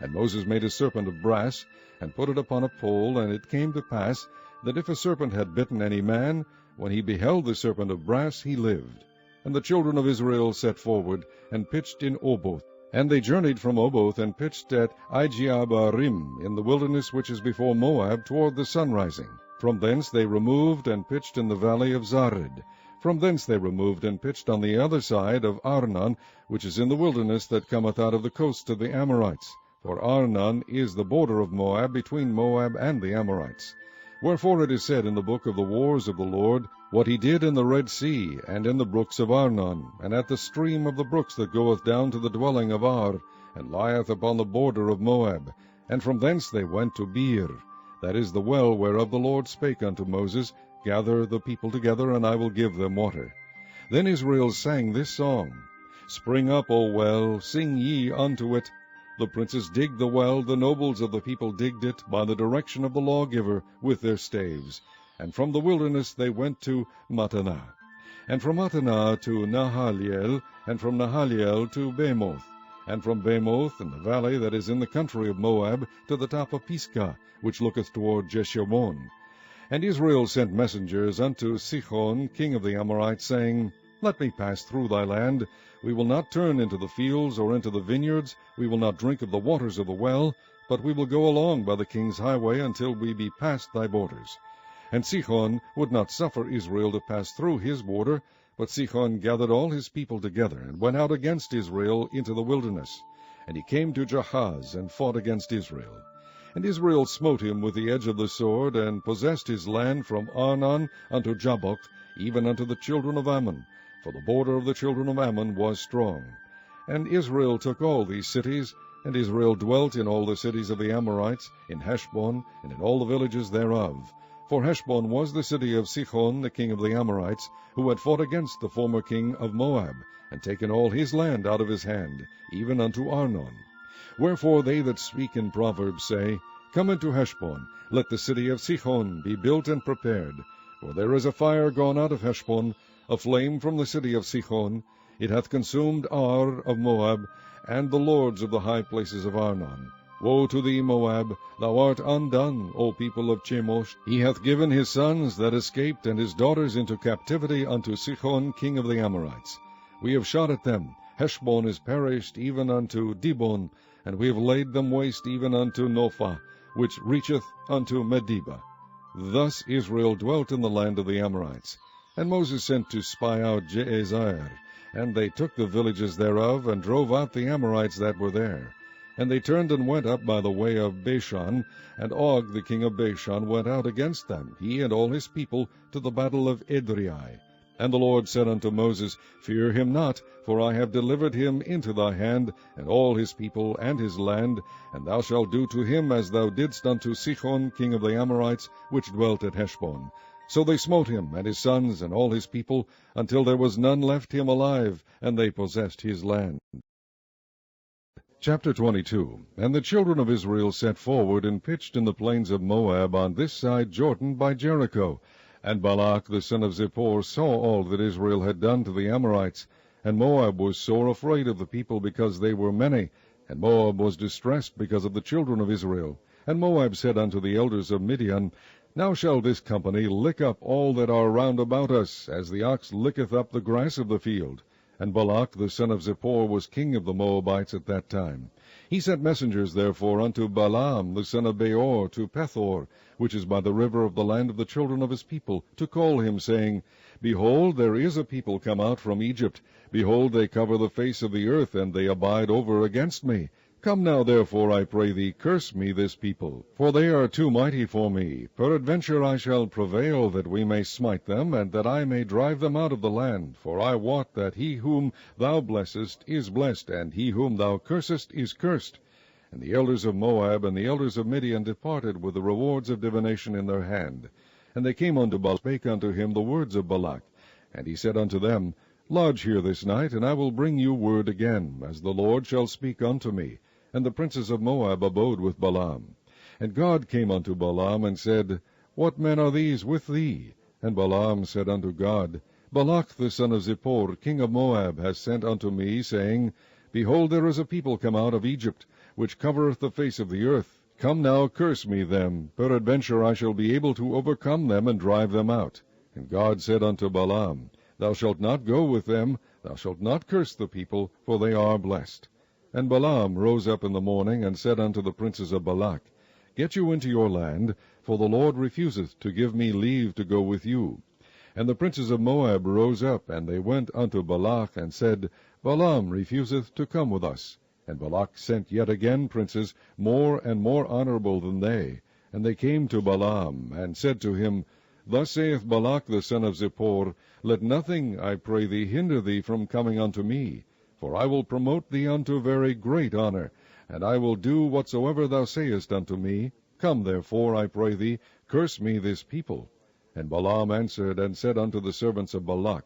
And Moses made a serpent of brass, and put it upon a pole, and it came to pass, that if a serpent had bitten any man, when he beheld the serpent of brass, he lived. And the children of Israel set forward, and pitched in Oboth. And they journeyed from Oboth, and pitched at Ijeabarim, in the wilderness which is before Moab, toward the sunrising. From thence they removed, and pitched in the valley of Zared. From thence they removed, and pitched on the other side of Arnon, which is in the wilderness that cometh out of the coast of the Amorites. For Arnon is the border of Moab, between Moab and the Amorites. Wherefore it is said in the book of the wars of the Lord, What he did in the Red Sea, and in the brooks of Arnon, and at the stream of the brooks that goeth down to the dwelling of Ar, and lieth upon the border of Moab. And from thence they went to Beer. That is the well whereof the Lord spake unto Moses, Gather the people together, and I will give them water. Then Israel sang this song, Spring up, O well, sing ye unto it. The princes digged the well, the nobles of the people digged it, by the direction of the lawgiver, with their staves. And from the wilderness they went to Mattanah. And from Mattanah to Nahaliel, and from Nahaliel to Bamoth. And from Bamoth, in the valley that is in the country of Moab, to the top of Pisgah, which looketh toward Jeshimon. And Israel sent messengers unto Sihon, king of the Amorites, saying, Let me pass through thy land. We will not turn into the fields or into the vineyards. We will not drink of the waters of the well, but we will go along by the king's highway until we be past thy borders. And Sihon would not suffer Israel to pass through his border, but Sihon gathered all his people together, and went out against Israel into the wilderness. And he came to Jahaz, and fought against Israel. And Israel smote him with the edge of the sword, and possessed his land from Arnon unto Jabbok, even unto the children of Ammon, for the border of the children of Ammon was strong. And Israel took all these cities, and Israel dwelt in all the cities of the Amorites, in Heshbon, and in all the villages thereof. For Heshbon was the city of Sihon, the king of the Amorites, who had fought against the former king of Moab, and taken all his land out of his hand, even unto Arnon. Wherefore they that speak in Proverbs say, Come into Heshbon, let the city of Sihon be built and prepared. For there is a fire gone out of Heshbon, a flame from the city of Sihon. It hath consumed Ar of Moab, and the lords of the high places of Arnon. Woe to thee, Moab! Thou art undone, O people of Chemosh. He hath given his sons that escaped, and his daughters into captivity unto Sihon king of the Amorites. We have shot at them. Heshbon is perished even unto Dibon, and we have laid them waste even unto Nophah, which reacheth unto Medeba. Thus Israel dwelt in the land of the Amorites. And Moses sent to spy out Jazer, and they took the villages thereof, and drove out the Amorites that were there. And they turned and went up by the way of Bashan, and Og the king of Bashan went out against them, he and all his people, to the battle of Edrei. And the Lord said unto Moses, Fear him not, for I have delivered him into thy hand, and all his people and his land, and thou shalt do to him as thou didst unto Sihon king of the Amorites, which dwelt at Heshbon. So they smote him, and his sons, and all his people, until there was none left him alive, and they possessed his land. Chapter 22. And the children of Israel set forward, and pitched in the plains of Moab on this side Jordan by Jericho. And Balak the son of Zippor saw all that Israel had done to the Amorites. And Moab was sore afraid of the people, because they were many. And Moab was distressed because of the children of Israel. And Moab said unto the elders of Midian, Now shall this company lick up all that are round about us, as the ox licketh up the grass of the field. And Balak the son of Zippor was king of the Moabites at that time. He sent messengers therefore unto Balaam the son of Beor to Pethor, which is by the river of the land of the children of his people, to call him, saying, Behold, there is a people come out from Egypt. Behold, they cover the face of the earth, and they abide over against me. Come now, therefore, I pray thee, curse me this people, for they are too mighty for me. Peradventure I shall prevail, that we may smite them, and that I may drive them out of the land. For I wot that he whom thou blessest is blessed, and he whom thou cursest is cursed. And the elders of Moab and the elders of Midian departed with the rewards of divination in their hand. And they came unto Balak, spake unto him the words of Balak. And he said unto them, Lodge here this night, and I will bring you word again, as the Lord shall speak unto me. And the princes of Moab abode with Balaam. And God came unto Balaam, and said, What men are these with thee? And Balaam said unto God, Balak the son of Zippor, king of Moab, has sent unto me, saying, Behold, there is a people come out of Egypt, which covereth the face of the earth. Come now, curse me them. Peradventure I shall be able to overcome them, and drive them out. And God said unto Balaam, Thou shalt not go with them, thou shalt not curse the people, for they are blessed. And Balaam rose up in the morning, and said unto the princes of Balak, Get you into your land, for the Lord refuseth to give me leave to go with you. And the princes of Moab rose up, and they went unto Balak, and said, Balaam refuseth to come with us. And Balak sent yet again princes, more and more honorable than they. And they came to Balaam, and said to him, Thus saith Balak the son of Zippor, Let nothing, I pray thee, hinder thee from coming unto me. For I will promote thee unto very great honor, and I will do whatsoever thou sayest unto me. Come therefore, I pray thee, curse me this people. And Balaam answered and said unto the servants of Balak,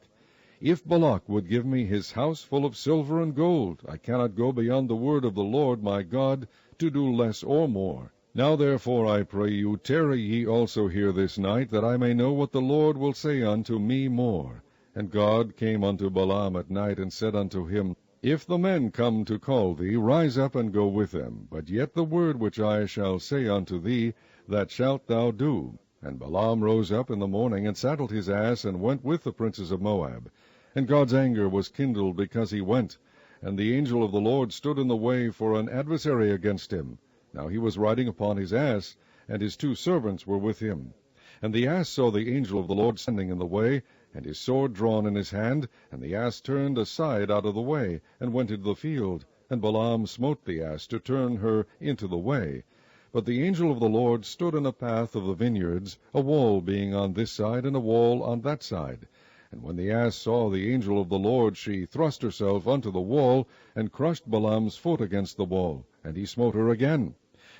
If Balak would give me his house full of silver and gold, I cannot go beyond the word of the Lord my God, to do less or more. Now therefore, I pray you, tarry ye also here this night, that I may know what the Lord will say unto me more. And God came unto Balaam at night, and said unto him, If the men come to call thee, rise up and go with them. But yet the word which I shall say unto thee, that shalt thou do. And Balaam rose up in the morning, and saddled his ass, and went with the princes of Moab. And God's anger was kindled because he went. And the angel of the Lord stood in the way for an adversary against him. Now he was riding upon his ass, and his 2 servants were with him. And the ass saw the angel of the Lord standing in the way, and his sword drawn in his hand, and the ass turned aside out of the way, and went into the field. And Balaam smote the ass to turn her into the way. But the angel of the Lord stood in a path of the vineyards, a wall being on this side, and a wall on that side. And when the ass saw the angel of the Lord, she thrust herself unto the wall, and crushed Balaam's foot against the wall, and he smote her again.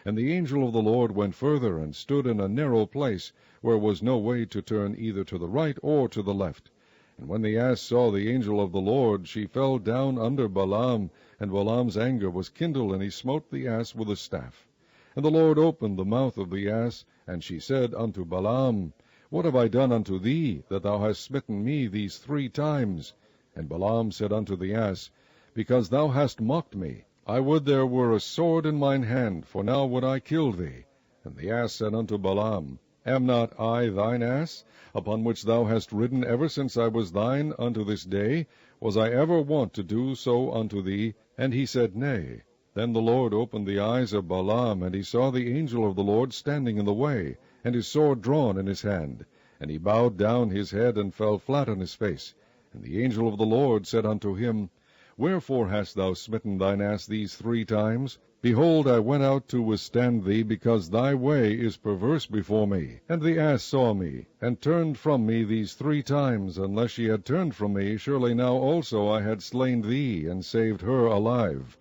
And the angel of the Lord went further, and stood in a narrow place, where was no way to turn either to the right or to the left. And when the ass saw the angel of the Lord, she fell down under Balaam, and Balaam's anger was kindled, and he smote the ass with a staff. And the Lord opened the mouth of the ass, and she said unto Balaam, What have I done unto thee, that thou hast smitten me these 3 times? And Balaam said unto the ass, Because thou hast mocked me. I would there were a sword in mine hand, for now would I kill thee. And the ass said unto Balaam, Am not I thine ass, upon which thou hast ridden ever since I was thine unto this day? Was I ever wont to do so unto thee? And he said, Nay. Then the Lord opened the eyes of Balaam, and he saw the angel of the Lord standing in the way, and his sword drawn in his hand. And he bowed down his head, and fell flat on his face. And the angel of the Lord said unto him, Wherefore hast thou smitten thine ass these 3 times? Behold, I went out to withstand thee, because thy way is perverse before me. And the ass saw me, and turned from me these 3 times. Unless she had turned from me, surely now also I had slain thee, and saved her alive.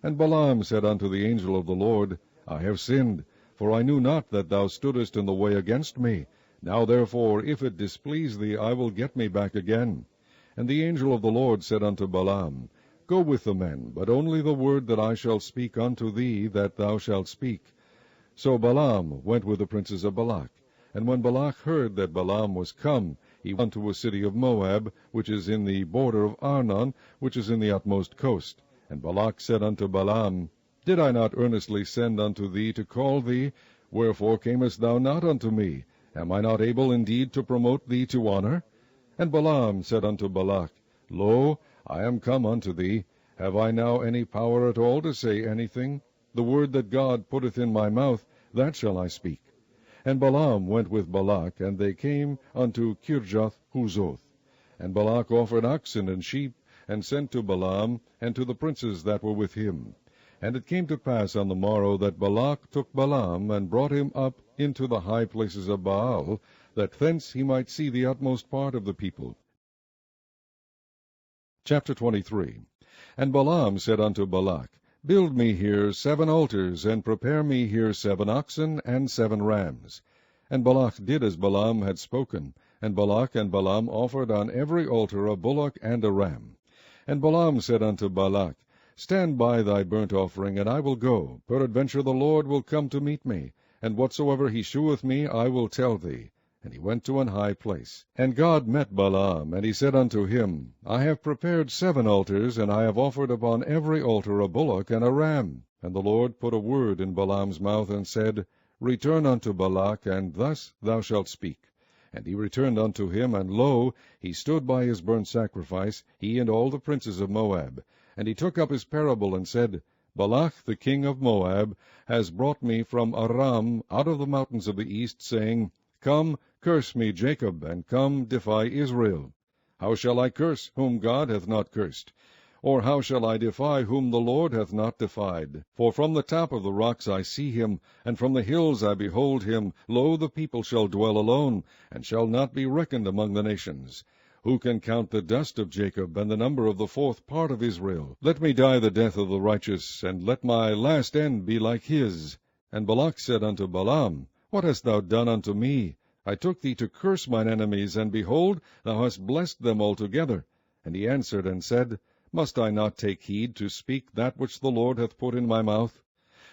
And Balaam said unto the angel of the Lord, I have sinned, for I knew not that thou stoodest in the way against me. Now therefore, if it displease thee, I will get me back again. And the angel of the Lord said unto Balaam, Go with the men, but only the word that I shall speak unto thee, that thou shalt speak. So Balaam went with the princes of Balak. And when Balak heard that Balaam was come, he went unto a city of Moab, which is in the border of Arnon, which is in the utmost coast. And Balak said unto Balaam, Did I not earnestly send unto thee to call thee? Wherefore camest thou not unto me? Am I not able indeed to promote thee to honor? And Balaam said unto Balak, Lo, I am come unto thee. Have I now any power at all to say anything? The word that God putteth in my mouth, that shall I speak. And Balaam went with Balak, and they came unto Kirjath-Huzoth. And Balak offered oxen and sheep, and sent to Balaam, and to the princes that were with him. And it came to pass on the morrow that Balak took Balaam, and brought him up into the high places of Baal, that thence he might see the utmost part of the people. Chapter 23. And Balaam said unto Balak, Build me here 7 altars, and prepare me here 7 oxen and 7 rams. And Balak did as Balaam had spoken, and Balak and Balaam offered on every altar a bullock and a ram. And Balaam said unto Balak, Stand by thy burnt offering, and I will go. Peradventure the Lord will come to meet me, and whatsoever he sheweth me I will tell thee. And he went to an high place. And God met Balaam, and he said unto him, I have prepared 7 altars, and I have offered upon every altar a bullock and a ram. And the Lord put a word in Balaam's mouth, and said, Return unto Balak, and thus thou shalt speak. And he returned unto him, and lo, he stood by his burnt sacrifice, he and all the princes of Moab. And he took up his parable, and said, Balak the king of Moab has brought me from Aram out of the mountains of the east, saying, Come, curse me Jacob, and come, defy Israel. How shall I curse whom God hath not cursed? Or how shall I defy whom the Lord hath not defied? For from the top of the rocks I see him, and from the hills I behold him. Lo, the people shall dwell alone, and shall not be reckoned among the nations. Who can count the dust of Jacob, and the number of the 4th part of Israel? Let me die the death of the righteous, and let my last end be like his. And Balak said unto Balaam, What hast thou done unto me? I took thee to curse mine enemies, and behold, thou hast blessed them altogether. And he answered and said, Must I not take heed to speak that which the Lord hath put in my mouth?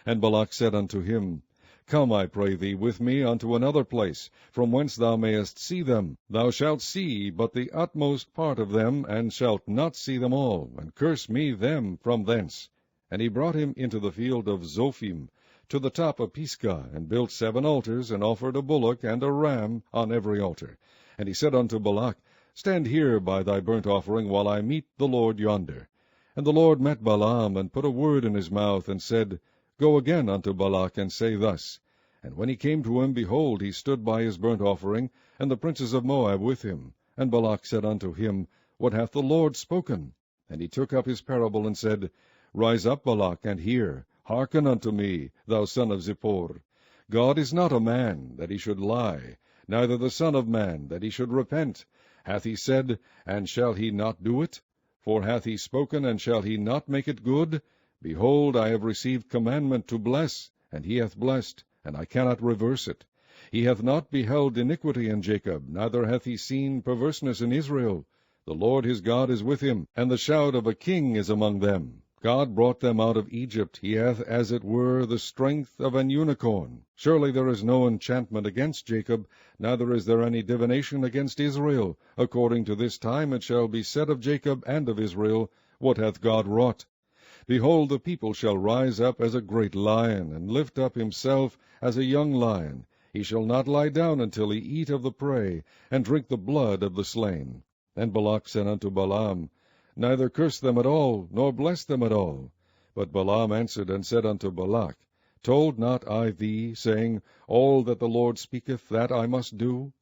And Balak said unto him, Come, I pray thee, with me unto another place, from whence thou mayest see them. Thou shalt see but the utmost part of them, and shalt not see them all, and curse me them from thence. And he brought him into the field of Zophim, to the top of Pisgah, and built 7 altars, and offered a bullock and a ram on every altar. And he said unto Balak, Stand here by thy burnt offering, while I meet the Lord yonder. And the Lord met Balaam, and put a word in his mouth, and said, Go again unto Balak, and say thus. And when he came to him, behold, he stood by his burnt offering, and the princes of Moab with him. And Balak said unto him, What hath the Lord spoken? And he took up his parable, and said, Rise up, Balak, and hear. Hearken unto me, thou son of Zippor. God is not a man, that he should lie, neither the son of man, that he should repent. Hath he said, and shall he not do it? For hath he spoken, and shall he not make it good? Behold, I have received commandment to bless, and he hath blessed, and I cannot reverse it. He hath not beheld iniquity in Jacob, neither hath he seen perverseness in Israel. The Lord his God is with him, and the shout of a king is among them. God brought them out of Egypt. He hath, as it were, the strength of an unicorn. Surely there is no enchantment against Jacob, neither is there any divination against Israel. According to this time it shall be said of Jacob and of Israel, What hath God wrought? Behold, the people shall rise up as a great lion, and lift up himself as a young lion. He shall not lie down until he eat of the prey, and drink the blood of the slain. And Balak said unto Balaam, Neither curse them at all, nor bless them at all. But Balaam answered and said unto Balak, Told not I thee, saying, All that the Lord speaketh, that I must do?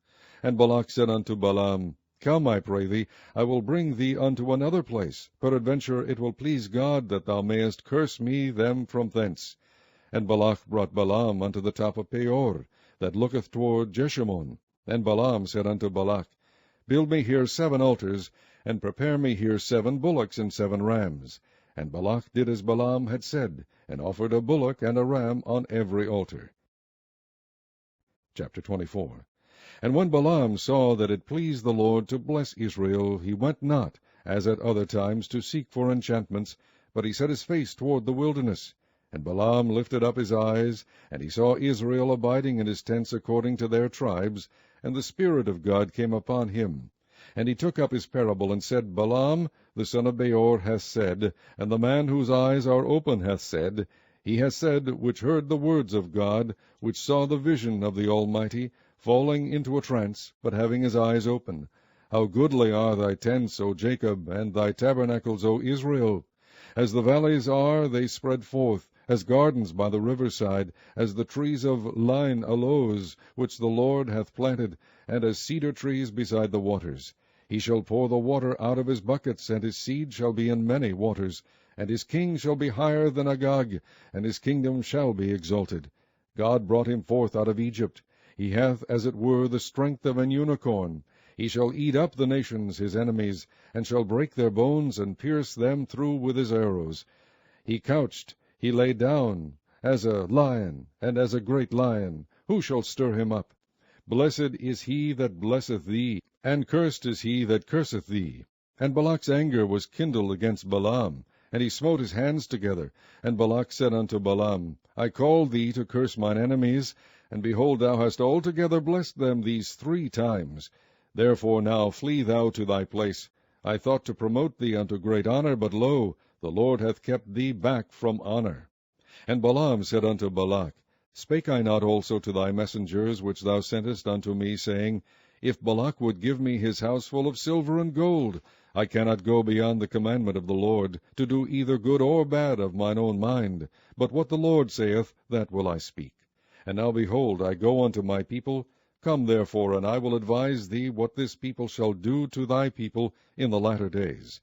And Balak said unto Balaam, Come, I pray thee, I will bring thee unto another place. Peradventure it will please God that thou mayest curse me them from thence. And Balak brought Balaam unto the top of Peor, that looketh toward Jeshimon. And Balaam said unto Balak, Build me here 7 altars, and prepare me here 7 bullocks and 7 rams. And Balak did as Balaam had said, and offered a bullock and a ram on every altar. Chapter 24. And when Balaam saw that it pleased the Lord to bless Israel, he went not, as at other times, to seek for enchantments, but he set his face toward the wilderness. And Balaam lifted up his eyes, and he saw Israel abiding in his tents according to their tribes, and the Spirit of God came upon him. And he took up his parable, and said, Balaam the son of Beor hath said, and the man whose eyes are open hath said, he hath said, which heard the words of God, which saw the vision of the Almighty, falling into a trance, but having his eyes open. How goodly are thy tents, O Jacob, and thy tabernacles, O Israel! As the valleys are, they spread forth, as gardens by the riverside, as the trees of line aloes, which the Lord hath planted, and as cedar trees beside the waters. He shall pour the water out of his buckets, and his seed shall be in many waters, and his king shall be higher than Agag, and his kingdom shall be exalted. God brought him forth out of Egypt. He hath as it were the strength of an unicorn. He shall eat up the nations his enemies, and shall break their bones, and pierce them through with his arrows. He couched, he lay down, as a lion, and as a great lion. Who shall stir him up? Blessed is he that blesseth thee, and cursed is he that curseth thee. And Balak's anger was kindled against Balaam, and he smote his hands together. And Balak said unto Balaam, I called thee to curse mine enemies, and behold, thou hast altogether blessed them these 3 times. Therefore now flee thou to thy place. I thought to promote thee unto great honor, but lo, the Lord hath kept thee back from honor. And Balaam said unto Balak, Spake I not also to thy messengers which thou sentest unto me, saying, If Balak would give me his house full of silver and gold, I cannot go beyond the commandment of the Lord, to do either good or bad of mine own mind, but what the Lord saith, that will I speak. And now behold, I go unto my people. Come therefore, and I will advise thee what this people shall do to thy people in the latter days.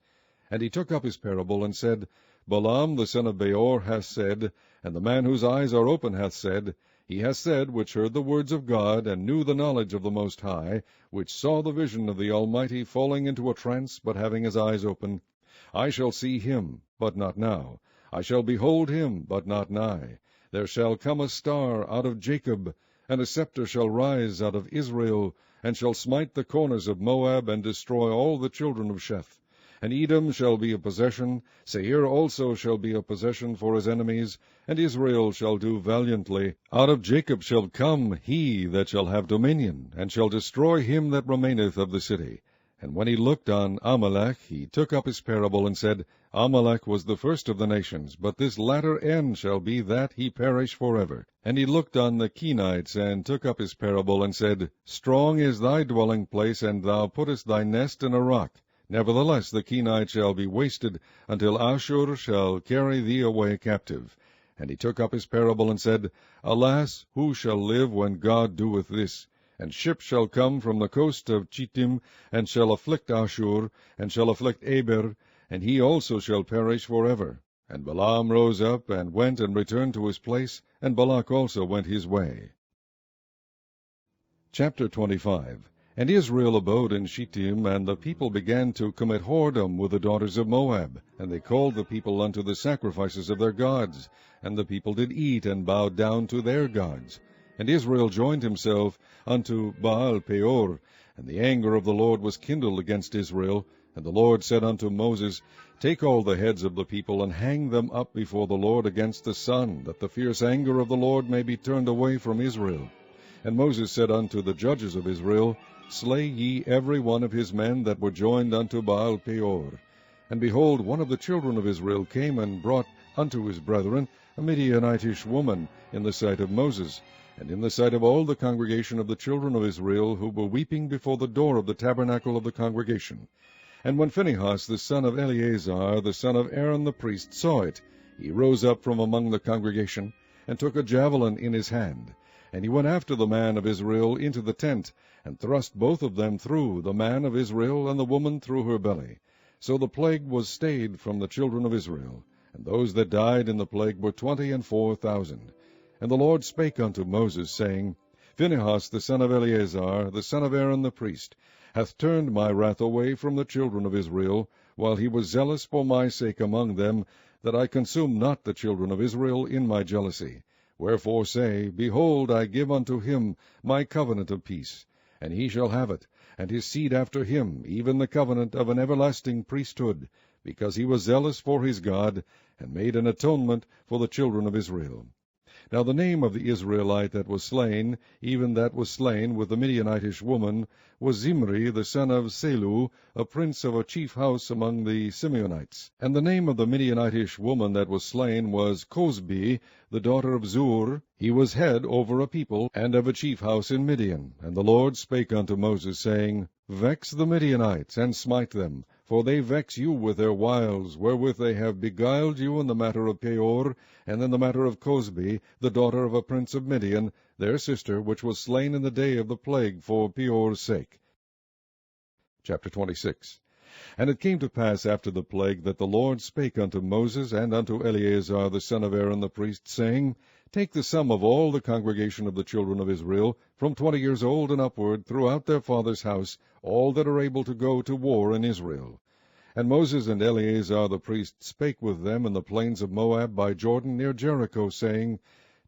And he took up his parable, and said, Balaam the son of Beor hath said, and the man whose eyes are open hath said, He hath said, which heard the words of God, and knew the knowledge of the Most High, which saw the vision of the Almighty, falling into a trance, but having his eyes open, I shall see him, but not now. I shall behold him, but not nigh. There shall come a star out of Jacob, and a scepter shall rise out of Israel, and shall smite the corners of Moab, and destroy all the children of Sheth. And Edom shall be a possession, Seir also shall be a possession for his enemies, and Israel shall do valiantly. Out of Jacob shall come he that shall have dominion, and shall destroy him that remaineth of the city. And when he looked on Amalek, he took up his parable, and said, Amalek was the first of the nations, but this latter end shall be that he perish forever. And he looked on the Kenites, and took up his parable, and said, Strong is thy dwelling place, and thou puttest thy nest in a rock. Nevertheless the Kenites shall be wasted, until Ashur shall carry thee away captive. And he took up his parable, and said, Alas, who shall live when God doeth this? And ships shall come from the coast of Chittim, and shall afflict Ashur, and shall afflict Eber, and he also shall perish forever. And Balaam rose up, and went and returned to his place, and Balak also went his way. Chapter 25. And Israel abode in Shittim, and the people began to commit whoredom with the daughters of Moab. And they called the people unto the sacrifices of their gods. And the people did eat, and bowed down to their gods. And Israel joined himself unto Baal Peor. And the anger of the Lord was kindled against Israel. And the Lord said unto Moses, Take all the heads of the people, and hang them up before the Lord against the sun, that the fierce anger of the Lord may be turned away from Israel. And Moses said unto the judges of Israel, Slay ye every one of his men that were joined unto Baal Peor. And behold, one of the children of Israel came and brought unto his brethren a Midianitish woman in the sight of Moses, and in the sight of all the congregation of the children of Israel, who were weeping before the door of the tabernacle of the congregation. And when Phinehas the son of Eleazar, the son of Aaron the priest, saw it, he rose up from among the congregation, and took a javelin in his hand. And he went after the man of Israel into the tent, and thrust both of them through, the man of Israel and the woman through her belly. So the plague was stayed from the children of Israel. And those that died in the plague were 24,000. And the Lord spake unto Moses, saying, Phinehas the son of Eleazar, the son of Aaron the priest, hath turned my wrath away from the children of Israel, while he was zealous for my sake among them, that I consume not the children of Israel in my jealousy. Wherefore say, Behold, I give unto him my covenant of peace, and he shall have it, and his seed after him, even the covenant of an everlasting priesthood, because he was zealous for his God, and made an atonement for the children of Israel. Now the name of the Israelite that was slain, even that was slain with the Midianitish woman, was Zimri the son of Selu, a prince of a chief house among the Simeonites. And the name of the Midianitish woman that was slain was Cosbi, the daughter of Zur. He was head over a people, and of a chief house in Midian. And the Lord spake unto Moses, saying, Vex the Midianites, and smite them, for they vex you with their wiles, wherewith they have beguiled you in the matter of Peor, and in the matter of Cosbi, the daughter of a prince of Midian, their sister, which was slain in the day of the plague for Peor's sake. Chapter 26. And it came to pass after the plague that the Lord spake unto Moses and unto Eleazar the son of Aaron the priest, saying, Take the sum of all the congregation of the children of Israel, from 20 years old and upward, throughout their father's house, all that are able to go to war in Israel. And Moses and Eleazar the priest spake with them in the plains of Moab by Jordan near Jericho, saying,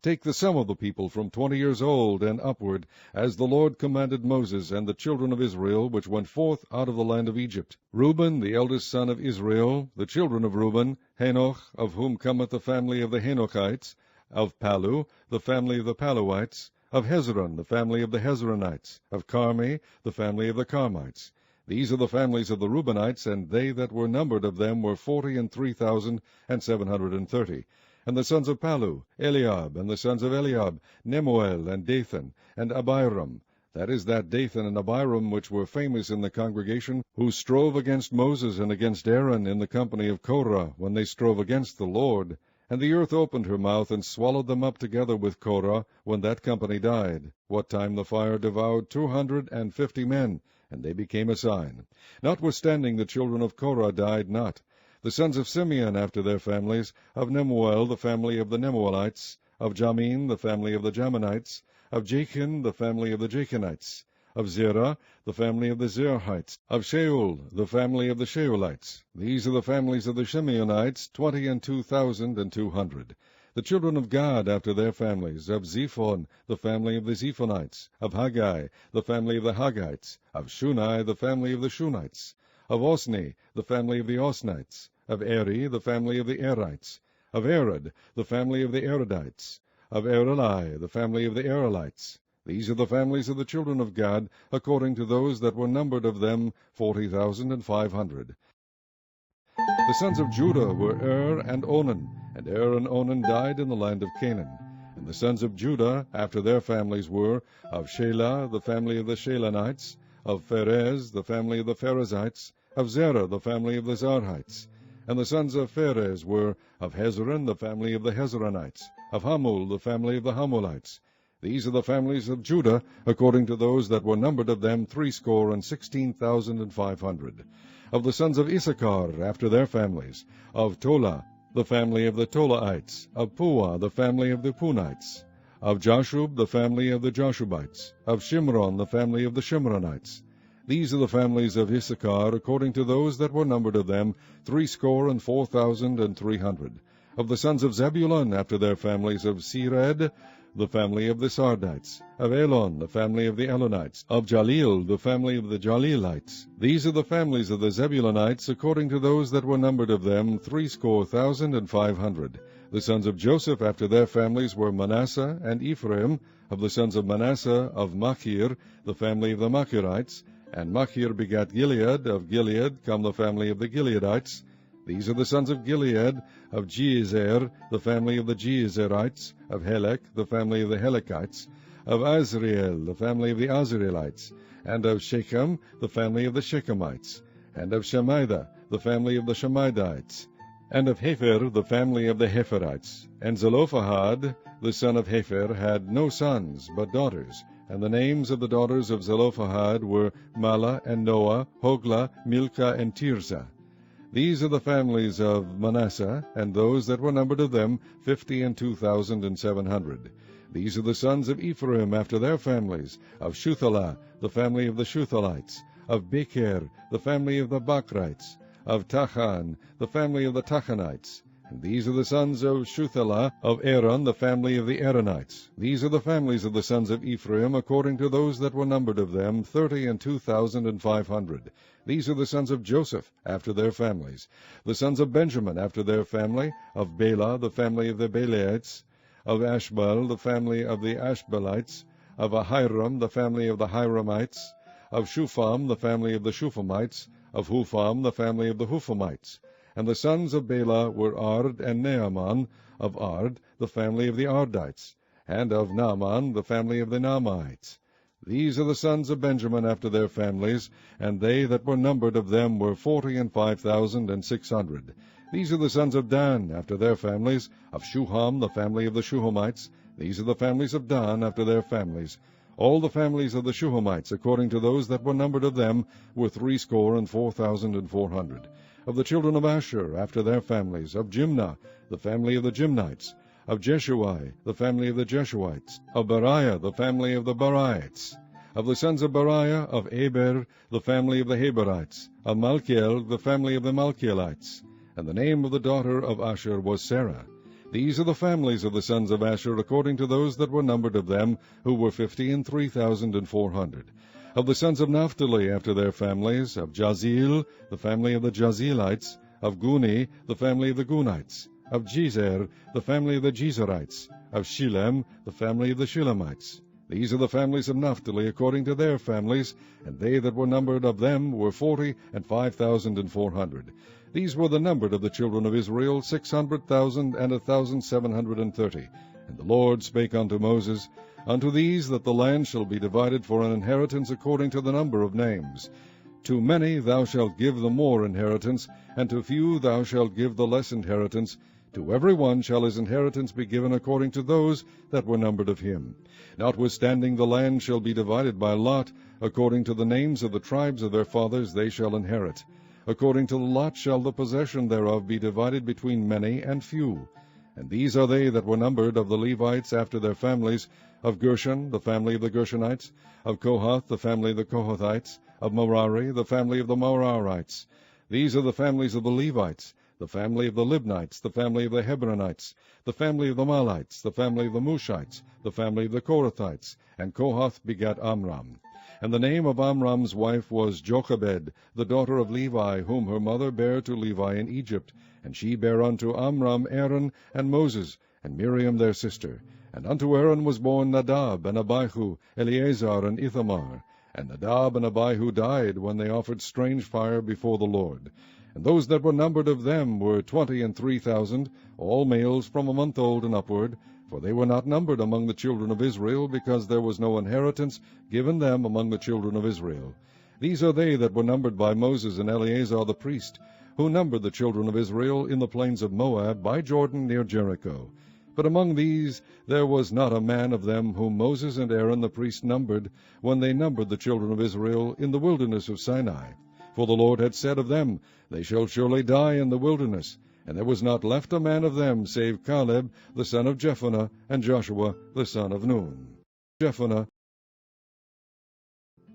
Take the sum of the people from 20 years old and upward, as the Lord commanded Moses and the children of Israel, which went forth out of the land of Egypt. Reuben, the eldest son of Israel, the children of Reuben, Hanoch, of whom cometh the family of the Hanochites, of Palu, the family of the Paluites, of Hezron, the family of the Hezronites, of Carmi, the family of the Carmites. These are the families of the Reubenites, and they that were numbered of them were 40,003,730. And the sons of Palu, Eliab, and the sons of Eliab, Nemuel, and Dathan, and Abiram. That is that Dathan and Abiram which were famous in the congregation, who strove against Moses and against Aaron in the company of Korah, when they strove against the Lord. And the earth opened her mouth, and swallowed them up together with Korah, when that company died, what time the fire devoured 250 men, and they became a sign. Notwithstanding the children of Korah died not. The sons of Simeon after their families, of Nemuel the family of the Nemuelites, of Jamin the family of the Jaminites, of Jachin the family of the Jachinites, of Zerah the family of the Zerahites, of Shaul the family of the Shaulites. These are the families of the Simeonites, 22,200. The children of Gad after their families, of Zephon the family of the Zephonites, of Haggai the family of the Haggites, of Shunai the family of the Shunites, of Osni the family of the Osnites, of Eri the family of the Erites, of Arad the family of the Aradites, of Areli the family of the Arelites. These are the families of the children of Gad, according to those that were numbered of them, 40,500. The sons of Judah were and Onan, and and Onan died in the land of Canaan. And the sons of Judah after their families were, of Shelah the family of the Shelanites, of Pharez the family of the Pharezites, of Zerah the family of the Zarhites. And the sons of Pharez were, of Hezron the family of the Hezronites, of Hamul the family of the Hamulites. These are the families of Judah, according to those that were numbered of them, 16,500. Of the sons of Issachar after their families, of Tola the family of the Tolaites, of Puah the family of the Punites, of Jashub the family of the Jashubites, of Shimron the family of the Shimronites. These are the families of Issachar, according to those that were numbered of them, 64,300. Of the sons of Zebulun after their families, of Sered the family of the Sardites, of Elon the family of the Elonites, of Jalil the family of the Jalilites. These are the families of the Zebulunites, according to those that were numbered of them, 70,500. The sons of Joseph after their families were Manasseh and Ephraim. Of the sons of Manasseh, of Machir the family of the Machirites, and Machir begat Gilead. Of Gilead come the family of the Gileadites. These are the sons of Gilead, of Jeezer the family of the Jeezerites, of Helek the family of the Helekites, of Azriel the family of the Azrielites, and of Shechem the family of the Shechemites, and of Shemida the family of the Shemidites, and of Hepher the family of the Hepherites. And Zelophehad the son of Hepher had no sons, but daughters. And the names of the daughters of Zelophehad were Mala and Noah, Hoglah, Milcah, and Tirzah. These are the families of Manasseh, and those that were numbered of them, 52,700. These are the sons of Ephraim after their families, of Shuthelah, the family of the Shuthalites, of Becher, the family of the Bakrites, of Tachan, the family of the Tachanites. And these are the sons of Shuthelah, of Aaron, the family of the Aaronites. These are the families of the sons of Ephraim, according to those that were numbered of them, 32,500. These are the sons of Joseph, after their families. The sons of Benjamin, after their family, of Bela, the family of the Belaites, of Ashbel, the family of the Ashbelites, of Ahiram, the family of the Hiramites, of Shupham, the family of the Shuphamites, of Hupham, the family of the Huphamites. And the sons of Bela were Ard and Naaman, of Ard, the family of the Ardites, and of Naaman, the family of the Naamites. These are the sons of Benjamin after their families, and they that were numbered of them were 45,600. These are the sons of Dan after their families, of Shuham, the family of the Shuhamites. These are the families of Dan after their families. All the families of the Shuhamites, according to those that were numbered of them, were 64,400. Of the children of Asher, after their families, of Jimnah, the family of the Jimnites, of Jeshuai, the family of the Jeshuites, of Beriah, the family of the Beriites, of the sons of Beriah, of Eber, the family of the Heberites, of Malchiel, the family of the Malchielites. And the name of the daughter of Asher was Sarah. These are the families of the sons of Asher, according to those that were numbered of them, who were 53,400. Of the sons of Naphtali, after their families, of Jazeel, the family of the Jazelites, of Guni, the family of the Gunites, of Jezer, the family of the Jezerites, of Shilem, the family of the Shilemites. These are the families of Naphtali, according to their families, and they that were numbered of them were 40,500. These were the numbered of the children of Israel, 600,000 and 1,730. And the Lord spake unto Moses, Unto these that the land shall be divided for an inheritance according to the number of names. To many thou shalt give the more inheritance, and to few thou shalt give the less inheritance. To every one shall his inheritance be given according to those that were numbered of him. Notwithstanding the land shall be divided by lot, according to the names of the tribes of their fathers they shall inherit. According to the lot shall the possession thereof be divided between many and few. And these are they that were numbered of the Levites after their families, of Gershon, the family of the Gershonites, of Kohath, the family of the Kohathites, of Merari, the family of the Merarites. These are the families of the Levites, the family of the Libnites, the family of the Hebronites, the family of the Malites, the family of the Mushites, the family of the Korathites. And Kohath begat Amram. And the name of Amram's wife was Jochebed, the daughter of Levi, whom her mother bare to Levi in Egypt. And she bare unto Amram Aaron and Moses, and Miriam their sister. And unto Aaron was born Nadab, and Abihu, Eleazar, and Ithamar. And Nadab and Abihu died when they offered strange fire before the Lord. And those that were numbered of them were 23,000, all males from a month old and upward. For they were not numbered among the children of Israel, because there was no inheritance given them among the children of Israel. These are they that were numbered by Moses and Eleazar the priest, who numbered the children of Israel in the plains of Moab by Jordan near Jericho. But among these there was not a man of them whom Moses and Aaron the priest numbered, when they numbered the children of Israel in the wilderness of Sinai. For the Lord had said of them, They shall surely die in the wilderness. And there was not left a man of them, save Caleb the son of Jephunneh, and Joshua the son of Nun. Jephunneh.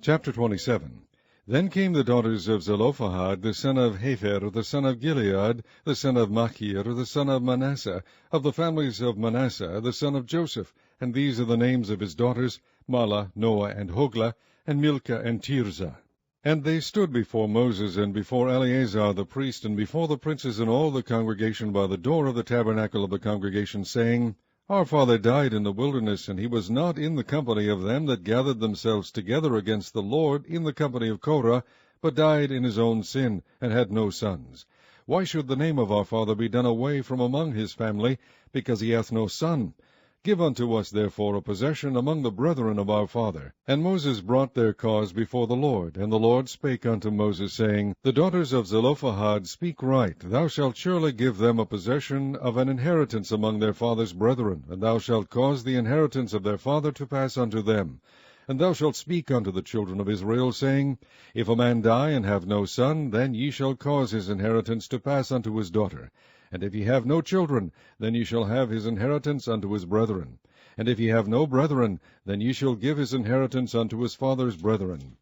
Chapter 27. Then came the daughters of Zelophehad, the son of Hepher, the son of Gilead, the son of Machir, the son of Manasseh, of the families of Manasseh, the son of Joseph. And these are the names of his daughters, Mahlah, Noah, and Hoglah, and Milcah, and Tirzah. And they stood before Moses, and before Eleazar the priest, and before the princes and all the congregation by the door of the tabernacle of the congregation, saying, Our father died in the wilderness, and he was not in the company of them that gathered themselves together against the Lord in the company of Korah, but died in his own sin, and had no sons. Why should the name of our father be done away from among his family, because he hath no son? Give unto us therefore a possession among the brethren of our father. And Moses brought their cause before the Lord. And the Lord spake unto Moses, saying, The daughters of Zelophehad speak right. Thou shalt surely give them a possession of an inheritance among their father's brethren, and thou shalt cause the inheritance of their father to pass unto them. And thou shalt speak unto the children of Israel, saying, If a man die and have no son, then ye shall cause his inheritance to pass unto his daughter. And if he have no children, then ye shall have his inheritance unto his brethren. And if he have no brethren, then ye shall give his inheritance unto his father's brethren.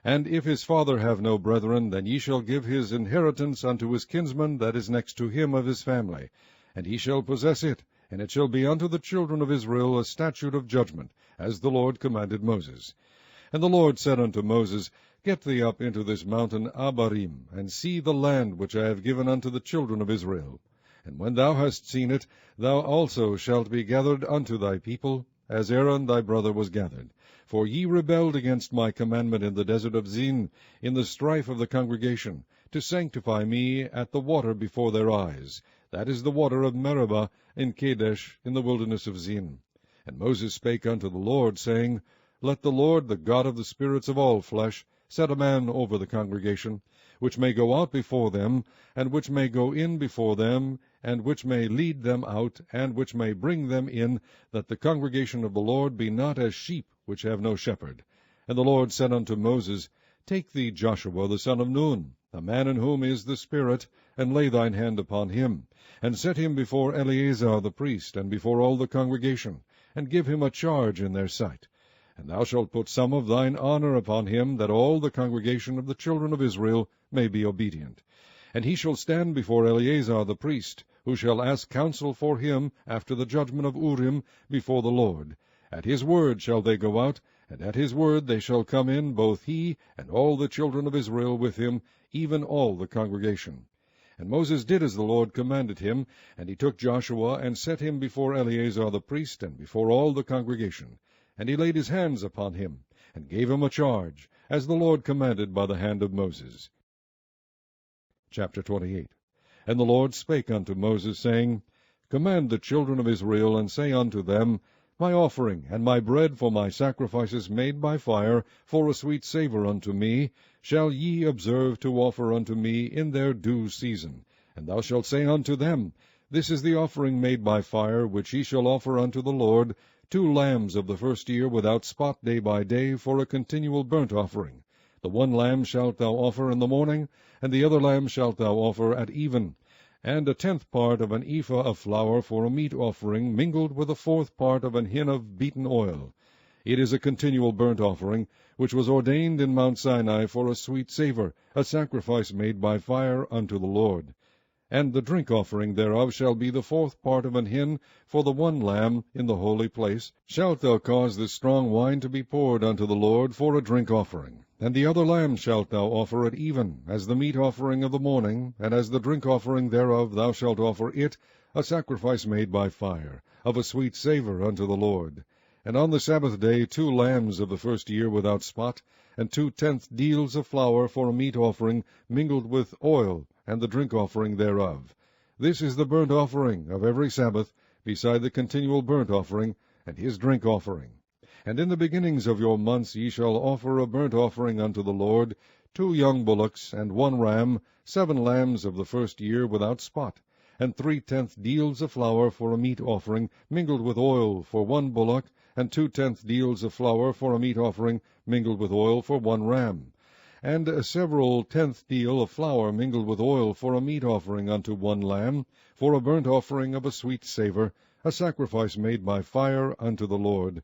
And if his father have no brethren, then ye shall give his inheritance unto his kinsman that is next to him of his family. And he shall possess it, and it shall be unto the children of Israel a statute of judgment, as the Lord commanded Moses. And the Lord said unto Moses, Get thee up into this mountain Abarim, and see the land which I have given unto the children of Israel. And when thou hast seen it, thou also shalt be gathered unto thy people, as Aaron thy brother was gathered. For ye rebelled against my commandment in the desert of Zin, in the strife of the congregation, to sanctify me at the water before their eyes. That is the water of Meribah in Kadesh, in the wilderness of Zin. And Moses spake unto the Lord, saying, Let the Lord, the God of the spirits of all flesh, set a man over the congregation, which may go out before them, and which may go in before them, and which may lead them out, and which may bring them in, that the congregation of the Lord be not as sheep which have no shepherd. And the Lord said unto Moses, Take thee Joshua the son of Nun, a man in whom is the Spirit, and lay thine hand upon him, and set him before Eleazar the priest, and before all the congregation, and give him a charge in their sight. And thou shalt put some of thine honor upon him, that all the congregation of the children of Israel may be obedient. And he shall stand before Eleazar the priest, who shall ask counsel for him after the judgment of Urim before the Lord. At his word shall they go out, and at his word they shall come in, both he and all the children of Israel with him, even all the congregation. And Moses did as the Lord commanded him, and he took Joshua, and set him before Eleazar the priest, and before all the congregation. And he laid his hands upon him, and gave him a charge, as the Lord commanded by the hand of Moses. Chapter 28. And the Lord spake unto Moses, saying, Command the children of Israel, and say unto them, My offering and my bread for my sacrifices made by fire, for a sweet savour unto me, shall ye observe to offer unto me in their due season. And thou shalt say unto them, This is the offering made by fire, which ye shall offer unto the Lord, 2 lambs of the first year without spot day by day, for a continual burnt offering. The one lamb shalt thou offer in the morning, and the other lamb shalt thou offer at even. And a 10th part of an ephah of flour for a meat offering, mingled with a 4th part of an hin of beaten oil. It is a continual burnt offering, which was ordained in Mount Sinai for a sweet savour, a sacrifice made by fire unto the Lord. And the drink offering thereof shall be the 4th part of an hin for the one lamb in the holy place. Shalt thou cause this strong wine to be poured unto the Lord for a drink offering. And the other lamb shalt thou offer at even, as the meat offering of the morning, and as the drink offering thereof thou shalt offer it, a sacrifice made by fire, of a sweet savour unto the Lord. And on the Sabbath day 2 lambs of the first year without spot, and 2 tenth deals of flour for a meat offering, mingled with oil, and the drink offering thereof. This is the burnt offering of every Sabbath, beside the continual burnt offering, and his drink offering. And in the beginnings of your months ye shall offer a burnt offering unto the Lord, 2 young bullocks, and 1 ram, 7 lambs of the first year without spot, and 3 tenth deals of flour for a meat offering, mingled with oil, for 1 bullock, and 2 tenth deals of flour for a meat offering, mingled with oil, for 1 ram. And a several 10th deal of flour mingled with oil for a meat offering unto 1 lamb, for a burnt offering of a sweet savour, a sacrifice made by fire unto the Lord.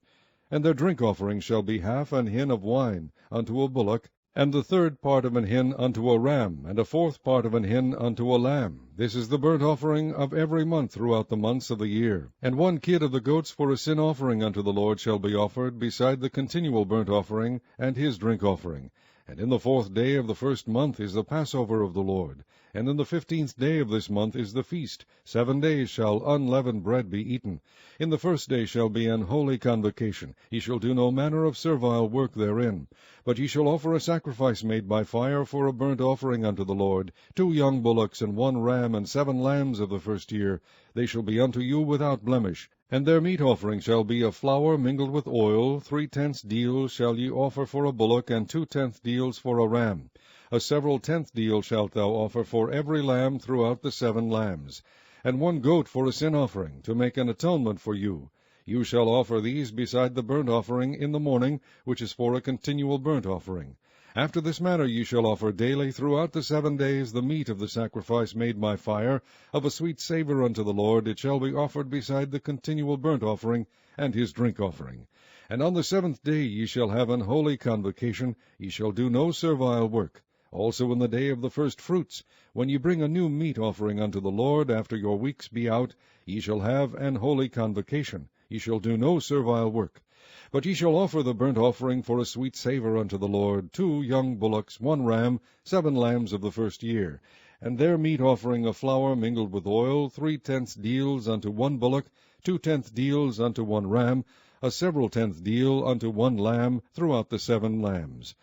And their drink offering shall be half an hin of wine unto a bullock, and the 3rd part of an hin unto a ram, and a 4th part of an hin unto a lamb. This is the burnt offering of every month throughout the months of the year. And 1 kid of the goats for a sin offering unto the Lord shall be offered, beside the continual burnt offering, and his drink offering. And in the 4th day of the first month is the Passover of the Lord. And in the 15th day of this month is the feast. 7 days shall unleavened bread be eaten. In the 1st day shall be an holy convocation. Ye shall do no manner of servile work therein. But ye shall offer a sacrifice made by fire for a burnt offering unto the Lord, 2 young bullocks, and 1 ram, and 7 lambs of the first year. They shall be unto you without blemish. And their meat offering shall be of flour mingled with oil. 3 tenths deals shall ye offer for a bullock, and 2 tenth deals for a ram. A several 10th deal shalt thou offer for every lamb throughout the 7 lambs. And 1 goat for a sin offering, to make an atonement for you. You shall offer these beside the burnt offering in the morning, which is for a continual burnt offering. After this manner ye shall offer daily throughout the 7 days the meat of the sacrifice made by fire, of a sweet savour unto the Lord. It shall be offered beside the continual burnt offering, and his drink offering. And on the 7th day ye shall have an holy convocation. Ye shall do no servile work. Also in the day of the first fruits, when ye bring a new meat offering unto the Lord, after your weeks be out, ye shall have an holy convocation. Ye shall do no servile work. But ye shall offer the burnt offering for a sweet savour unto the Lord, 2 young bullocks, 1 ram, 7 lambs of the first year. And their meat offering of flour mingled with oil, 3 tenths deals unto 1 bullock, 2 tenth deals unto 1 ram, a several 10th deal unto 1 lamb throughout the 7 lambs.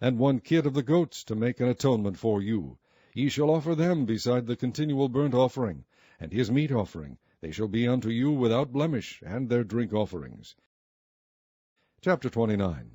And 1 kid of the goats, to make an atonement for you. Ye shall offer them beside the continual burnt offering, and his meat offering. They shall be unto you without blemish, and their drink offerings. Chapter 29.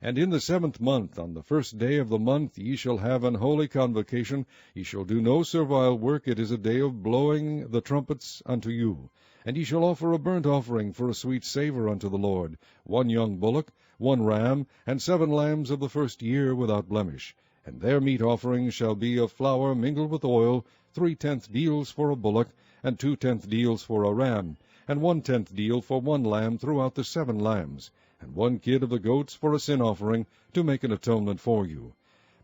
And in the 7th month, on the 1st day of the month, ye shall have an holy convocation. Ye shall do no servile work. It is a day of blowing the trumpets unto you. And ye shall offer a burnt offering for a sweet savour unto the Lord, 1 young bullock, 1 ram, and 7 lambs of the first year without blemish. And their meat offering shall be of flour mingled with oil, 3/10 deals for a bullock, and 2/10 deals for a ram, and 1/10 deal for 1 lamb throughout the 7 lambs, and 1 kid of the goats for a sin offering, to make an atonement for you.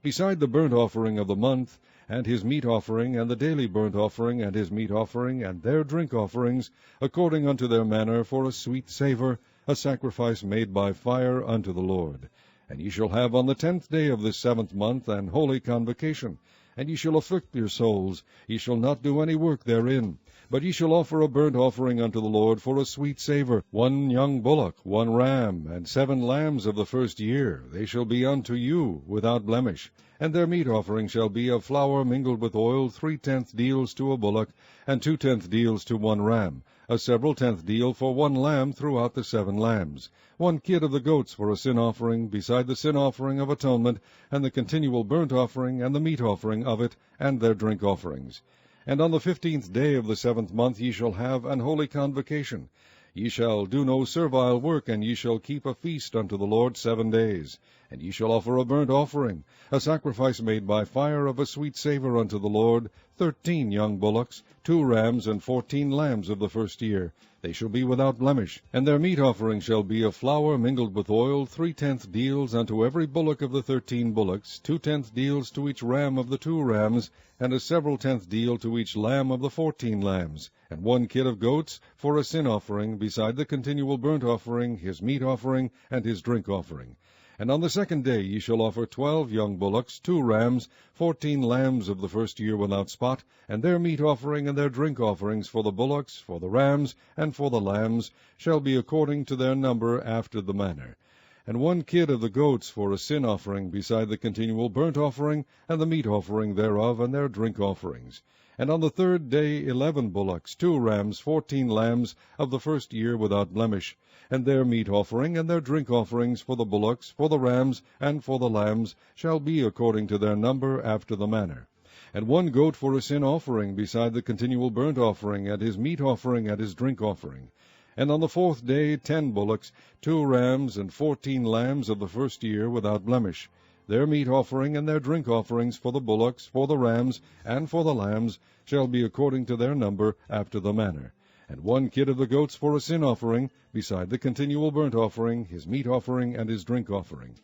Beside the burnt offering of the month, and his meat offering, and the daily burnt offering, and his meat offering, and their drink offerings, according unto their manner, for a sweet savour, a sacrifice made by fire unto the Lord. And ye shall have on the 10th day of this 7th month an holy convocation, and ye shall afflict your souls. Ye shall not do any work therein. But ye shall offer a burnt offering unto the Lord for a sweet savour, 1 young bullock, 1 ram, and 7 lambs of the first year. They shall be unto you without blemish. And their meat offering shall be of flour mingled with oil, 3/10 deals to a bullock, and 2/10 deals to 1 ram, a several 10th deal for 1 lamb throughout the 7 lambs, 1 kid of the goats for a sin offering, beside the sin offering of atonement, and the continual burnt offering, and the meat offering of it, and their drink offerings. And on the 15th day of the 7th month ye shall have an holy convocation. Ye shall do no servile work, and ye shall keep a feast unto the Lord 7 days. And ye shall offer a burnt offering, a sacrifice made by fire of a sweet savour unto the Lord, 13 young bullocks, 2 rams, and 14 lambs of the first year. They shall be without blemish. And their meat offering shall be of flour mingled with oil, 3/10 deals unto every bullock of the 13 bullocks, 2/10 deals to each ram of the 2 rams, and a several 10th deal to each lamb of the 14 lambs, and 1 kid of goats for a sin offering, beside the continual burnt offering, his meat offering, and his drink offering. And on the 2nd day ye shall offer 12 young bullocks, 2 rams, 14 lambs of the first year without spot, and their meat offering and their drink offerings for the bullocks, for the rams, and for the lambs, shall be according to their number after the manner. And 1 kid of the goats for a sin offering, beside the continual burnt offering, and the meat offering thereof, and their drink offerings. And on the 3rd day 11 bullocks, 2 rams, 14 lambs of the first year without blemish, and their meat offering and their drink offerings for the bullocks, for the rams, and for the lambs, shall be according to their number after the manner. And 1 goat for a sin offering, beside the continual burnt offering, and his meat offering, and his drink offering. And on the 4th day 10 bullocks, 2 rams, and 14 lambs of the first year without blemish. Their meat offering and their drink offerings for the bullocks, for the rams, and for the lambs, shall be according to their number after the manner. And 1 kid of the goats for a sin offering, beside the continual burnt offering, his meat offering, and his drink offering.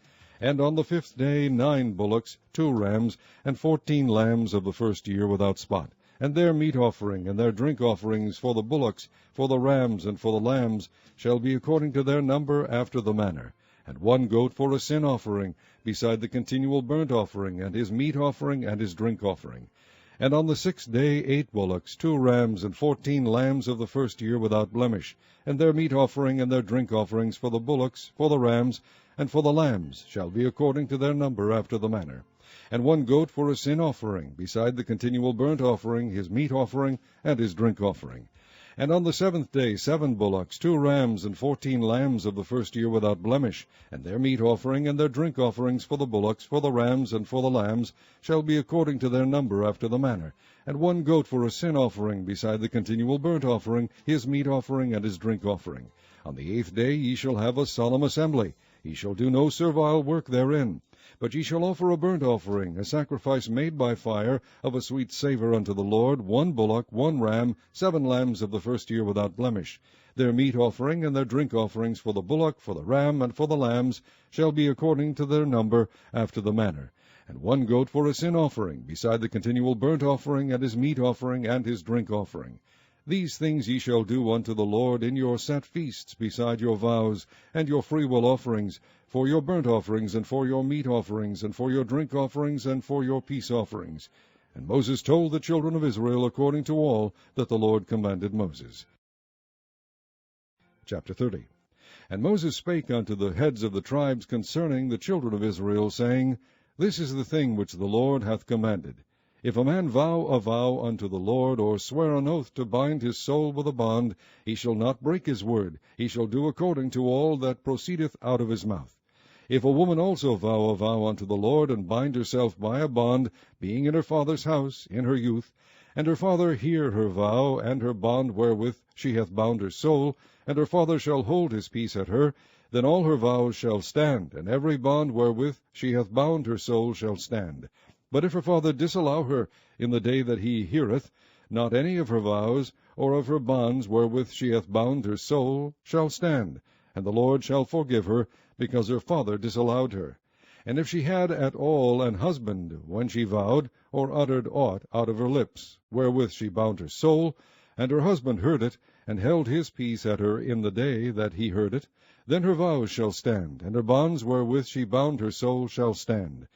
And on the 5th day 9 bullocks, 2 rams, and 14 lambs of the first year without spot, and their meat offering and their drink offerings for the bullocks, for the rams, and for the lambs, shall be according to their number after the manner. And 1 goat for a sin offering, beside the continual burnt offering, and his meat offering, and his drink offering. And on the 6th day 8 bullocks, 2 rams, and 14 lambs of the first year without blemish, and their meat offering and their drink offerings for the bullocks, for the rams, and for the lambs, shall be according to their number after the manner. And 1 goat for a sin offering, beside the continual burnt offering, his meat offering, and his drink offering. And on the 7th day 7 bullocks, 2 rams, and 14 lambs of the first year without blemish, and their meat offering and their drink offerings for the bullocks, for the rams, and for the lambs, shall be according to their number after the manner. And 1 goat for a sin offering, beside the continual burnt offering, his meat offering, and his drink offering. On the 8th day ye shall have a solemn assembly. Ye shall do no servile work therein. But ye shall offer a burnt offering, a sacrifice made by fire, of a sweet savour unto the Lord, 1 bullock, 1 ram, 7 lambs of the first year without blemish. Their meat offering and their drink offerings for the bullock, for the ram, and for the lambs, shall be according to their number after the manner. And 1 goat for a sin offering, beside the continual burnt offering, and his meat offering, and his drink offering. These things ye shall do unto the Lord in your set feasts, beside your vows, and your freewill offerings, for your burnt offerings, and for your meat offerings, and for your drink offerings, and for your peace offerings. And Moses told the children of Israel according to all that the Lord commanded Moses. Chapter 30. And Moses spake unto the heads of the tribes concerning the children of Israel, saying, This is the thing which the Lord hath commanded. If a man vow a vow unto the Lord, or swear an oath to bind his soul with a bond, he shall not break his word. He shall do according to all that proceedeth out of his mouth. If a woman also vow a vow unto the Lord, and bind herself by a bond, being in her father's house in her youth, and her father hear her vow, and her bond wherewith she hath bound her soul, and her father shall hold his peace at her, then all her vows shall stand, and every bond wherewith she hath bound her soul shall stand. But if her father disallow her in the day that he heareth, not any of her vows, or of her bonds wherewith she hath bound her soul, shall stand, and the Lord shall forgive her, because her father disallowed her. And if she had at all an husband when she vowed, or uttered aught out of her lips, wherewith she bound her soul, and her husband heard it, and held his peace at her in the day that he heard it, then her vows shall stand, and her bonds wherewith she bound her soul shall stand.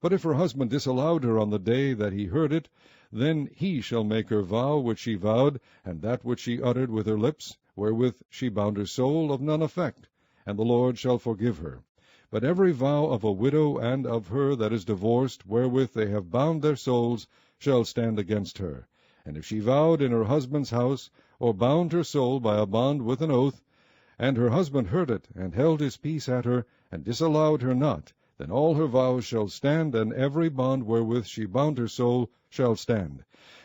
But if her husband disallowed her on the day that he heard it, then he shall make her vow which she vowed, and that which she uttered with her lips, wherewith she bound her soul, of none effect, and the Lord shall forgive her. But every vow of a widow and of her that is divorced, wherewith they have bound their souls, shall stand against her. And if she vowed in her husband's house, or bound her soul by a bond with an oath, and her husband heard it, and held his peace at her, and disallowed her not, then all her vows shall stand, and every bond wherewith she bound her soul shall stand.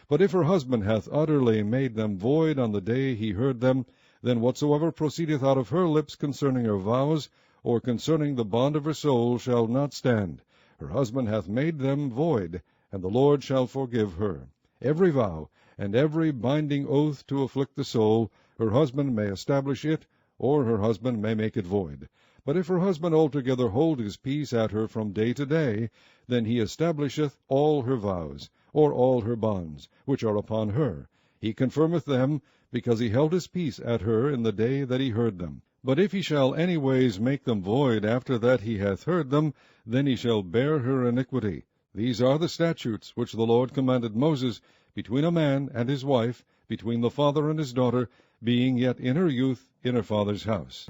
But if her husband hath utterly made them void on the day he heard them, then whatsoever proceedeth out of her lips concerning her vows, or concerning the bond of her soul, shall not stand. Her husband hath made them void, and the Lord shall forgive her. Every vow, and every binding oath to afflict the soul, her husband may establish it, or her husband may make it void. But if her husband altogether hold his peace at her from day to day, then he establisheth all her vows, or all her bonds, which are upon her. He confirmeth them, because he held his peace at her in the day that he heard them. But if he shall any ways make them void after that he hath heard them, then he shall bear her iniquity. These are the statutes which the Lord commanded Moses, between a man and his wife, between the father and his daughter, being yet in her youth in her father's house.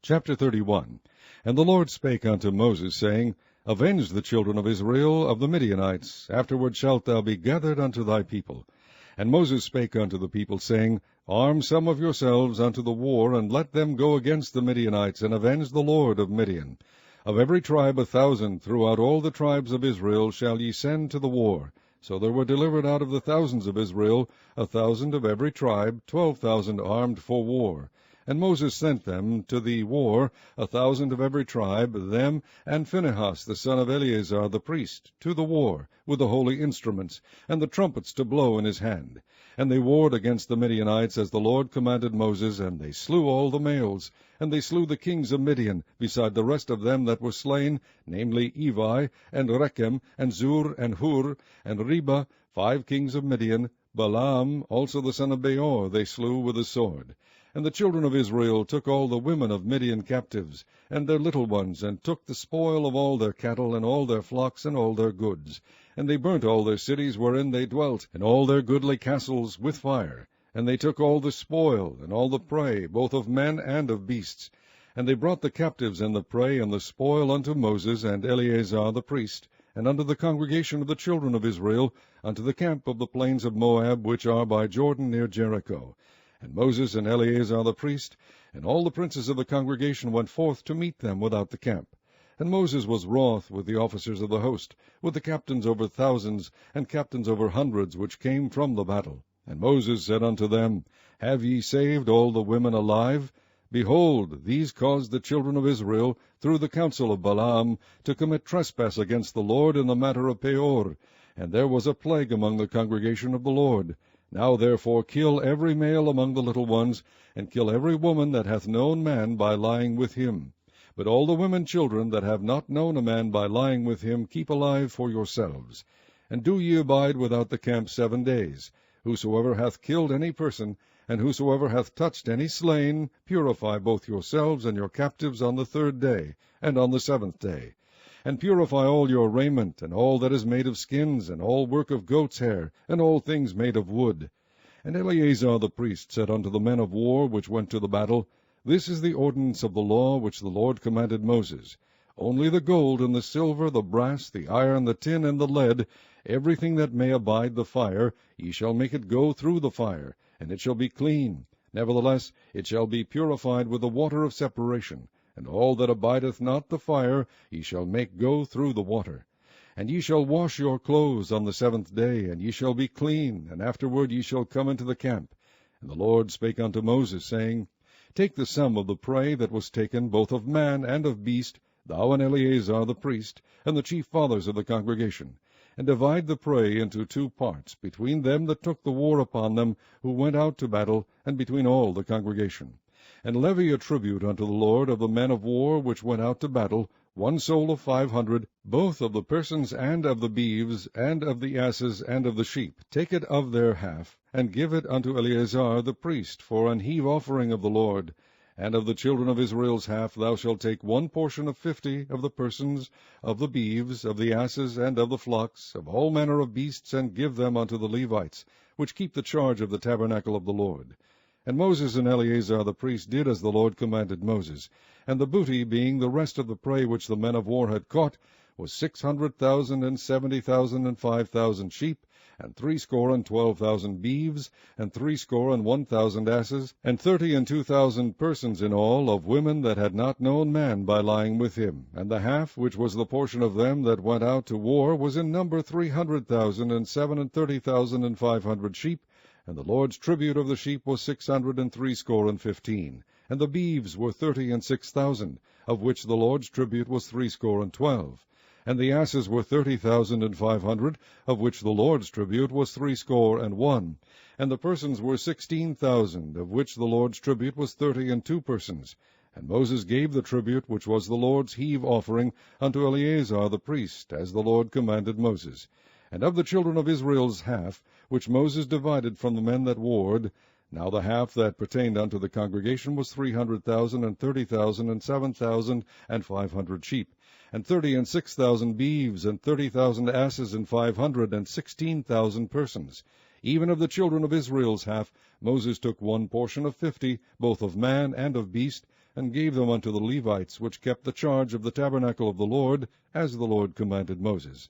Chapter 31. And the Lord spake unto Moses, saying, Avenge the children of Israel of the Midianites, afterward shalt thou be gathered unto thy people. And Moses spake unto the people, saying, Arm some of yourselves unto the war, and let them go against the Midianites, and avenge the Lord of Midian. Of every tribe 1,000 throughout all the tribes of Israel shall ye send to the war. So there were delivered out of the thousands of Israel 1,000 of every tribe, 12,000 armed for war. And Moses sent them to the war, 1,000 of every tribe, them and Phinehas the son of Eleazar the priest, to the war, with the holy instruments, and the trumpets to blow in his hand. And they warred against the Midianites, as the Lord commanded Moses, and they slew all the males. And they slew the kings of Midian, beside the rest of them that were slain, namely Evi, and Rechem, and Zur, and Hur, and Reba, 5 kings of Midian. Balaam also the son of Beor they slew with the sword. And the children of Israel took all the women of Midian captives, and their little ones, and took the spoil of all their cattle, and all their flocks, and all their goods. And they burnt all their cities wherein they dwelt, and all their goodly castles with fire. And they took all the spoil, and all the prey, both of men and of beasts. And they brought the captives and the prey and the spoil unto Moses and Eleazar the priest, and unto the congregation of the children of Israel, unto the camp of the plains of Moab, which are by Jordan near Jericho. And Moses and Eleazar the priest, and all the princes of the congregation went forth to meet them without the camp. And Moses was wroth with the officers of the host, with the captains over thousands, and captains over hundreds, which came from the battle. And Moses said unto them, Have ye saved all the women alive? Behold, these caused the children of Israel, through the counsel of Balaam, to commit trespass against the Lord in the matter of Peor. And there was a plague among the congregation of the Lord. Now therefore kill every male among the little ones, and kill every woman that hath known man by lying with him. But all the women children that have not known a man by lying with him keep alive for yourselves. And do ye abide without the camp 7 days. Whosoever hath killed any person, and whosoever hath touched any slain, purify both yourselves and your captives on the 3rd day, and on the 7th day. And purify all your raiment, and all that is made of skins, and all work of goat's hair, and all things made of wood. And Eleazar the priest said unto the men of war which went to the battle, This is the ordinance of the law which the Lord commanded Moses. Only the gold, and the silver, the brass, the iron, the tin, and the lead, everything that may abide the fire, ye shall make it go through the fire, and it shall be clean. Nevertheless it shall be purified with the water of separation. and all that abideth not the fire ye shall make go through the water. And ye shall wash your clothes on the 7th day, and ye shall be clean, and afterward ye shall come into the camp. And the Lord spake unto Moses, saying, Take the sum of the prey that was taken, both of man and of beast, thou and Eleazar the priest, and the chief fathers of the congregation, and divide the prey into 2 parts, between them that took the war upon them, who went out to battle, and between all the congregation. And levy a tribute unto the Lord of the men of war which went out to battle, 1 soul of 500, both of the persons and of the beeves, and of the asses, and of the sheep. Take it of their half, and give it unto Eleazar the priest for an heave offering of the Lord. And of the children of Israel's half thou shalt take 1 portion of 50 of the persons, of the beeves, of the asses, and of the flocks, of all manner of beasts, and give them unto the Levites, which keep the charge of the tabernacle of the Lord. And Moses and Eleazar the priest did as the Lord commanded Moses. And the booty, being the rest of the prey which the men of war had caught, was 600,000, and 70,000, and 5,000 sheep, and 62,000 beeves, and 1,000 asses, and 32,000 persons in all, of women that had not known man by lying with him. And the half, which was the portion of them that went out to war, was in number 300,000, and 37,500 sheep, and the Lord's tribute of the sheep was 615. And the beeves were 36,000, of which the Lord's tribute was 12. And the asses were 30,500, of which the Lord's tribute was 61. And the persons were 16,000, of which the Lord's tribute was 32 persons. And Moses gave the tribute, which was the Lord's heave offering, unto Eleazar the priest, as the Lord commanded Moses. And of the children of Israel's half, which Moses divided from the men that warred, now the half that pertained unto the congregation was 300,000, and 30,000, and 7,500 sheep, and 36,000 beeves, and 30,000 asses, and 516,000 persons. Even of the children of Israel's half, Moses took 1 portion of 50, both of man and of beast, and gave them unto the Levites, which kept the charge of the tabernacle of the Lord, as the Lord commanded Moses.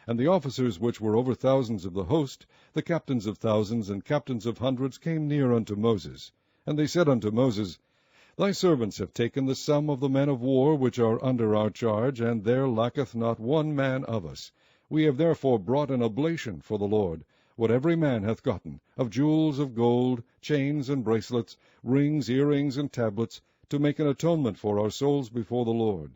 And the officers which were over thousands of the host, the captains of thousands and captains of hundreds, came near unto Moses. And they said unto Moses, Thy servants have taken the sum of the men of war which are under our charge, and there lacketh not 1 man of us. We have therefore brought an oblation for the Lord, what every man hath gotten, of jewels of gold, chains and bracelets, rings, earrings, and tablets, to make an atonement for our souls before the Lord.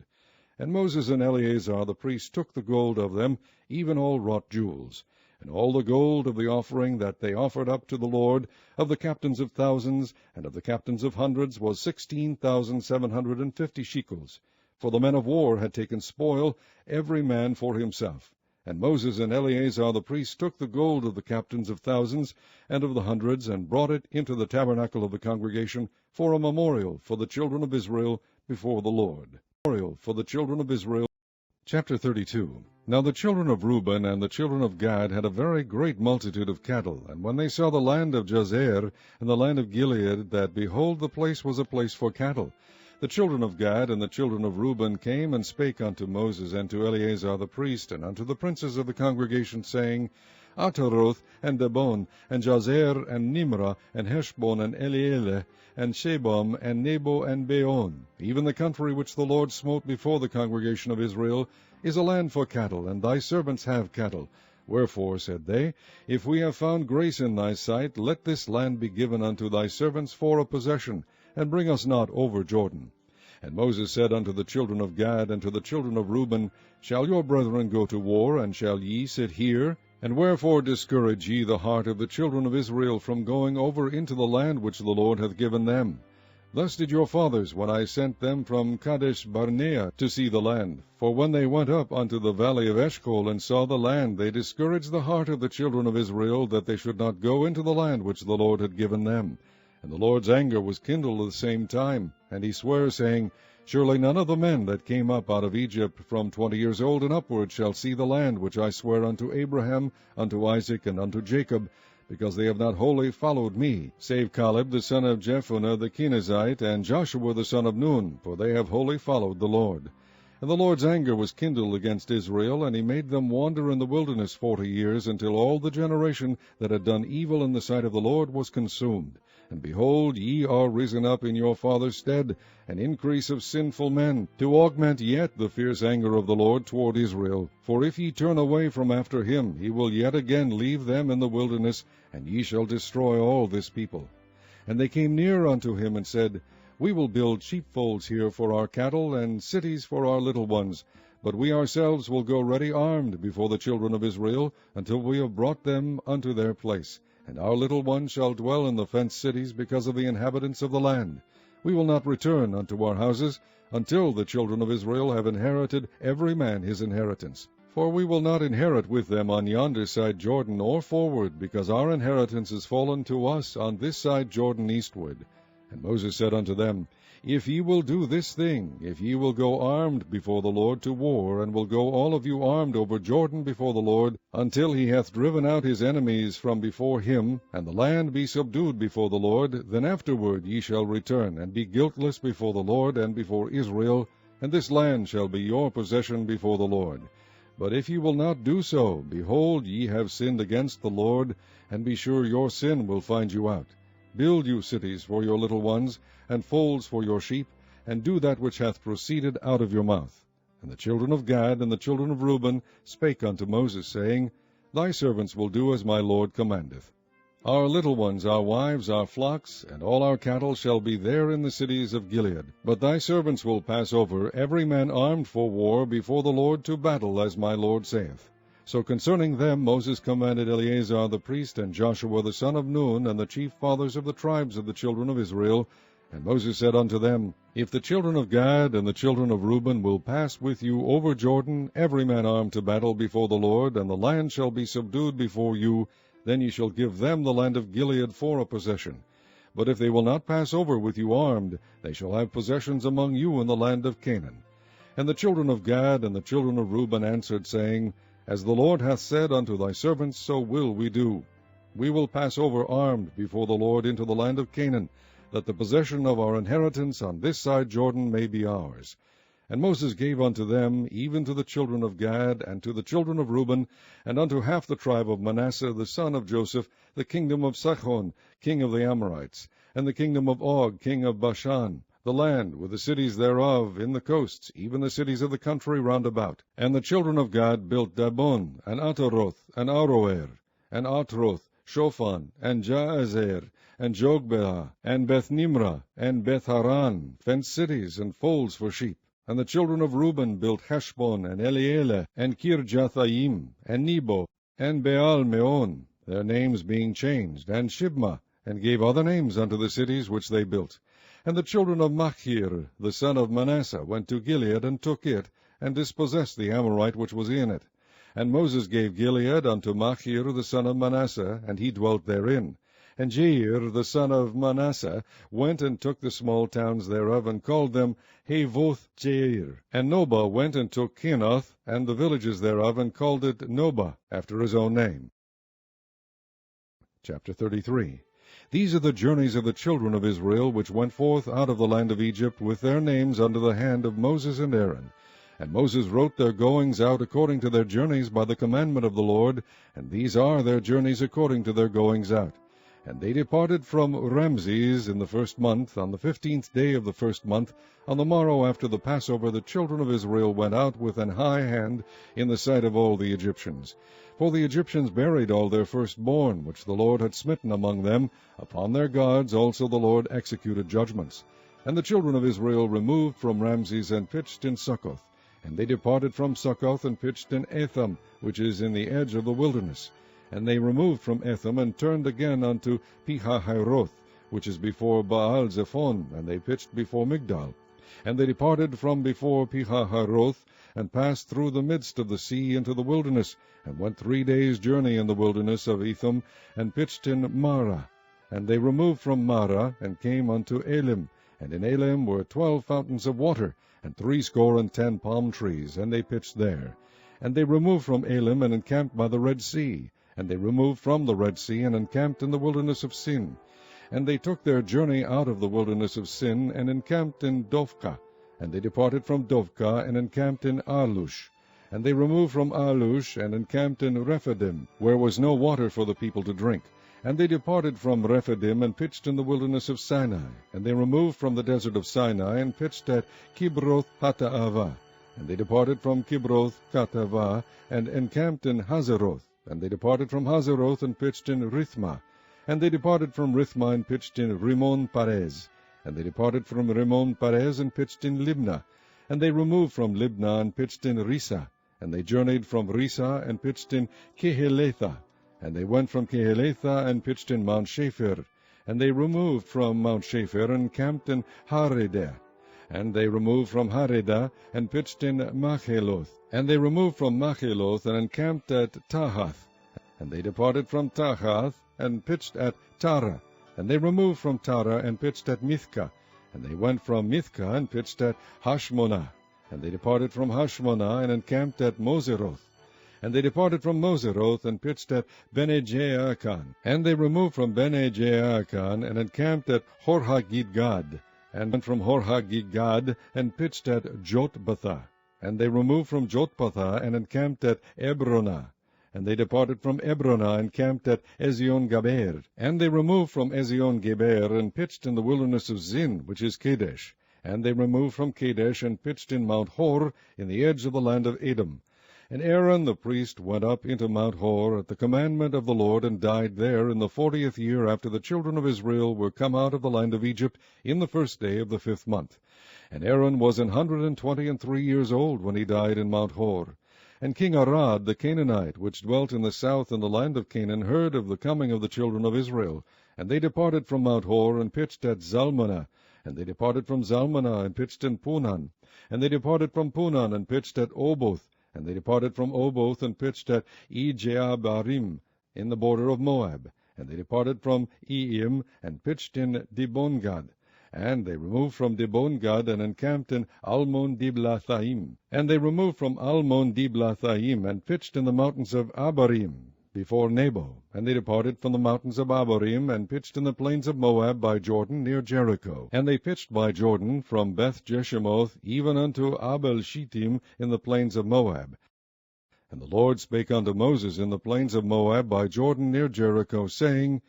And Moses and Eleazar the priest took the gold of them, even all wrought jewels. And all the gold of the offering that they offered up to the Lord, of the captains of thousands, and of the captains of hundreds, was 16,750 shekels. For the men of war had taken spoil, every man for himself. And Moses and Eleazar the priest took the gold of the captains of thousands and of the hundreds, and brought it into the tabernacle of the congregation for a memorial for the children of Israel before the Lord. Memorial for the children of Israel. Chapter 32. Now the children of Reuben and the children of Gad had a very great multitude of cattle. And when they saw the land of Jazer and the land of Gilead, that, behold, the place was a place for cattle, the children of Gad and the children of Reuben came and spake unto Moses and to Eleazar the priest, and unto the princes of the congregation, saying, Ataroth, and Dibon, and Jazer, and Nimrah, and Heshbon, and Elealeh, and Shebam, and Nebo, and Beon, even the country which the Lord smote before the congregation of Israel, is a land for cattle, and thy servants have cattle. Wherefore, said they, if we have found grace in thy sight, let this land be given unto thy servants for a possession, and bring us not over Jordan. And Moses said unto the children of Gad and to the children of Reuben, Shall your brethren go to war, and shall ye sit here? And wherefore discourage ye the heart of the children of Israel from going over into the land which the Lord hath given them? Thus did your fathers, when I sent them from Kadesh Barnea to see the land. For when they went up unto the valley of Eshcol, and saw the land, they discouraged the heart of the children of Israel, that they should not go into the land which the Lord had given them. And the Lord's anger was kindled at the same time, and he sware, saying, Surely none of the men that came up out of Egypt from 20 years old and upward shall see the land which I sware unto Abraham, unto Isaac, and unto Jacob, because they have not wholly followed me, save Caleb the son of Jephunneh the Kenizzite, and Joshua the son of Nun, for they have wholly followed the Lord. And the Lord's anger was kindled against Israel, and he made them wander in the wilderness 40 years, until all the generation that had done evil in the sight of the Lord was consumed. And behold, ye are risen up in your father's stead, an increase of sinful men, to augment yet the fierce anger of the Lord toward Israel. For if ye turn away from after him, he will yet again leave them in the wilderness, and ye shall destroy all this people. And they came near unto him, and said, We will build sheepfolds here for our cattle, and cities for our little ones. But we ourselves will go ready armed before the children of Israel, until we have brought them unto their place. And our little ones shall dwell in the fenced cities, because of the inhabitants of the land. We will not return unto our houses, until the children of Israel have inherited every man his inheritance. For we will not inherit with them on yonder side Jordan, or forward, because our inheritance is fallen to us on this side Jordan eastward. And Moses said unto them, If ye will do this thing, if ye will go armed before the Lord to war, and will go all of you armed over Jordan before the Lord, until he hath driven out his enemies from before him, and the land be subdued before the Lord, then afterward ye shall return, and be guiltless before the Lord and before Israel, and this land shall be your possession before the Lord. But if ye will not do so, behold, ye have sinned against the Lord, and be sure your sin will find you out. Build you cities for your little ones, and folds for your sheep, and do that which hath proceeded out of your mouth. And the children of Gad and the children of Reuben spake unto Moses, saying, Thy servants will do as my Lord commandeth. Our little ones, our wives, our flocks, and all our cattle shall be there in the cities of Gilead. But thy servants will pass over, every man armed for war, before the Lord to battle, as my Lord saith. So concerning them Moses commanded Eleazar the priest, and Joshua the son of Nun, and the chief fathers of the tribes of the children of Israel. And Moses said unto them, If the children of Gad and the children of Reuben will pass with you over Jordan, every man armed to battle before the Lord, and the land shall be subdued before you, then ye shall give them the land of Gilead for a possession. But if they will not pass over with you armed, they shall have possessions among you in the land of Canaan. And the children of Gad and the children of Reuben answered, saying, As the Lord hath said unto thy servants, so will we do. We will pass over armed before the Lord into the land of Canaan, that the possession of our inheritance on this side Jordan may be ours. And Moses gave unto them, even to the children of Gad, and to the children of Reuben, and unto half the tribe of Manasseh the son of Joseph, the kingdom of Sihon, king of the Amorites, and the kingdom of Og, king of Bashan, the land with the cities thereof in the coasts, even the cities of the country round about. And the children of Gad built Dabon, and Ataroth, and Aroer, and Atroth, Shophan, and Jaazer, and Jogbeah, and Beth-nimrah, and Beth-haran, fenced cities and folds for sheep. And the children of Reuben built Heshbon, and Elealeh, and Kirjathaim, and Nebo, and Baal-meon, their names being changed, and Shibmah, and gave other names unto the cities which they built. And the children of Machir, the son of Manasseh, went to Gilead, and took it, and dispossessed the Amorite which was in it. And Moses gave Gilead unto Machir the son of Manasseh, and he dwelt therein. And Jair the son of Manasseh went and took the small towns thereof, and called them Havoth Jair. And Nobah went and took Kenath, and the villages thereof, and called it Nobah, after his own name. Chapter 33. These are the journeys of the children of Israel, which went forth out of the land of Egypt, with their names under the hand of Moses and Aaron. And Moses wrote their goings out according to their journeys by the commandment of the Lord, and these are their journeys according to their goings out. And they departed from Ramses in the 1st month, on the 15th day of the 1st month. On the morrow after the Passover the children of Israel went out with an high hand in the sight of all the Egyptians. For the Egyptians buried all their firstborn, which the Lord had smitten among them. Upon their gods also the Lord executed judgments. And the children of Israel removed from Ramses, and pitched in Succoth. And they departed from Succoth, and pitched in Etham, which is in the edge of the wilderness. And they removed from Etham, and turned again unto Pihahiroth, which is before Baal-zephon, and they pitched before Migdal. And they departed from before Pihahiroth, and passed through the midst of the sea into the wilderness, and went 3 days' journey in the wilderness of Etham, and pitched in Marah. And they removed from Marah, and came unto Elim. And in Elim were 12 fountains of water, and 60 palm trees, and they pitched there. And they removed from Elim, and encamped by the Red Sea. And they removed from the Red Sea, and encamped in the wilderness of Sin. And they took their journey out of the wilderness of Sin, and encamped in Dophkah. And they departed from Dovka, and encamped in Alush. And they removed from Alush, and encamped in Rephidim, where was no water for the people to drink. And they departed from Rephidim, and pitched in the wilderness of Sinai. And they removed from the desert of Sinai, and pitched at Kibroth Hattaavah. And they departed from Kibroth Hattaavah, and encamped in Hazeroth. And they departed from Hazeroth, and pitched in Rithmah. And they departed from Rithmah, and pitched in Rimmon Perez. And they departed from Rimmon Perez, and pitched in Libnah. And they removed from Libnah, and pitched in Risa. And they journeyed from Risa, and pitched in Kehelatha. And they went from Kehelatha, and pitched in Mount Shapher. And they removed from Mount Shapher, and camped in Haredah. And they removed from Haredah, and pitched in Macheloth. And they removed from Macheloth, and encamped at Tahath. And they departed from Tahath, and pitched at Tara. And they removed from Tara, and pitched at Mithka. And they went from Mithka, and pitched at Hashmonah. And they departed from Hashmonah, and encamped at Moseroth. And they departed from Moseroth, and pitched at Bene-Jaakan. And they removed from Bene-Jaakan, and encamped at Horhagidgad. And went from Horhagidgad, and pitched at Jotbathah. And they removed from Jotbathah, and encamped at Ebronah. And they departed from Ebronah, and camped at Ezion-Gaber. And they removed from Ezion-Gaber, and pitched in the wilderness of Zin, which is Kadesh. And they removed from Kadesh, and pitched in Mount Hor, in the edge of the land of Edom. And Aaron the priest went up into Mount Hor at the commandment of the Lord, and died there in the 40th year after the children of Israel were come out of the land of Egypt, in the 1st day of the 5th month. And Aaron was 123 years old when he died in Mount Hor. And King Arad the Canaanite, which dwelt in the south in the land of Canaan, heard of the coming of the children of Israel. And they departed from Mount Hor, and pitched at Zalmanah. And they departed from Zalmanah, and pitched in Punan. And they departed from Punan, and pitched at Oboth. And they departed from Oboth, and pitched at Ijeabarim, in the border of Moab. And they departed from Eim, and pitched in Dibongad. And they removed from Dibongad, and encamped in Almon-Diblathaim. And they removed from Almon-Diblathaim, and pitched in the mountains of Abarim, before Nebo. And they departed from the mountains of Abarim, and pitched in the plains of Moab by Jordan, near Jericho. And they pitched by Jordan from Beth-Jeshimoth, even unto Abel-Shittim, in the plains of Moab. And the Lord spake unto Moses in the plains of Moab by Jordan, near Jericho, saying,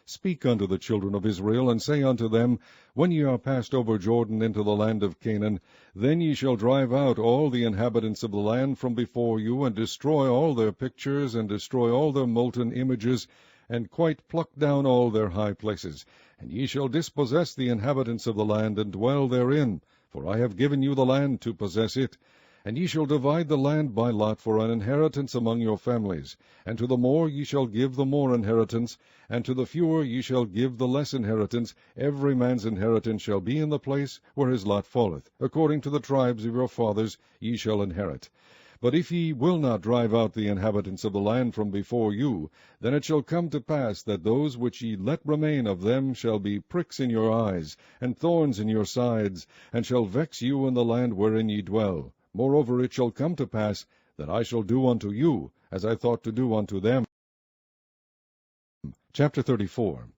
Speak unto the children of Israel, and say unto them, When ye are passed over Jordan into the land of Canaan, then ye shall drive out all the inhabitants of the land from before you, and destroy all their pictures, and destroy all their molten images, and quite pluck down all their high places. And ye shall dispossess the inhabitants of the land, and dwell therein, for I have given you the land to possess it. And ye shall divide the land by lot for an inheritance among your families. And to the more ye shall give the more inheritance, and to the fewer ye shall give the less inheritance. Every man's inheritance shall be in the place where his lot falleth. According to the tribes of your fathers ye shall inherit. But if ye will not drive out the inhabitants of the land from before you, then it shall come to pass that those which ye let remain of them shall be pricks in your eyes, and thorns in your sides, and shall vex you in the land wherein ye dwell. Moreover, it shall come to pass that I shall do unto you as I thought to do unto them. Chapter 34.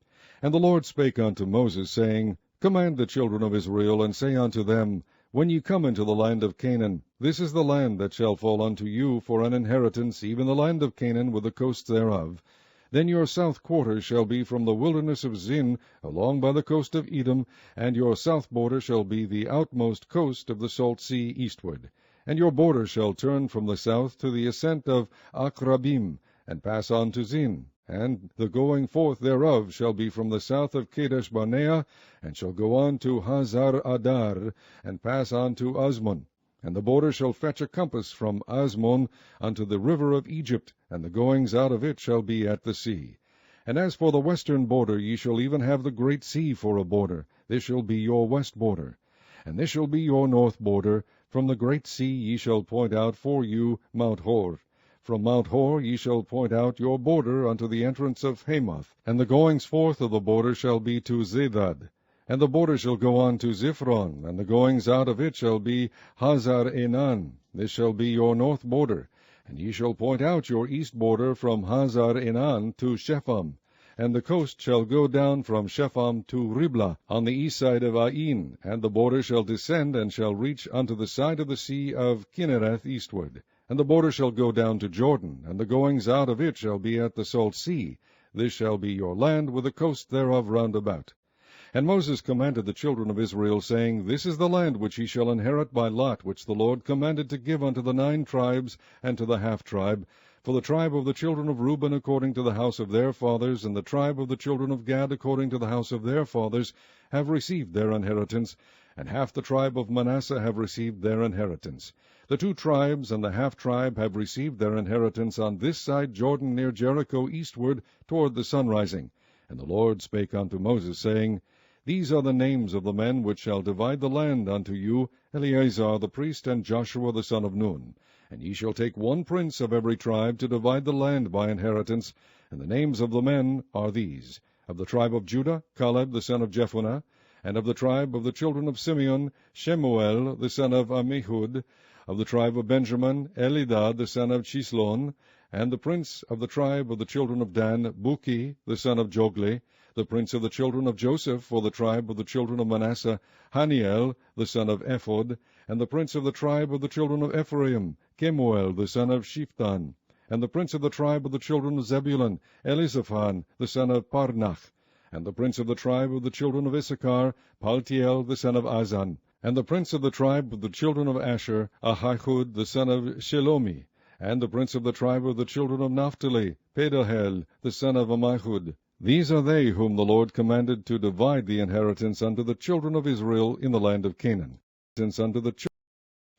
And the Lord spake unto Moses, saying, Command the children of Israel, and say unto them, When ye come into the land of Canaan, this is the land that shall fall unto you for an inheritance, even the land of Canaan with the coasts thereof. Then your south quarter shall be from the wilderness of Zin, along by the coast of Edom, and your south border shall be the outmost coast of the salt sea eastward. And your border shall turn from the south to the ascent of Akrabim, and pass on to Zin. And the going forth thereof shall be from the south of Kadesh Barnea, and shall go on to Hazar Adar, and pass on to Azmon. And the border shall fetch a compass from Azmon unto the river of Egypt, and the goings out of it shall be at the sea. And as for the western border, ye shall even have the great sea for a border. This shall be your west border. And this shall be your north border. From the great sea ye shall point out for you Mount Hor. From Mount Hor ye shall point out your border unto the entrance of Hamath. And the goings forth of the border shall be to Zedad. And the border shall go on to Ziphron, and the goings out of it shall be Hazar Enan. This shall be your north border. And ye shall point out your east border from Hazar Enan to Shepham. And the coast shall go down from Shepham to Riblah on the east side of Ain, and the border shall descend, and shall reach unto the side of the sea of Kinnereth eastward. And the border shall go down to Jordan, and the goings out of it shall be at the salt sea. This shall be your land, with the coast thereof round about. And Moses commanded the children of Israel, saying, This is the land which ye shall inherit by lot, which the Lord commanded to give unto the 9 tribes, and to the half-tribe, for the tribe of the children of Reuben according to the house of their fathers, and the tribe of the children of Gad according to the house of their fathers, have received their inheritance, and half the tribe of Manasseh have received their inheritance. The 2 tribes and the half-tribe have received their inheritance on this side Jordan near Jericho eastward toward the sunrising. And the Lord spake unto Moses, saying, These are the names of the men which shall divide the land unto you, Eleazar the priest, and Joshua the son of Nun. And ye shall take 1 prince of every tribe to divide the land by inheritance. And the names of the men are these: of the tribe of Judah, Caleb the son of Jephunneh; and of the tribe of the children of Simeon, Shemuel the son of Ammihud; of the tribe of Benjamin, Elidad the son of Chislon; and the prince of the tribe of the children of Dan, Buki the son of Jogli; the prince of the children of Joseph for the tribe of the children of Manasseh, Haniel the son of Ephod; and the prince of the tribe of the children of Ephraim, Kemuel the son of Shiphthan; and the prince of the tribe of the children of Zebulun, Elizaphan the son of Parnach; and the prince of the tribe of the children of Issachar, Paltiel the son of Azan; and the prince of the tribe of the children of Asher, Ahihud the son of Shelomi; and the prince of the tribe of the children of Naphtali, Pedahel the son of Ammihud. These are they whom the Lord commanded to divide the inheritance unto the children of Israel in the land of Canaan. Since unto the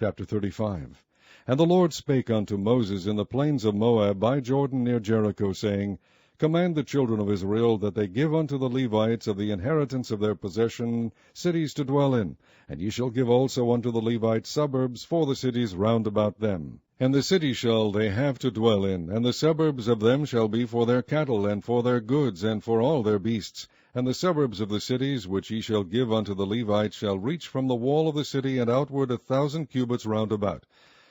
Chapter 35. And the Lord spake unto Moses in the plains of Moab by Jordan near Jericho, saying, Command the children of Israel that they give unto the Levites of the inheritance of their possession cities to dwell in, and ye shall give also unto the Levites suburbs for the cities round about them. And the cities shall they have to dwell in, and the suburbs of them shall be for their cattle, and for their goods, and for all their beasts. And the suburbs of the cities which ye shall give unto the Levites shall reach from the wall of the city and outward 1,000 cubits round about.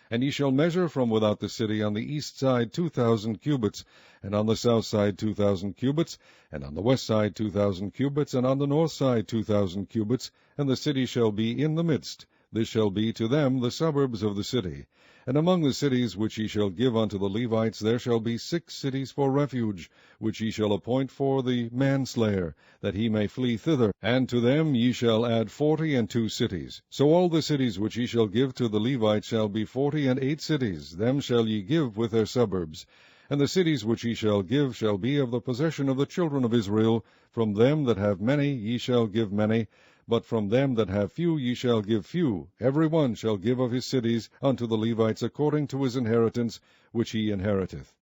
And ye shall measure from without the city on the east side 2,000 cubits, and on the south side 2,000 cubits, and on the west side 2,000 cubits, and on the north side 2,000 cubits, and the city shall be in the midst. This shall be to them the suburbs of the city. And among the cities which ye shall give unto the Levites there shall be 6 cities for refuge, which ye shall appoint for the manslayer, that he may flee thither, and to them ye shall add 42 cities. So all the cities which ye shall give to the Levites shall be 48 cities, them shall ye give with their suburbs. And the cities which ye shall give shall be of the possession of the children of Israel. From them that have many ye shall give many, but from them that have few ye shall give few. Every one shall give of his cities unto the Levites according to his inheritance which he inheriteth.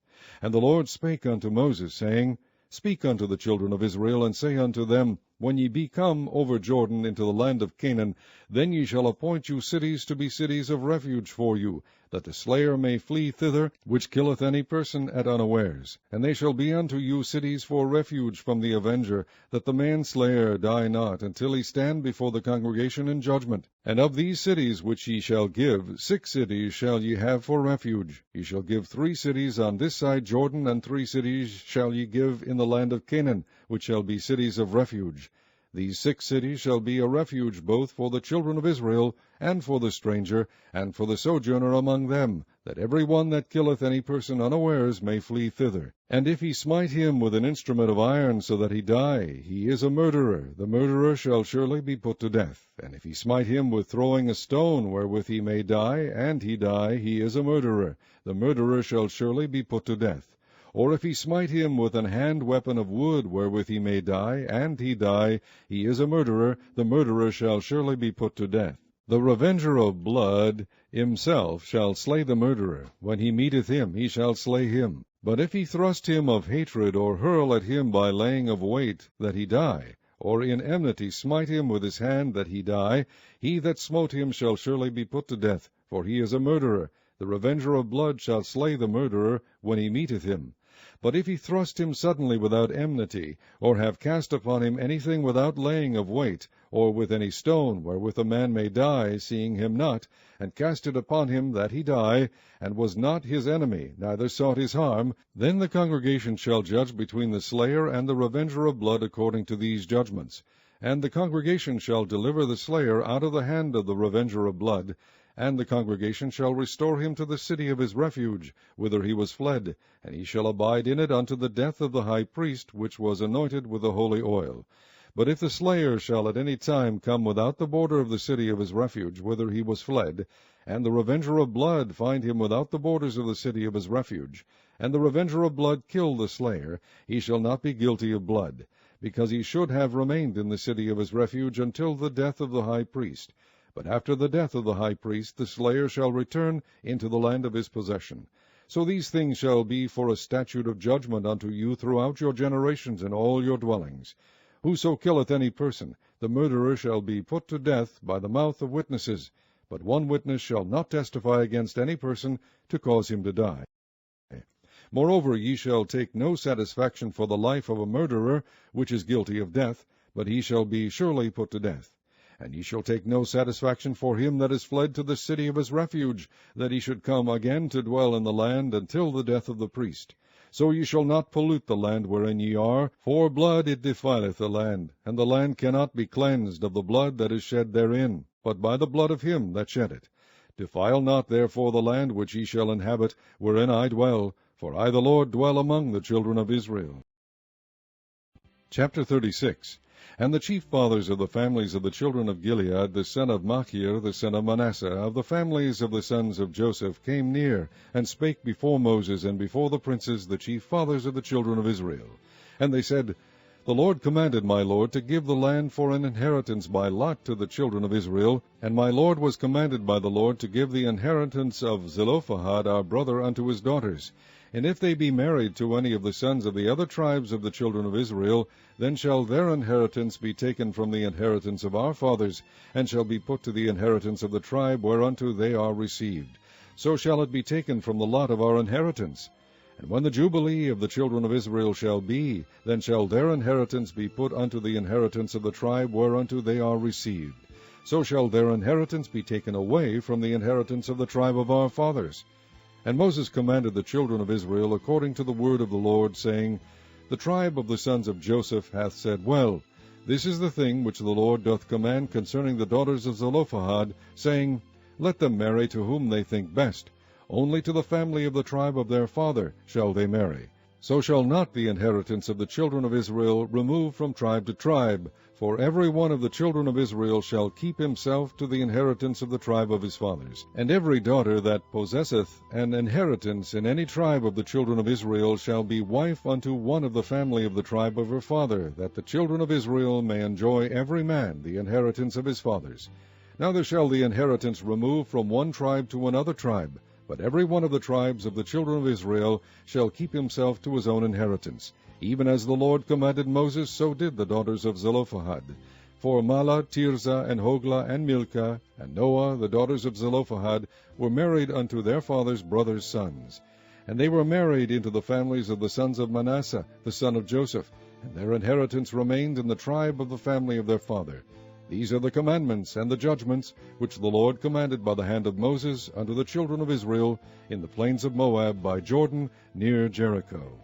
And the Lord spake unto Moses, saying, Speak unto the children of Israel, and say unto them, When ye be come over Jordan into the land of Canaan, then ye shall appoint you cities to be cities of refuge for you, that the slayer may flee thither, which killeth any person at unawares. And they shall be unto you cities for refuge from the avenger, that the manslayer die not, until he stand before the congregation in judgment. And of these cities which ye shall give, 6 cities shall ye have for refuge. Ye shall give 3 cities on this side Jordan, and 3 cities shall ye give in the land of Canaan, which shall be cities of refuge. These 6 cities shall be a refuge both for the children of Israel, and for the stranger, and for the sojourner among them, that every one that killeth any person unawares may flee thither. And if he smite him with an instrument of iron, so that he die, he is a murderer. The murderer shall surely be put to death. And if he smite him with throwing a stone, wherewith he may die, and he die, he is a murderer. The murderer shall surely be put to death. Or if he smite him with an hand weapon of wood, wherewith he may die, and he die, he is a murderer. The murderer shall surely be put to death. The revenger of blood himself shall slay the murderer. When he meeteth him, he shall slay him. But if he thrust him of hatred, or hurl at him by laying of weight, that he die, or in enmity smite him with his hand, that he die, he that smote him shall surely be put to death, for he is a murderer. The revenger of blood shall slay the murderer when he meeteth him. But if he thrust him suddenly without enmity, or have cast upon him anything without laying of weight, or with any stone wherewith a man may die, seeing him not, and cast it upon him that he die, and was not his enemy, neither sought his harm, then the congregation shall judge between the slayer and the revenger of blood according to these judgments. And the congregation shall deliver the slayer out of the hand of the revenger of blood, and the congregation shall restore him to the city of his refuge, whither he was fled, and he shall abide in it unto the death of the high priest, which was anointed with the holy oil. But if the slayer shall at any time come without the border of the city of his refuge, whither he was fled, and the revenger of blood find him without the borders of the city of his refuge, and the revenger of blood kill the slayer, he shall not be guilty of blood, because he should have remained in the city of his refuge until the death of the high priest. But after the death of the high priest, the slayer shall return into the land of his possession. So these things shall be for a statute of judgment unto you throughout your generations in all your dwellings. Whoso killeth any person, the murderer shall be put to death by the mouth of witnesses, but one witness shall not testify against any person to cause him to die. Moreover, ye shall take no satisfaction for the life of a murderer, which is guilty of death, but he shall be surely put to death. And ye shall take no satisfaction for him that is fled to the city of his refuge, that he should come again to dwell in the land until the death of the priest. So ye shall not pollute the land wherein ye are, for blood it defileth the land, and the land cannot be cleansed of the blood that is shed therein, but by the blood of him that shed it. Defile not therefore the land which ye shall inhabit, wherein I dwell, for I the Lord dwell among the children of Israel. Chapter 36. And the chief fathers of the families of the children of Gilead, the son of Machir, the son of Manasseh, of the families of the sons of Joseph, came near, and spake before Moses, and before the princes, the chief fathers of the children of Israel. And they said, The Lord commanded my Lord to give the land for an inheritance by lot to the children of Israel, and my Lord was commanded by the Lord to give the inheritance of Zelophehad our brother unto his daughters. And if they be married to any of the sons of the other tribes of the children of Israel, then shall their inheritance be taken from the inheritance of our fathers, and shall be put to the inheritance of the tribe whereunto they are received. So shall it be taken from the lot of our inheritance. And when the Jubilee of the children of Israel shall be, then shall their inheritance be put unto the inheritance of the tribe whereunto they are received. So shall their inheritance be taken away from the inheritance of the tribe of our fathers. And Moses commanded the children of Israel according to the word of the Lord, saying, The tribe of the sons of Joseph hath said, Well, this is the thing which the Lord doth command concerning the daughters of Zelophehad, saying, Let them marry to whom they think best. Only to the family of the tribe of their father shall they marry. So shall not the inheritance of the children of Israel remove from tribe to tribe, for every one of the children of Israel shall keep himself to the inheritance of the tribe of his fathers. And every daughter that possesseth an inheritance in any tribe of the children of Israel shall be wife unto one of the family of the tribe of her father, that the children of Israel may enjoy every man the inheritance of his fathers. Neither shall the inheritance remove from one tribe to another tribe, but every one of the tribes of the children of Israel shall keep himself to his own inheritance. Even as the Lord commanded Moses, so did the daughters of Zelophehad. For Mahlah, Tirzah, and Hoglah, and Milcah, and Noah, the daughters of Zelophehad, were married unto their father's brothers' sons. And they were married into the families of the sons of Manasseh, the son of Joseph, and their inheritance remained in the tribe of the family of their father. These are the commandments and the judgments which the Lord commanded by the hand of Moses unto the children of Israel in the plains of Moab by Jordan near Jericho.